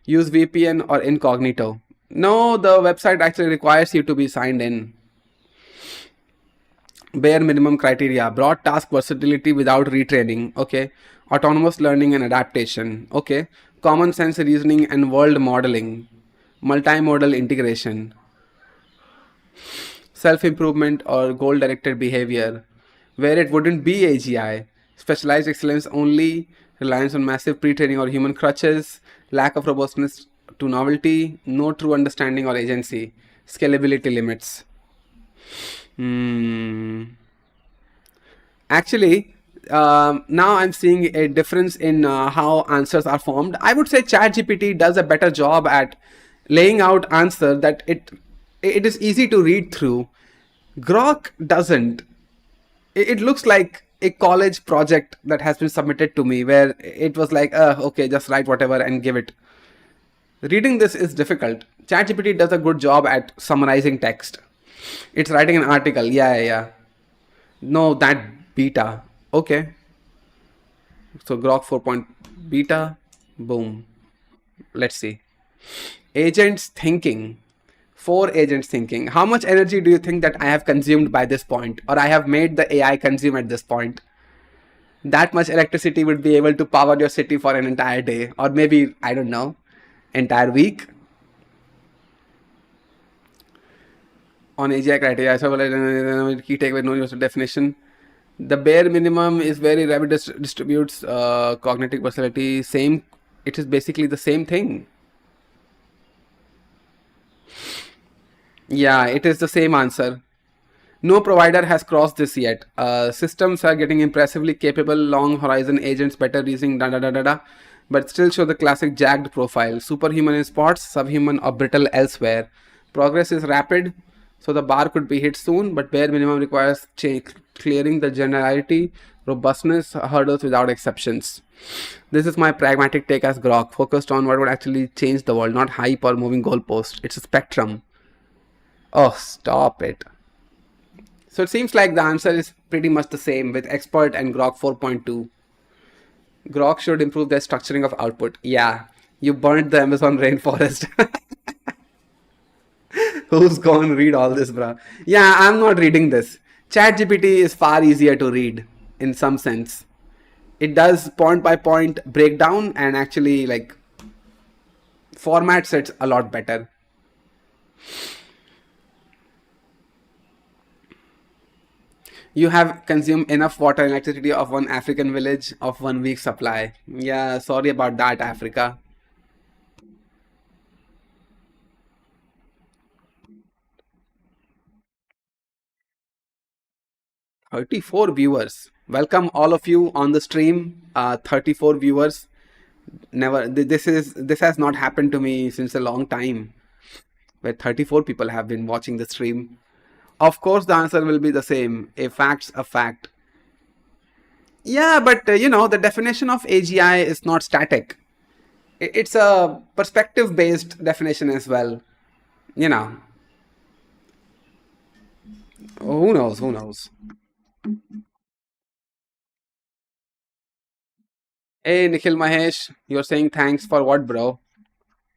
[SPEAKER 1] Use VPN or incognito. No, the website actually requires you to be signed in. Bare minimum criteria. Broad task versatility without retraining. Okay. Autonomous learning and adaptation. Okay. Common sense reasoning and world modeling. Multimodal integration. Self-improvement or goal-directed behavior. Where it wouldn't be AGI. Specialized excellence only. Reliance on massive pre-training or human crutches. Lack of robustness to novelty. No true understanding or agency. Scalability limits. Actually, now I'm seeing a difference in how answers are formed. I would say ChatGPT does a better job at laying out answer that it is easy to read through. Grok doesn't. It looks like a college project that has been submitted to me where it was like, okay, just write whatever and give it. Reading this is difficult. ChatGPT does a good job at summarizing text. It's writing an article. Yeah. No, that beta. Okay. So Grok 4. Beta. Boom. Let's see. Agents thinking. 4 agents thinking. How much energy do you think that I have consumed by this point? Or I have made the AI consume at this point? That much electricity would be able to power your city for an entire day. Or maybe, I don't know, entire week. On AGI criteria, so key takeaway, no universal definition. The bare minimum is very rapid distributes cognitive versatility. Same, it is basically the same thing. Yeah, it is the same answer. No provider has crossed this yet. Systems are getting impressively capable, long horizon agents, better reasoning, but still show the classic jagged profile. Superhuman in spots, subhuman or brittle elsewhere. Progress is rapid, so the bar could be hit soon, but bare minimum requires clearing the generality, robustness, hurdles without exceptions. This is my pragmatic take as Grok, focused on what would actually change the world, not hype or moving goalposts. It's a spectrum. Oh, stop it. So it seems like the answer is pretty much the same with Expert and Grok 4.2. Grok should improve their structuring of output. Yeah, you burnt the Amazon rainforest. Who's going to read all this, bruh? Yeah, I'm not reading this. ChatGPT is far easier to read in some sense. It does point by point breakdown and actually like formats it a lot better. You have consumed enough water and electricity of one African village of 1 week's supply. Yeah, sorry about that, Africa. "34 viewers. Welcome all of you on the stream. 34 viewers. Never. This has not happened to me since a long time, where 34 people have been watching the stream. Of course, the answer will be the same. A fact's a fact. Yeah, but the definition of AGI is not static. It's a perspective-based definition as well. Who knows? Who knows? Hey, Nikhil Mahesh, you're saying thanks for what, bro?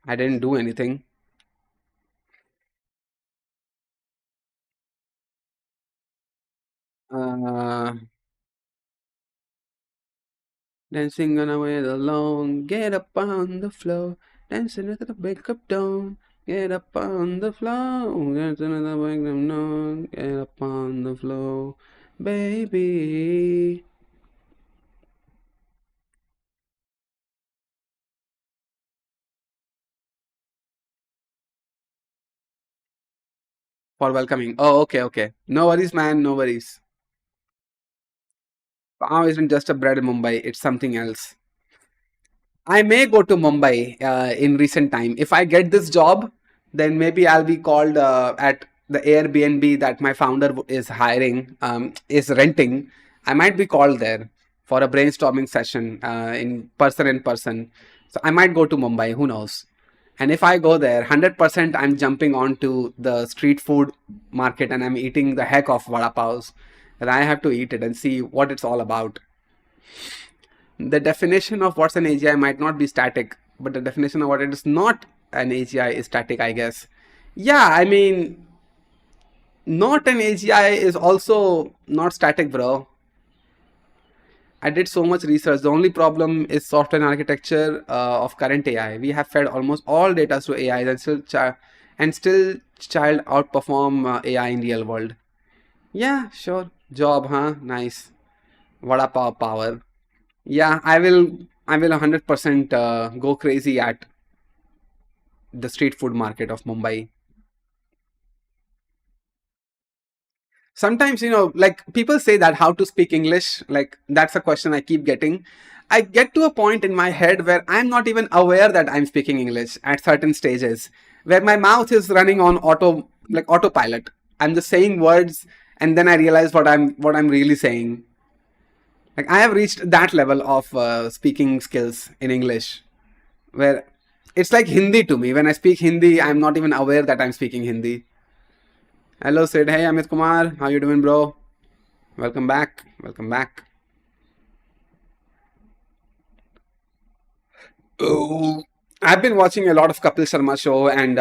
[SPEAKER 1] I didn't do anything. Dancing on our way along, get up on the floor, dancing at the break of dawn, get up on the floor, dancing at the break of dawn, get up on the floor, baby. For welcoming. Oh, okay. No worries, man, no worries. Pav isn't just a bread in Mumbai, it's something else. I may go to Mumbai in recent time. If I get this job, then maybe I'll be called at the Airbnb that my founder is hiring, is renting. I might be called there for a brainstorming session in person. So I might go to Mumbai, who knows? And if I go there, 100% I'm jumping onto the street food market and I'm eating the heck of vada pavs. And I have to eat it and see what it's all about. The definition of what's an AGI might not be static, but the definition of what it is not an AGI is static, I guess. Yeah, I mean, not an AGI is also not static, bro. I did so much research. The only problem is software and architecture of current AI. We have fed almost all data to AI and still child outperform AI in real world. Yeah, sure. Job, huh? Nice. Vada pav power. Yeah, I will 100% go crazy at the street food market of Mumbai. Sometimes, like people say that how to speak English, like that's a question I keep getting. I get to a point in my head where I'm not even aware that I'm speaking English at certain stages, where my mouth is running on autopilot. I'm just saying words and then I realize what I'm really saying. Like I have reached that level of speaking skills in English, where it's like Hindi to me. When I speak Hindi, I'm not even aware that I'm speaking Hindi. Hello, Sid. Hey, Amit Kumar. How you doing, bro? Welcome back. Oh, I've been watching a lot of Kapil Sharma show and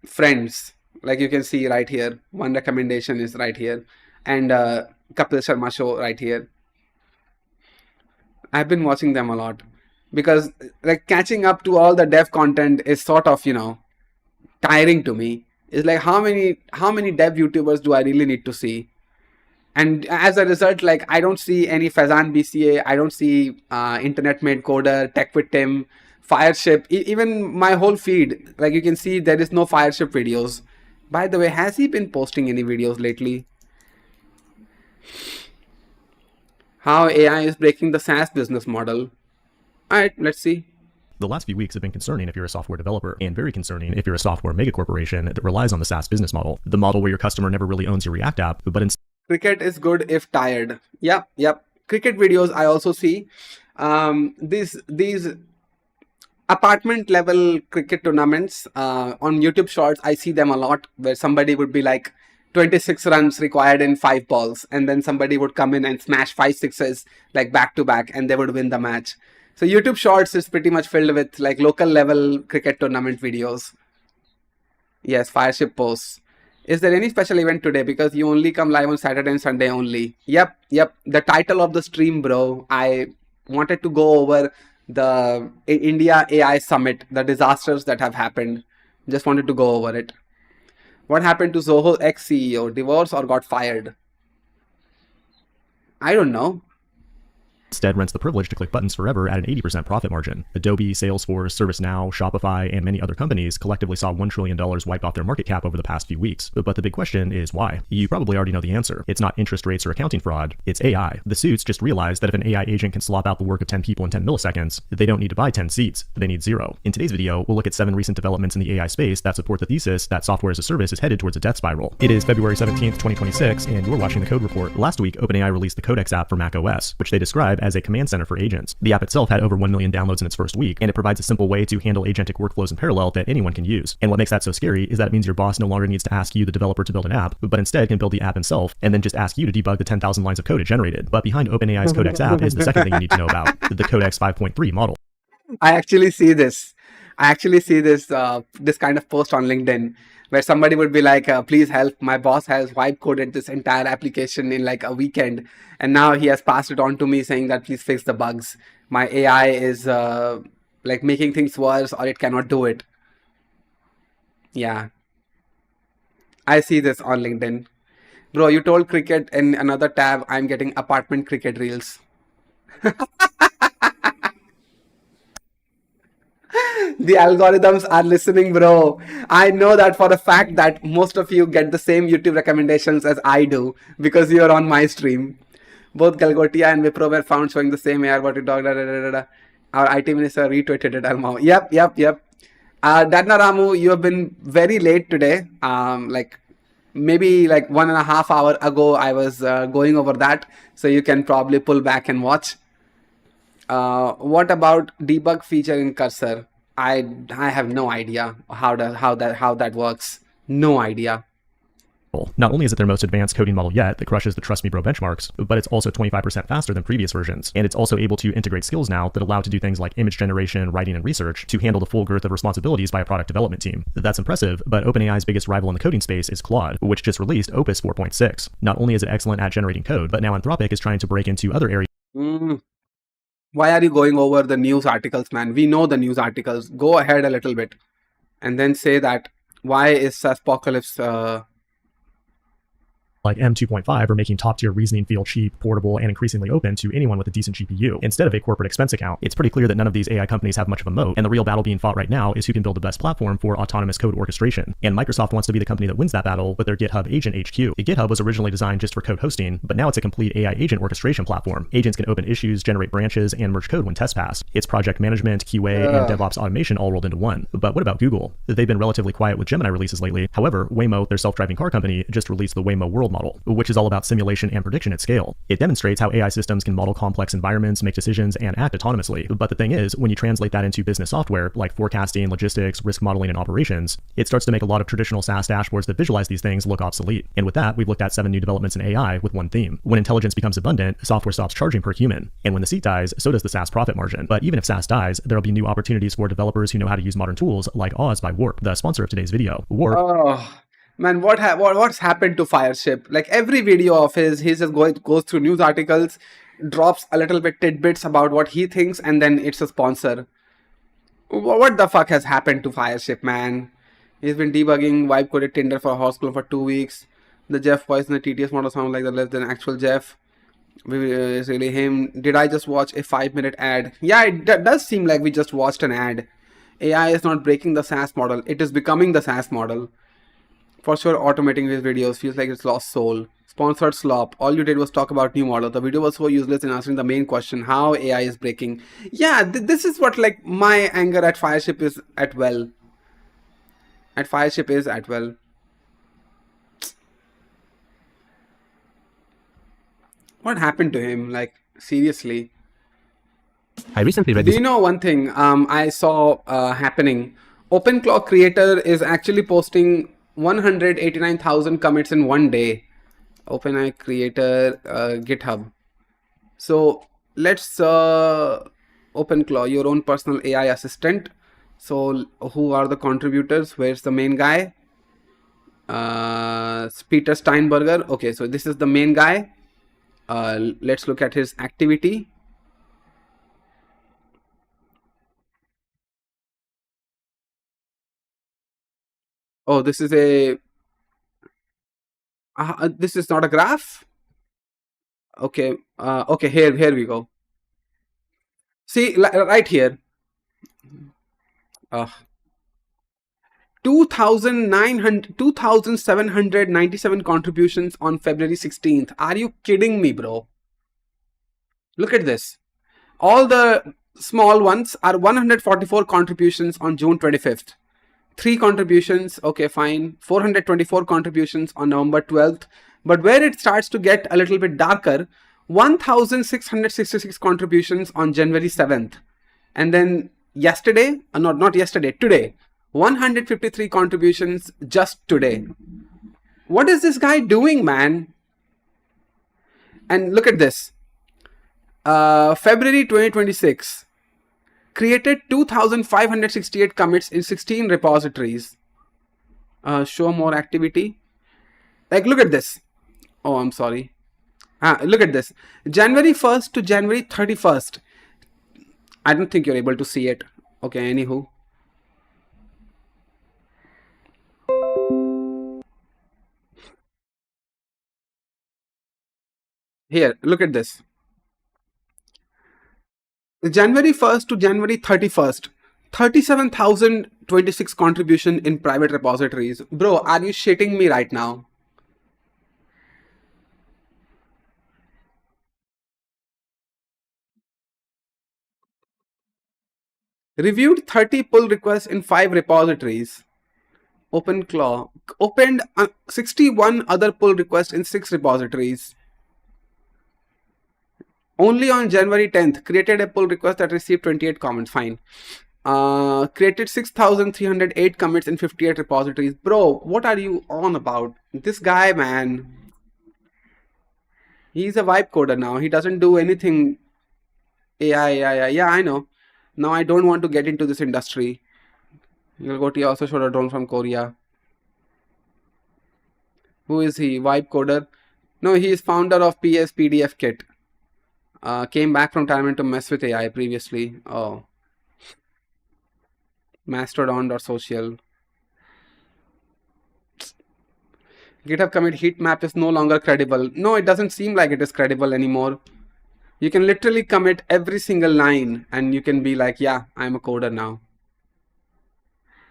[SPEAKER 1] Friends. Like you can see right here. One recommendation is right here. And Kapil Sharma show right here. I've been watching them a lot because like catching up to all the dev content is sort of, tiring to me. It's like how many dev YouTubers do I really need to see? And as a result, like I don't see any Faizan BCA, I don't see Internet Made Coder, Tech with Tim, Fireship, even my whole feed. Like you can see there is no Fireship videos. By the way, has he been posting any videos lately? How AI is breaking the SaaS business model. Alright, let's see.
[SPEAKER 16] The last few weeks have been concerning if you're a software developer, and very concerning if you're a software mega corporation that relies on the SaaS business model. The model where your customer never really owns your React app, but instead...
[SPEAKER 1] Cricket is good if tired. Yep. Cricket videos I also see. These apartment level cricket tournaments on YouTube Shorts, I see them a lot, where somebody would be like 26 runs required in 5 balls, and then somebody would come in and smash 5 sixes like back to back, and they would win the match. So YouTube Shorts is pretty much filled with like local level cricket tournament videos. Yes, Fireship posts. Is there any special event today? Because you only come live on Saturday and Sunday only. Yep. The title of the stream, bro. I wanted to go over the India AI Summit, the disasters that have happened. Just wanted to go over it. What happened to Zoho ex-CEO? Divorced or got fired? I don't know.
[SPEAKER 16] Instead rents the privilege to click buttons forever at an 80% profit margin. Adobe, Salesforce, ServiceNow, Shopify, and many other companies collectively saw $1 trillion wiped off their market cap over the past few weeks. But the big question is why? You probably already know the answer. It's not interest rates or accounting fraud, it's AI. The suits just realized that if an AI agent can slop out the work of 10 people in 10 milliseconds, they don't need to buy 10 seats, they need 0. In today's video, we'll look at 7 recent developments in the AI space that support the thesis that software as a service is headed towards a death spiral. It is February 17th, 2026, and you're watching the Code Report. Last week, OpenAI released the Codex app for macOS, which they describe as a command center for agents. The app itself had over 1 million downloads in its first week, and it provides a simple way to handle agentic workflows in parallel that anyone can use. And what makes that so scary is that it means your boss no longer needs to ask you, the developer, to build an app, but instead can build the app himself and then just ask you to debug the 10,000 lines of code it generated. But behind OpenAI's Codex app is the second thing you need to know about, the Codex 5.3 model.
[SPEAKER 1] I actually see this. This kind of post on LinkedIn where somebody would be like, please help, my boss has vibe coded this entire application in like a weekend, and now he has passed it on to me saying that please fix the bugs. My AI is like making things worse, or it cannot do it. Yeah, I see this on LinkedIn. Bro, you told cricket in another tab. I'm getting apartment cricket reels. The algorithms are listening, bro. I know that for a fact that most of you get the same YouTube recommendations as I do because you are on my stream. Both Galgotia and Wipro were found showing the same AR what you talked. Our IT minister retweeted it. Almao. Yep. Dadna Ramu, you have been very late today. Like maybe like 1.5 hours ago, I was going over that, so you can probably pull back and watch. What about debug feature in Cursor? I have no idea how that works. No idea.
[SPEAKER 16] Not only is it their most advanced coding model yet that crushes the Trust Me Bro benchmarks, but it's also 25% faster than previous versions. And it's also able to integrate skills now that allow to do things like image generation, writing, and research to handle the full girth of responsibilities by a product development team. That's impressive, but OpenAI's biggest rival in the coding space is Claude, which just released Opus 4.6. Not only is it excellent at generating code, but now Anthropic is trying to break into other areas.
[SPEAKER 1] Why are you going over the news articles, man? We know the news articles. Go ahead a little bit and then say that why is SaaSpocalypse
[SPEAKER 16] like M2.5 are making top-tier reasoning feel cheap, portable, and increasingly open to anyone with a decent GPU, instead of a corporate expense account. It's pretty clear that none of these AI companies have much of a moat, and the real battle being fought right now is who can build the best platform for autonomous code orchestration. And Microsoft wants to be the company that wins that battle with their GitHub Agent HQ. GitHub was originally designed just for code hosting, but now it's a complete AI agent orchestration platform. Agents can open issues, generate branches, and merge code when tests pass. It's project management, QA, and DevOps automation all rolled into one. But what about Google? They've been relatively quiet with Gemini releases lately. However, Waymo, their self-driving car company, just released the Waymo World model, which is all about simulation and prediction at scale. It demonstrates how AI systems can model complex environments, make decisions, and act autonomously. But the thing is, when you translate that into business software, like forecasting, logistics, risk modeling, and operations, it starts to make a lot of traditional SaaS dashboards that visualize these things look obsolete. And with that, we've looked at 7 new developments in AI with one theme. When intelligence becomes abundant, software stops charging per human. And when the seat dies, so does the SaaS profit margin. But even if SaaS dies, there'll be new opportunities for developers who know how to use modern tools like Oz by Warp, the sponsor of today's video. Warp.
[SPEAKER 1] Man, what's happened to Fireship? Like every video of his just goes through news articles, drops a little bit tidbits about what he thinks, and then it's a sponsor. What the fuck has happened to Fireship, man? He's been debugging vibe-coded Tinder for Horse School for 2 weeks. The Jeff voice in the TTS model sound like the less than actual Jeff. It's really him. Did I just watch a 5-minute ad? Yeah, it does seem like we just watched an ad. AI is not breaking the SaaS model. It is becoming the SaaS model. For sure, automating these videos feels like it's lost soul. Sponsored slop. All you did was talk about new model. The video was so useless in answering the main question, how AI is breaking. Yeah, this is what like my anger at Fireship is at well. What happened to him? Like, seriously.
[SPEAKER 18] I recently read
[SPEAKER 1] Do you know one thing I saw happening? OpenClaw Creator is actually posting 189,000 commits in one day. OpenAI creator, GitHub. So let's OpenClaw, your own personal AI assistant. So who are the contributors? Where's the main guy? Peter Steinberger. Okay, so this is the main guy. Let's look at his activity. Oh, this is a this is not a graph. Okay, okay, here we go. See, right here. 2,797 contributions on February 16th. Are you kidding me, bro? Look at this. All the small ones are 144 contributions on June 25th. 3 contributions, okay, fine. 424 contributions on November 12th. But where it starts to get a little bit darker, 1,666 contributions on January 7th. And then yesterday, not yesterday, today, 153 contributions just today. What is this guy doing, man? And look at this. February 2026 created 2,568 commits in 16 repositories. Show more activity. Like, look at this. Oh, I'm sorry. Look at this. January 1st to January 31st. I don't think you're able to see it. Okay, anywho. Here, look at this. January 1st to January 31st, 37,026 contribution in private repositories. Bro, are you shitting me right now? Reviewed 30 pull requests in 5 repositories. OpenClaw opened 61 other pull requests in 6 repositories. Only on January 10th, created a pull request that received 28 comments. Fine. Created 6,308 commits in 58 repositories. Bro, what are you on about? This guy, man. He's a vibe coder now. He doesn't do anything AI. Yeah, I know. Now I don't want to get into this industry. Yolgoti also showed a drone from Korea. Who is he? Vibe coder? No, he is founder of PS PDF Kit. Came back from retirement to mess with AI previously. Oh. Mastodon.social. GitHub commit heat map is no longer credible. No, it doesn't seem like it is credible anymore. You can literally commit every single line and you can be like, yeah, I'm a coder now.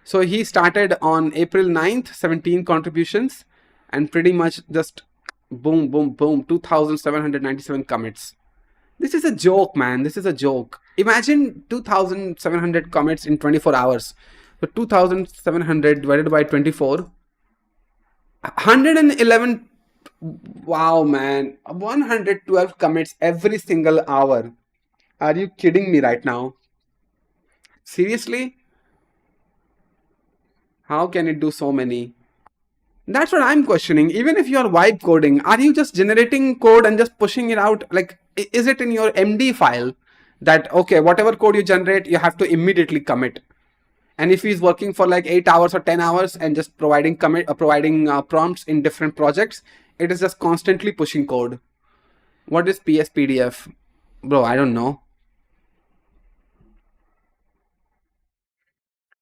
[SPEAKER 1] So he started on April 9th, 17 contributions and pretty much just boom, boom, boom, 2,797 commits. This is a joke, man. This is a joke. Imagine 2,700 commits in 24 hours. So 2,700 divided by 24. 111. Wow, man. 112 commits every single hour. Are you kidding me right now? Seriously? How can it do so many? That's what I'm questioning. Even if you're vibe coding, are you just generating code and just pushing it out? Like, is it in your MD file that, okay, whatever code you generate, you have to immediately commit? And if he's working for like 8 hours or 10 hours and just providing prompts in different projects, it is just constantly pushing code. What is PSPDF? Bro, I don't know.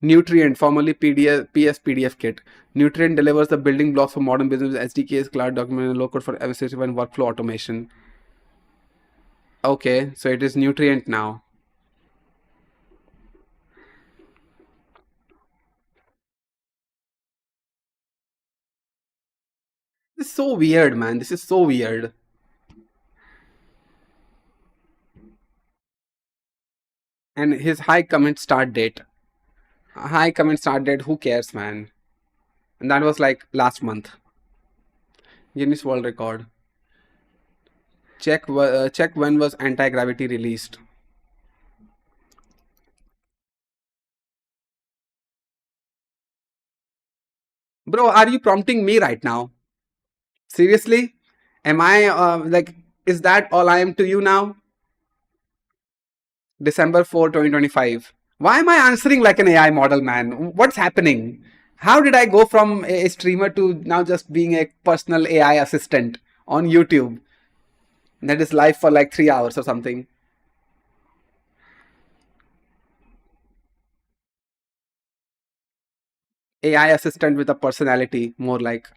[SPEAKER 1] Nutrient, formerly PSPDF Kit. Nutrient delivers the building blocks for modern business SDKs, cloud document, and low code for administrative and workflow automation. Okay, so it is Nutrient now. This is so weird, man. This is so weird. And his high commit start date. High commit start date, who cares, man? And that was like last month. Guinness World Record. Check when was Anti-Gravity released. Bro, are you prompting me right now? Seriously? Am I is that all I am to you now? December 4, 2025. Why am I answering like an AI model, man? What's happening? How did I go from a streamer to now just being a personal AI assistant on YouTube that is live for like 3 hours or something? AI assistant with a personality, more like.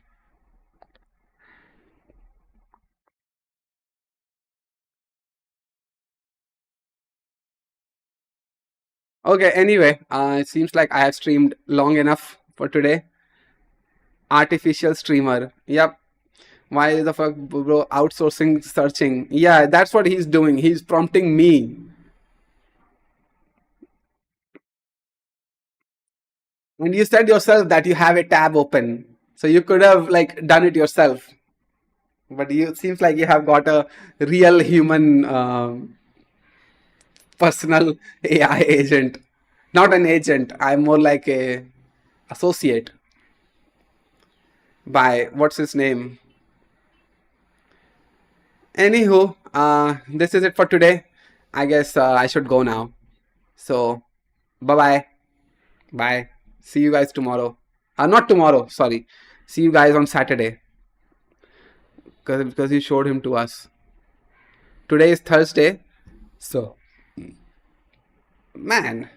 [SPEAKER 1] Okay, anyway, it seems like I have streamed long enough for today. Artificial streamer. Yep. Why the fuck, bro? Outsourcing searching. Yeah, that's what he's doing. He's prompting me. And you said yourself that you have a tab open. So you could have like done it yourself. But it seems like you have got a real human personal AI agent. Not an agent. I'm more like a associate. By what's his name? Anywho, this is it for today. I guess I should go now. So, bye-bye. Bye. See you guys tomorrow. Not tomorrow, sorry. See you guys on Saturday. Because he showed him to us. Today is Thursday. So, man.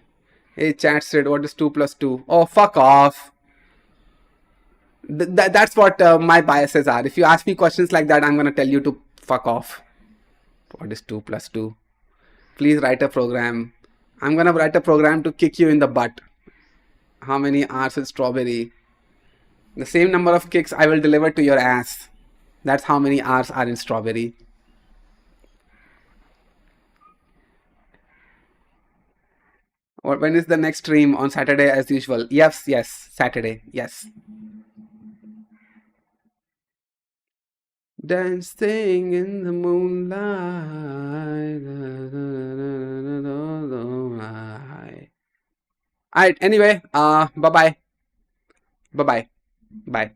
[SPEAKER 1] Hey, chat said, what is 2 plus 2? Oh, fuck off. That's what my biases are. If you ask me questions like that, I'm going to tell you to fuck off. What is 2 plus 2? Please write a program. I'm going to write a program to kick you in the butt. How many R's in strawberry? The same number of kicks I will deliver to your ass. That's how many R's are in strawberry. When is the next stream? On Saturday as usual. Yes, Saturday. Yes. Dancing in the moonlight. Alright, anyway, bye-bye. Bye-bye. Bye.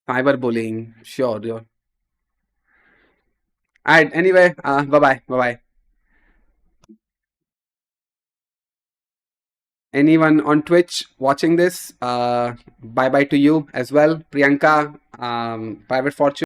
[SPEAKER 1] Cyberbullying. Sure. Alright, anyway, bye-bye. Bye-bye. Anyone on Twitch watching this, bye-bye to you as well. Priyanka, Private Fortune.